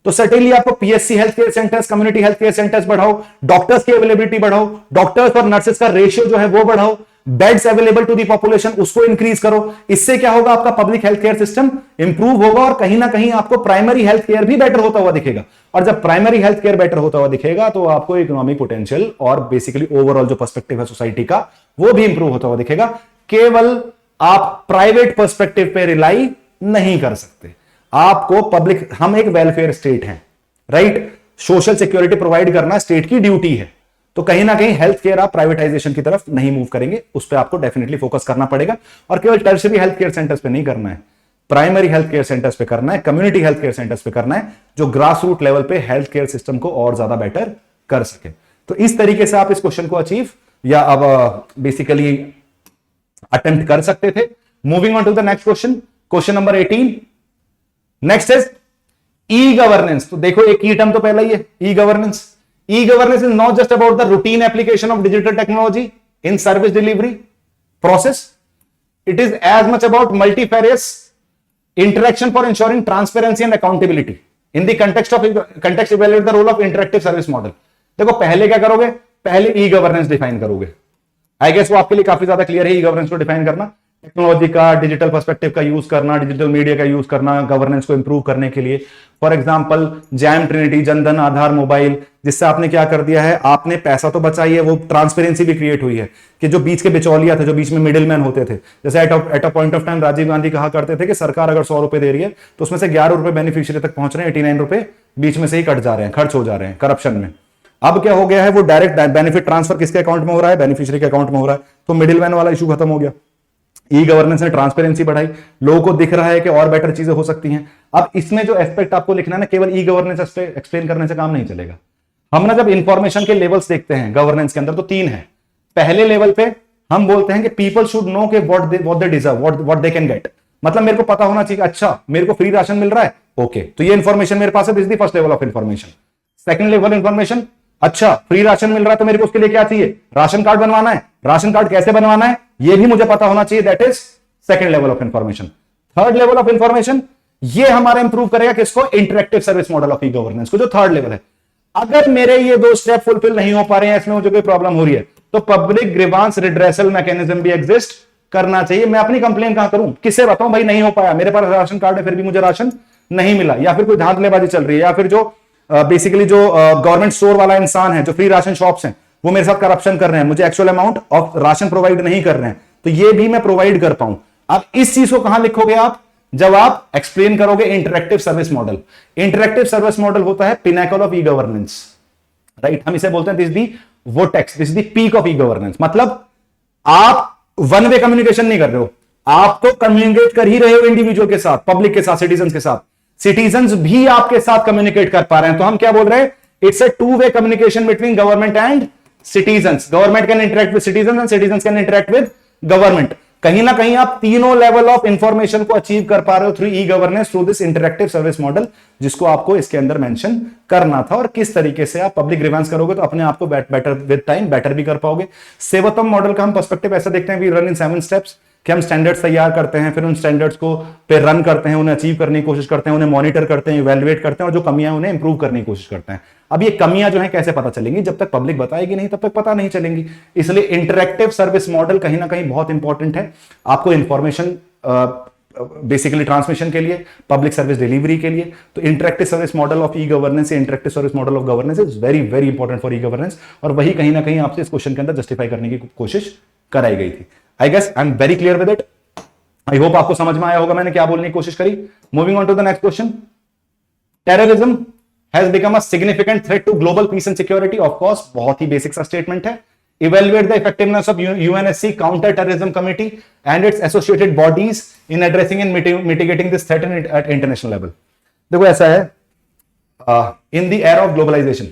तो सर्टेनली आपको PSC health care centres, community health care centres बढ़ाओ, डॉक्टर्स की अवेलेबिलिटी बढ़ाओ, डॉक्टर्स और नर्सेस का रेशियो जो है वो बढ़ाओ, beds available to the population उसको इंक्रीज करो। इससे क्या होगा, आपका public health care system improve होगा और कहीं ना कहीं आपको प्राइमरी हेल्थ केयर भी बेटर होता हुआ दिखेगा। और जब प्राइमरी हेल्थ केयर बेटर होता हुआ दिखेगा तो आपको इकोनॉमिक पोटेंशियल और बेसिकली ओवरऑल जो पर्सपेक्टिव है सोसाइटी का वो भी इंप्रूव होता हुआ दिखेगा। केवल आप प्राइवेट पर्सपेक्टिव पे रिलाई नहीं कर सकते, आपको पब्लिक, हम एक वेलफेयर स्टेट हैं, राइट, सोशल सिक्योरिटी प्रोवाइड करना स्टेट की ड्यूटी है। तो कहीं ना कहीं हेल्थ केयर आप प्राइवेटाइजेशन की तरफ नहीं मूव करेंगे, उस पर आपको डेफिनेटली फोकस करना पड़ेगा। और केवल टर्शियरी हेल्थ केयर सेंटर्स पे नहीं करना है, प्राइमरी हेल्थ केयर सेंटर्स पे करना है, कम्युनिटी हेल्थ केयर सेंटर्स पे करना है, जो ग्रास रूट लेवल पे हेल्थ केयर सिस्टम को और ज्यादा बेटर कर सके। तो इस तरीके से आप इस क्वेश्चन को अचीव या अब बेसिकली अटेम्प्ट कर सकते थे। Moving on to the next question, question number 18। Next is e governance. तो देखो एक की टर्म तो पहला ही है, e governance. E-governance is not just about the routine application of digital technology in service delivery process. It is as much about multifarious interaction for ensuring transparency and accountability. In the context, evaluate the role of interactive service model. देखो पहले क्या करोगे, पहले E-governance define करोगे। I guess वो आपके लिए काफी ज्यादा क्लियर है, E-governance को डिफाइन करना, टेक्नोलॉजी का, डिजिटल पर्सपेक्टिव का यूज करना, डिजिटल मीडिया का यूज करना गवर्नेंस को इंप्रूव करने के लिए। For example jam Trinity, Jan Dhan, Aadhaar, mobile, जिससे आपने क्या कर दिया है, आपने पैसा तो बचा ही है, वो ट्रांसपेरेंसी भी क्रिएट हुई है कि जो बीच के बिचौलिया थे, जो बीच में मिडिल मैन होते थे, जैसे at a point of time Rajiv Gandhi कहा करते थे कि सरकार अगर 100 रुपए दे रही है तो उसमें से 11 रुपए बेनिफिशियरी तक पहुंच रहे हैं, 89 रुपए बीच में से ही कट जा रहे हैं, खर्च हो जा रहे हैं करप्शन में। अब क्या हो गया है, वो डायरेक्ट बेनिफिट ट्रांसफर किसके अकाउंट में हो रहा है, बेनिफिशियरी के अकाउंट में हो रहा है। तो मिडिल मैन वाला इशू खत्म हो गया। ई गवर्नेंस ने ट्रांसपेरेंसी बढ़ाई, लोगों को दिख रहा है कि और बेटर चीजें हो सकती हैं। अब इसमें जो एस्पेक्ट आपको लिखना है ना, केवल ई गवर्नेंस एक्सप्लेन करने से काम नहीं चलेगा। हम ना जब इंफॉर्मेशन के लेवल्स देखते हैं गवर्नेंस के अंदर तो 3 है। पहले लेवल पे हम बोलते हैं कि पीपल शुड नो के what they deserve, what they can get. मतलब मेरे को पता होना चाहिए, अच्छा मेरे को फ्री राशन मिल रहा है, ओके, तो ये इंफॉर्मेशन मेरे पास है, this is the first level of information. Second level information, अच्छा फ्री राशन मिल रहा है तो मेरे को उसके लिए क्या चाहिए, राशन कार्ड बनवाना है, राशन कार्ड कैसे बनवाना है ये भी मुझे पता होना चाहिए, that is second level of information. Third level of information, ये हमारा इंप्रूव करेगा किसको, interactive service model of e governance को, जो थर्ड लेवल है। अगर मेरे ये 2 स्टेप फुलफिल नहीं हो पा रहे हैं, इसमें मुझे कोई प्रॉब्लम हो रही है, तो पब्लिक ग्रीवांस रिड्रेसल मैकेनिज्म भी एग्जिस्ट करना चाहिए। मैं अपनी कंप्लेन कहां करूं, किससे बताऊं, भाई नहीं हो पाया, मेरे पास राशन कार्ड है फिर भी मुझे राशन नहीं मिला, या फिर कोई धांधलेबाजी चल रही है, या फिर जो बेसिकली जो गवर्नमेंट स्टोर वाला इंसान है, जो फ्री राशन शॉप्स हैं, वो मेरे साथ करप्शन कर रहे हैं, मुझे actual amount of ration provide नहीं कर रहे हैं, तो ये भी मैं प्रोवाइड कर पाऊं। अब इस चीज को कहां लिखोगे आप, जब आप एक्सप्लेन करोगे interactive service model. Interactive service model होता है pinnacle of e governance, right, हम इसे बोलते हैं this the vortex, this the peak of e governance. मतलब आप वन वे कम्युनिकेशन नहीं कर रहे हो, आप तो कम्युनिकेट कर ही रहे हो इंडिविजुअल के साथ, पब्लिक के साथ, सिटीजन के साथ, सिटीजन भी आपके साथ कम्युनिकेट कर पा रहे हैं। तो हम क्या बोल रहे हैं, it's a two way communication between government and citizens. Government can interact with citizen and citizen can interact with government. कहीं ना कहीं आप तीनों लेवल ऑफ इंफॉर्मेशन को अचीव कर पा रहे हो through e governance, through this interactive service model, जिसको आपको इसके अंदर मेंशन करना था। और किस तरीके से आप पब्लिक ग्रीवेंस करोगे तो अपने आप को बेटर विद टाइम बेटर भी कर पाओगे। सेवतम मॉडल का हम पर्सपेक्टिव ऐसा देखते हैं, वी रन इन 7 स्टेप्स। कि हम स्टैंडर्ड्स तैयार करते हैं, फिर उन स्टैंडर्ड्स को पे रन करते हैं, उन्हें अचीव करने की कोशिश करते हैं, उन्हें मॉनिटर करते हैं, इवैल्यूएट करते हैं, और जो कमियां उन्हें इंप्रूव करने की कोशिश करते हैं। अब ये कमियां जो है कैसे पता चलेंगी? जब तक पब्लिक बताएगी नहीं तब तक पता नहीं चलेंगी। इसलिए इंटरैक्टिव सर्विस मॉडल कहीं ना कहीं बहुत इंपॉर्टेंट है आपको इंफॉर्मेशन बेसिकली ट्रांसमिशन के लिए, पब्लिक सर्विस डिलीवरी के लिए। तो interactive service model of e governance, interactive service model of governance is very very important for e governance, और वही कहीं ना कहीं आपसे इस क्वेश्चन के अंदर जस्टिफाई करने की कोशिश कराई गई थी। I guess I am very clear with it. I hope आपको समझ में आया होगा मैंने क्या बोलने की कोशिश करी। Moving on to the next question. Terrorism has become a significant threat to global peace and security. Of course बहुत ही बेसिक सा स्टेटमेंट है। Evaluate the effectiveness of UNSC counter-terrorism committee and its associated bodies in addressing and mitigating this threat at international level. देखो ऐसा है, in the era of globalization,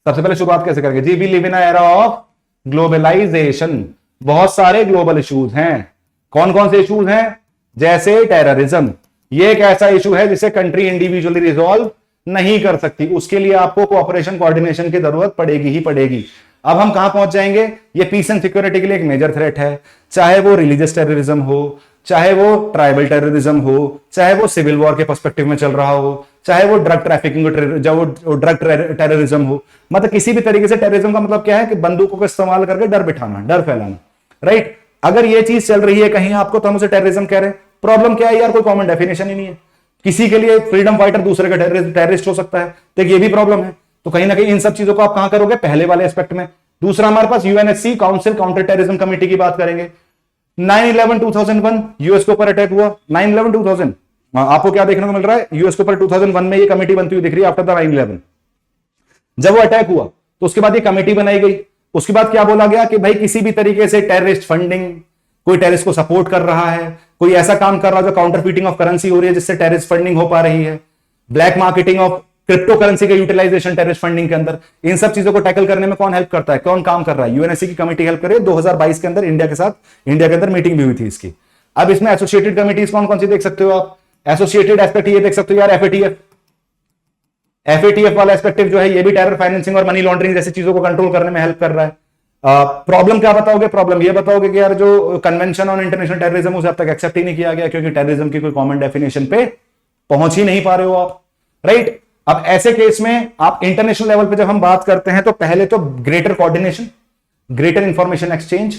सबसे पहले शुरुआत कैसे करेंगे जी? We live in an era of globalization. बहुत सारे ग्लोबल इश्यूज हैं। कौन कौन से इश्यूज हैं? जैसे टेररिज्म, ये एक ऐसा इशू है जिसे कंट्री इंडिविजुअली रिजॉल्व नहीं कर सकती, उसके लिए आपको कोऑपरेशन कोऑर्डिनेशन की जरूरत पड़ेगी ही पड़ेगी। अब हम कहां पहुंच जाएंगे? ये पीस एंड सिक्योरिटी के लिए एक मेजर थ्रेट है, चाहे वो रिलीजियस टेररिज्म हो, चाहे वो ट्राइबल टेररिज्म हो, चाहे वो सिविल वॉर के पर्सपेक्टिव में चल रहा हो, चाहे वो ड्रग ट्रैफिकिंग, वो ड्रग टेररिज्म हो। मतलब किसी भी तरीके से टेररिज्म का मतलब क्या है कि बंदूकों का इस्तेमाल करके डर बिठाना, डर फैलाना, राइट? अगर ये चीज चल रही है कहीं आपको तो हम उसे टेररिज्म कह रहे हैं। प्रॉब्लम क्या है यार? कोई कॉमन डेफिनेशन ही नहीं है। किसी के लिए फ्रीडम फाइटर दूसरे का टेररिस्ट हो सकता है, तो ये भी प्रॉब्लम है। तो कहीं ना कहीं इन सब चीजों को आप कहां करोगे? पहले वाले एस्पेक्ट में। दूसरा हमारे पास UNSC council counter terrorism committee की बात करेंगे। 9/11/2001 यूएस के ऊपर अटैक हुआ। 9/11/2000 आपको क्या देखने को मिल रहा है? यूएस के ऊपर 2001 में ये कमेटी बनती हुई दिख रही है आफ्टर द 9/11। जब वो अटैक हुआ तो उसके बाद ये कमेटी बनाई गई। उसके बाद क्या बोला गया कि भाई किसी भी तरीके से टेररिस्ट फंडिंग, कोई टेररिस्ट को सपोर्ट कर रहा है, कोई ऐसा काम कर रहा है जो काउंटर फीटिंग ऑफ करेंसी हो रही है जिससे टेररिस्ट फंडिंग हो पा रही है, black marketing of crypto currency का यूटिलाइजेशन टेररिस्ट फंडिंग के अंदर, इन सब चीजों को टैकल करने में कौन हेल्प करता है? कौन काम कर रहा है? यूएनएससी की कमेटी हेल्प कर रही है। 2022 के अंदर इंडिया के अंदर मीटिंग भी हुई थी इसकी। अब इसमें एसोसिएटेड कमिटीज कौन कौन सी देख सकते हो आप? एसोसिएटेड एस्पेक्ट ये देख सकते हो यार, एफएटीएफ वाला एस्पेक्टिव जो है ये भी टेरर फाइनेंसिंग और मनी लॉन्ड्रिंग जैसी चीजों को कंट्रोल करने में हेल्प कर रहा है। प्रॉब्लम क्या बताओगे? प्रॉब्लम ये बताओगे कि यार जो कन्वेंशन ऑन इंटरनेशनल टेररिज्म उसे अब तक एक्सेप्ट ही नहीं किया गया, क्योंकि टेररिज्म की कोई कॉमन डेफिनेशन पे पहुंच ही नहीं पा रहे हो आप, राइट? अब ऐसे केस में आप इंटरनेशनल लेवल पे जब हम बात करते हैं तो पहले तो greater coordination, greater information exchange,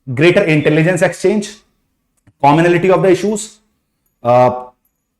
greater intelligence exchange, commonality of the issues,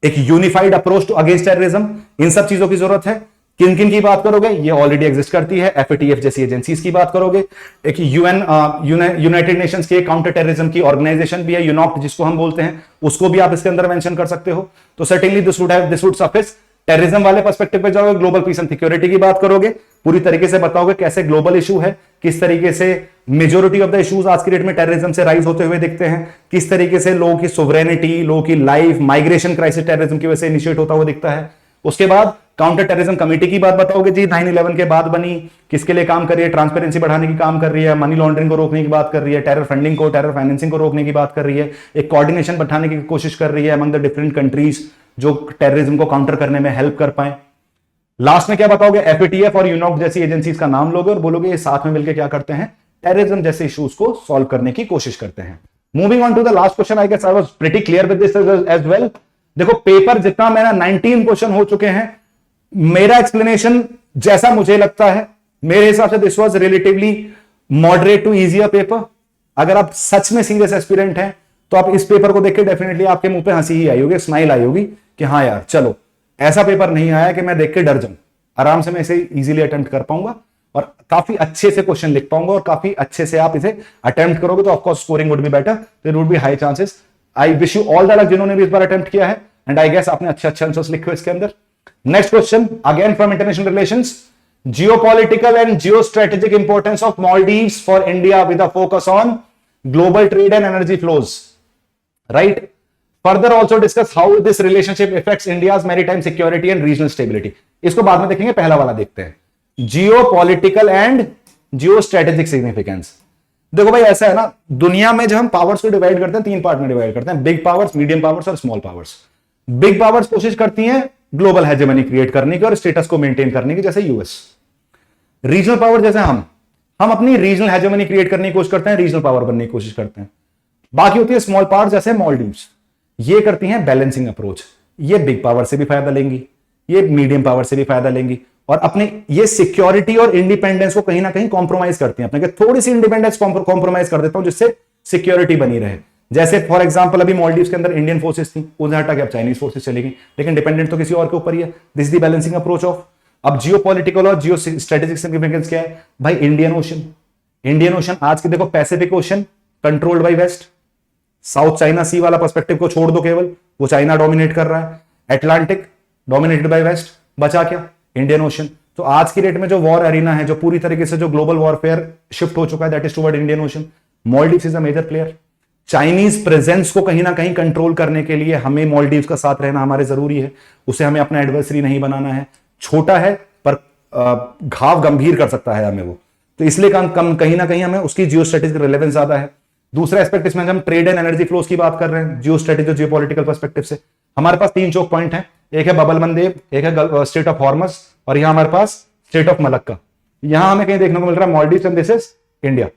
एक unified approach to against terrorism, इन सब चीजों की जरूरत है। किन किन की बात करोगे? ये ऑलरेडी एग्जिस्ट करती है। एफएटीएफ जैसी एजेंसीज की बात करोगे, एक यूनाइटेड नेशंस के काउंटर टेररिज्म की ऑर्गेनाइजेशन भी है, यूनॉक्ट जिसको हम बोलते हैं, उसको भी आप इसके अंदर मेंशन कर सकते हो। तो certainly this would suffice. Terrorism वाले पर्सपेक्टिव पे जाओगे, ग्लोबल पीस एंड सिक्योरिटी की बात करोगे, पूरी तरीके से बताओगे कैसे ग्लोबल इशू है, किस तरीके से मेजोरिटी ऑफ द इश्यूज आज की डेट में टेररिज्म से राइज होते हुए दिखते हैं, किस तरीके से लोगों की सोवरेनिटी, लोगों की लाइफ, माइग्रेशन क्राइसिस टेररिज्म की वजह से इनिशिएट होता हुआ दिखता है। उसके बाद काउंटर टेररिज्म कमेटी की बात बताओगे जी, 9/11 के बाद बनी, किसके लिए काम कर रही है? ट्रांसपेरेंसी बढ़ाने की काम कर रही है, मनी लॉन्ड्रिंग को रोकने की बात कर रही है, टेरर फंडिंग को, टेरर फाइनेंसिंग को रोकने की बात कर रही है, एक कोऑर्डिनेशन बढ़ाने की कोशिश कर रही है अमंग द डिफरेंट कंट्रीज जो टेररिज्म को काउंटर करने में हेल्प कर पाए। लास्ट में क्या बताओगे? एफएटीएफ और यूनॉक जैसी एजेंसीज का नाम लोगे और बोलोगे ये साथ में मिलकर क्या करते हैं? टेररिज्म जैसे इश्यूज को सॉल्व करने की कोशिश करते हैं। Moving on to the last question, I guess I was pretty clear with this as well. देखो पेपर जितना मेरा 19 क्वेश्चन हो चुके हैं, मेरा एक्सप्लेनेशन जैसा मुझे लगता है, मेरे हिसाब से this was relatively moderate to easier paper. अगर आप सच में सीरियस एस्पिरेंट हैं तो आप इस पेपर को देख के डेफिनेटली आपके मुंह पे हंसी ही आई होगी, स्माइल आई होगी कि हाँ यार चलो ऐसा पेपर नहीं आया कि मैं देख के डर जाऊं, आराम से मैं इसे इजीली अटेम्प्ट कर पाऊंगा और काफी अच्छे से क्वेश्चन लिख पाऊंगा, और काफी अच्छे से आप इसे अटेम्प्ट करोगे तो of course scoring would be better, there would be high chances. I wish you all the luck जिन्होंने भी इस बार अटेम्प्ट किया है, एंड आई गेस आपने अच्छे आंसर्स लिखे हो इसके अंदर। Next question again from international relations, geopolitical and geostrategic importance of Maldives for India with a focus on global trade and energy flows, right? Further also discuss how this relationship affects India's maritime security and regional stability. इसको बाद में देखेंगे, पहला वाला देखते हैं, geopolitical and जियोस्ट्रेटेजिक significance. देखो भाई ऐसा है ना, दुनिया में जब हम पावर्स को डिवाइड करते हैं 3 पार्ट में डिवाइड करते हैं, बिग पावर्स, मीडियम पावर्स और स्मॉल पावर्स। बिग पावर्स कोशिश करती हैं ग्लोबल हेजेमनी क्रिएट करने की और स्टेटस को मेंटेन करने की, जैसे यूएस। रीजनल पावर जैसे हम अपनी रीजनल हेजेमनी क्रिएट करने की कोशिश करते हैं, रीजनल पावर बनने की कोशिश करते हैं। बाकी होती है स्मॉल पावर जैसे मालदीव्स, ये करती हैं बैलेंसिंग अप्रोच। ये बिग पावर से भी फायदा लेंगी, ये मीडियम पावर से भी फायदा लेंगी, और अपने ये सिक्योरिटी और इंडिपेंडेंस को कहीं ना कहीं कॉम्प्रोमाइज करती हैं। अपने थोड़ी सी इंडिपेंडेंस कॉम्प्रोमाइज कर देता हूं जिससे सिक्योरिटी बनी रहे। जैसे फॉर एग्जांपल अभी मालदीव्स के अंदर इंडियन फोर्सेस थी, उन्हें हटा के अब चाइनीज फोर्सेस चलेगी, लेकिन डिपेंडेंट तो किसी और के ऊपर ही है। This is the balancing approach of. अब जियो पॉलिटिकल और जियो स्ट्रेटेजिक सिग्निफिकेंस क्या है भाई? Indian ocean. इंडियन ओशन आज के देखो, Pacific Ocean controlled by west, South China Sea वाला पर्सपेक्टिव को छोड़ दो, केवल वो चाइना डोमिनेट कर रहा है। एटलांटिक डोमिनेटेड बाय वेस्ट, बचा क्या? Indian ocean. तो आज की डेट में जो वॉर एरिना है, जो पूरी तरीके से जो ग्लोबल वॉरफेयर शिफ्ट हो चुका है, that is toward Indian ocean. Maldives is a major player. Chinese presence को कहीं ना कहीं कंट्रोल करने के लिए हमें मालदीव्स का साथ रहना हमारे जरूरी है। उसे हमें अपना एडवर्सरी नहीं बनाना है। छोटा है पर घाव गंभीर कर सकता है हमें वो, तो इसलिए कम कहीं ना कहीं हमें उसकी जियो स्ट्रेटेजिक रिलेवेंस ज्यादा है। दूसरा एस्पेक्ट इसमें हम ट्रेड एंड एनर्जी फ्लोस की बात कर रहे हैं जियो स्ट्रेटेजिक जियो पॉलिटिकल पर्सपेक्टिव से। हमारे पास 3 चोक पॉइंट है, एक है बबल मंदेब, एक है स्टेट ऑफ हॉर्मस, और यहां हमारे पास स्टेट ऑफ मलक्का। यहां हमें कहीं देखने को मिल रहा है Maldives and this is India.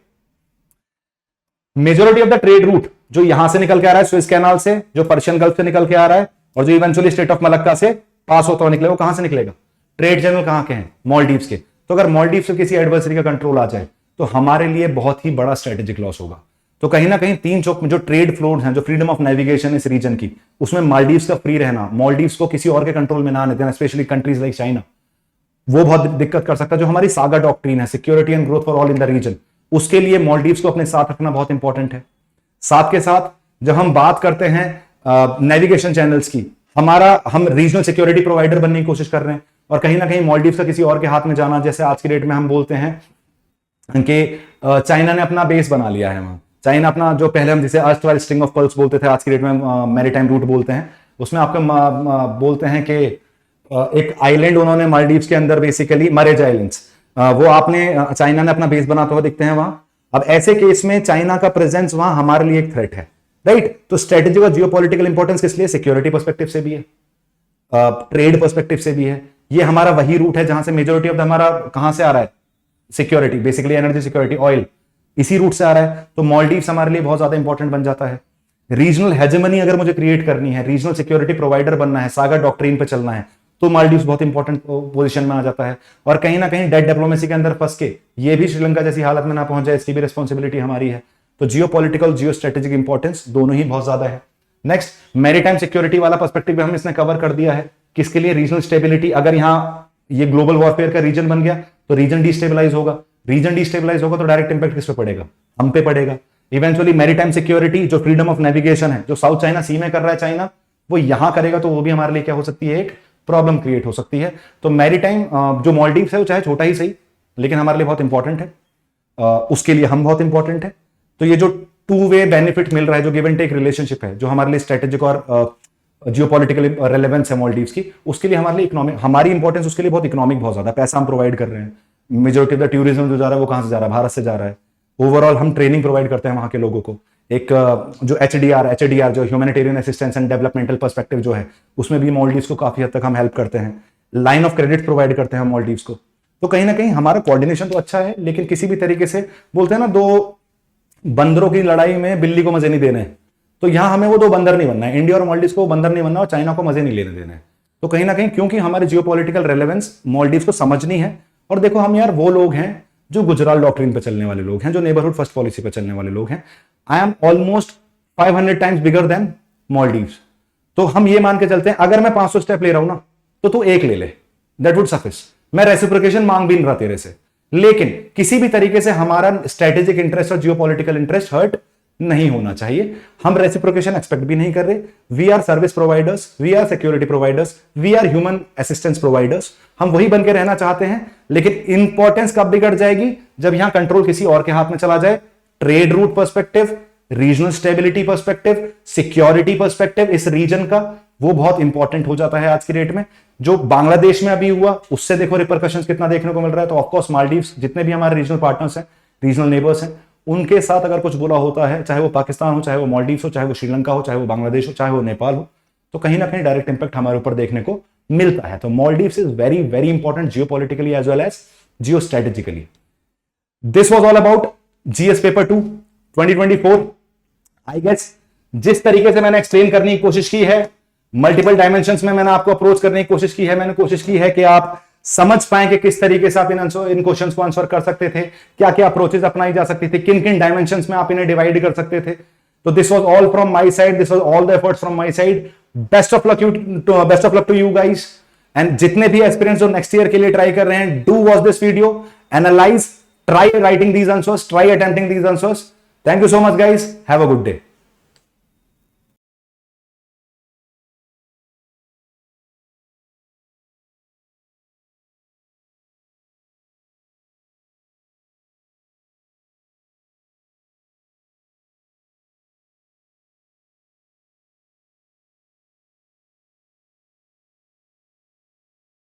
Majority of the trade route जो यहां से निकल के आ रहा है स्विस कैनाल से, जो पर्शियन गल्फ से निकल के आ रहा है, और जो इवेंचुअली स्टेट ऑफ मलक्का से पास होता हुआ निकलेगा, वो कहां से निकलेगा? ट्रेड चैनल कहां के हैं? मालदीव्स के। तो अगर मालदीव्स से किसी एडवर्सरी का कंट्रोल आ जाए तो हमारे लिए बहुत ही बड़ा स्ट्रेटेजिक लॉस होगा। तो कहीं ना कहीं 3 चौक में जो ट्रेड फ्लोज हैं, जो फ्रीडम ऑफ नेविगेशन इस रीजन की, उसमें मालदीव्स का फ्री रहना, मालदीव्स को किसी और के कंट्रोल में ना आने देना, स्पेशली कंट्रीज लाइक चाइना, वो बहुत दिक्कत कर सकता है। जो हमारी सागा डॉक्ट्रिन है, security and growth for all in the region, उसके लिए मालदीव्स को अपने साथ रखना बहुत इंपॉर्टेंट है। साथ के साथ जब हम बात करते हैं नेविगेशन चैनल्स की, हम रीजनल सिक्योरिटी प्रोवाइडर बनने की कोशिश कर रहे हैं, और कहीं ना कहीं मालदीव्स का किसी और के हाथ में जाना, जैसे आज की डेट में हम बोलते हैं कि चाइना ने अपना बेस बना लिया है वहां। चाइना अपना जो पहले हम जिसे अर्स्टवाइल स्ट्रिंग ऑफ पर्ल्स बोलते थे, आज की डेट में मैरीटाइम रूट बोलते हैं, उसमें आपको बोलते हैं कि एक आइलैंड उन्होंने मालदीव्स के अंदर बेसिकली मरेज आइलैंड्स, वो आपने चाइना ने अपना बेस बनाते हुए दिखते हैं वहां। अब ऐसे केस में चाइना का प्रेजेंस वहां हमारे लिए एक थ्रेट है, राइट? तो स्ट्रेटेजिक और जियोपॉलिटिकल इंपॉर्टेंस किस लिए? सिक्योरिटी पर्सपेक्टिव से भी है, ट्रेड पर्सपेक्टिव से भी है। ये हमारा वही रूट है जहां से मेजोरिटी ऑफ हमारा कहां से आ रहा है? Security, basically energy security, oil, इसी रूट से आ रहा है। तो मालदीव्स हमारे लिए बहुत ज्यादा इंपॉर्टेंट बन जाता है। रीजनल हेजेमनी अगर मुझे क्रिएट करनी है, रीजनल सिक्योरिटी प्रोवाइडर बनना है, सागा डॉक्ट्रिन पे चलना है, तो मालदीव्स बहुत इंपॉर्टेंट पोजीशन में आ जाता है। और कहीं ना कहीं डेड डिप्लोमेसी के अंदर फंस के ये भी श्रीलंका जैसी हालत में ना पहुंच जाए, इसकी भी रिस्पॉन्सिबिलिटी हमारी है। तो जियो पॉलिटिकल, जियो स्ट्रेटेजिक इंपॉर्टेंस दोनों ही बहुत ज्यादा है। नेक्स्ट, मैरीटाइम सिक्योरिटी वाला पर्सपेक्टिव भी हम इसने कवर कर दिया है। किसके लिए? Regional stability. अगर यहां ये ग्लोबल वॉरफेयर का रीजन बन गया तो रीजन डिस्टेबलाइज होगा, रीजन डिस्टेबलाइज होगा तो डायरेक्ट इंपैक्ट किस पे पड़ेगा? हम पे पड़ेगा। इवेंचुअली मैरीटाइम सिक्योरिटी, जो फ्रीडम ऑफ नेविगेशन है, जो साउथ चाइना सी में कर रहा है चाइना, वो यहां करेगा तो वो भी हमारे लिए क्या हो सकती है? एक प्रॉब्लम क्रिएट हो सकती है। तो मैरीटाइम जो मालदीव्स है वो चाहे छोटा ही सही, लेकिन हमारे लिए बहुत इंपॉर्टेंट है, उसके लिए हम बहुत इंपॉर्टेंट है। तो ये जो 2 वे बेनिफिट मिल रहा है, जो गिव एंड टेक रिलेशनशिप है, जो हमारे लिए स्ट्रेटेजिक और जियोपॉलिटिकल रेलेवेंस है मालदीव्स की, उसके लिए हमारे लिए इकोनॉमिक, हमारी इंपॉर्टेंस उसके लिए बहुत इकोनॉमिक, बहुत ज्यादा पैसा हम प्रोवाइड कर रहे हैं। मेजोरिटी ऑफ द टूरिज्म जो जा रहा है वो कहां से जा रहा है? भारत से जा रहा है। ओवरऑल हम ट्रेनिंग प्रोवाइड करते हैं वहां के लोगों को। एक जो एचडीआर जो humanitarian assistance and developmental perspective जो है, उसमें भी मालदीव्स को काफी हद तक हम हेल्प करते हैं। लाइन ऑफ क्रेडिट प्रोवाइड करते हैं हम मालदीव्स को। तो कहीं ना कहीं हमारा कोऑर्डिनेशन तो अच्छा है, लेकिन किसी भी तरीके से बोलते हैं ना, 2 बंदरों की लड़ाई में बिल्ली को मजे नहीं देने, तो यहां हमें वो 2 बंदर नहीं बनना है। इंडिया और मालदीव्स को बंदर नहीं बनना और चाइना को मजे नहीं लेने देने। तो कहीं ना कहीं क्योंकि हमारे जियोपॉलिटिकल रेलेवेंस मालदीव्स को समझनी है। और देखो, हम यार वो लोग हैं जो गुजराल डॉक्ट्रिन पे चलने वाले लोग हैं, जो नेबरहुड फर्स्ट पॉलिसी पे चलने वाले लोग हैं। I am almost 500 times bigger than Maldives. तो हम ये मान के चलते हैं, अगर मैं 500 स्टेप ले रहा हूं ना, तो तू 1 ले ले, दैट वुड सफिस। मैं रेसिप्रोकेशन मांग भी नहीं रहा तेरे से, लेकिन किसी भी तरीके से हमारा स्ट्रेटेजिक इंटरेस्ट और जियोपॉलिटिकल इंटरेस्ट हर्ट नहीं होना चाहिए। हम रेसिप्रोकेशन एक्सपेक्ट भी नहीं कर रहे। We are service providers, we are security providers, we are human assistance providers. हम वही बनकर रहना चाहते हैं, लेकिन इंपॉर्टेंस कब बिगड़ जाएगी? जब यहां कंट्रोल किसी और के हाथ में चला जाए। Trade route perspective, regional stability perspective, security perspective इस रीजन का, वो बहुत इंपॉर्टेंट हो जाता है आज की डेट में। जो बांग्लादेश में अभी हुआ, उससे देखो रिपरकशंस कितना देखने को मिल रहा है। तो ऑफकोर्स मालदीव्स, जितने भी हमारे रीजनल पार्टनर्स हैं, रीजनल नेबर्स हैं, उनके साथ अगर कुछ बुरा होता है, चाहे वो पाकिस्तान हो, चाहे वो मालदीव्स हो, चाहे वो श्रीलंका हो, चाहे वो बांग्लादेश हो, चाहे वो नेपाल हो, तो कहीं ना कहीं डायरेक्ट इंपैक्ट हमारे ऊपर देखने को मिलता है। तो Maldives is very very important geopolitically as well as geo strategically. This was all about GS paper 2 2024। I guess जिस तरीके से मैंने एक्सप्लेन करने की कोशिश की है, मल्टीपल डायमेंशंस में मैंने आपको अप्रोच करने की कोशिश की है, मैंने कोशिश की है कि आप समझ पाए कि किस तरीके से आप इन क्वेश्चंस को आंसर कर सकते थे, क्या क्या अप्रोचेस अपनाई जा सकती थी, किन किन डायमेंशंस में आप इन्हें डिवाइड कर सकते थे। तो this was all from my side, this was all the efforts from my side. Best of luck to you guys. And जितने भी एस्पिरेंट्स जो नेक्स्ट ईयर के लिए ट्राई कर रहे हैं, do watch this video, analyse, try writing these answers, try attempting these answers. Thank you so much guys, have a good day.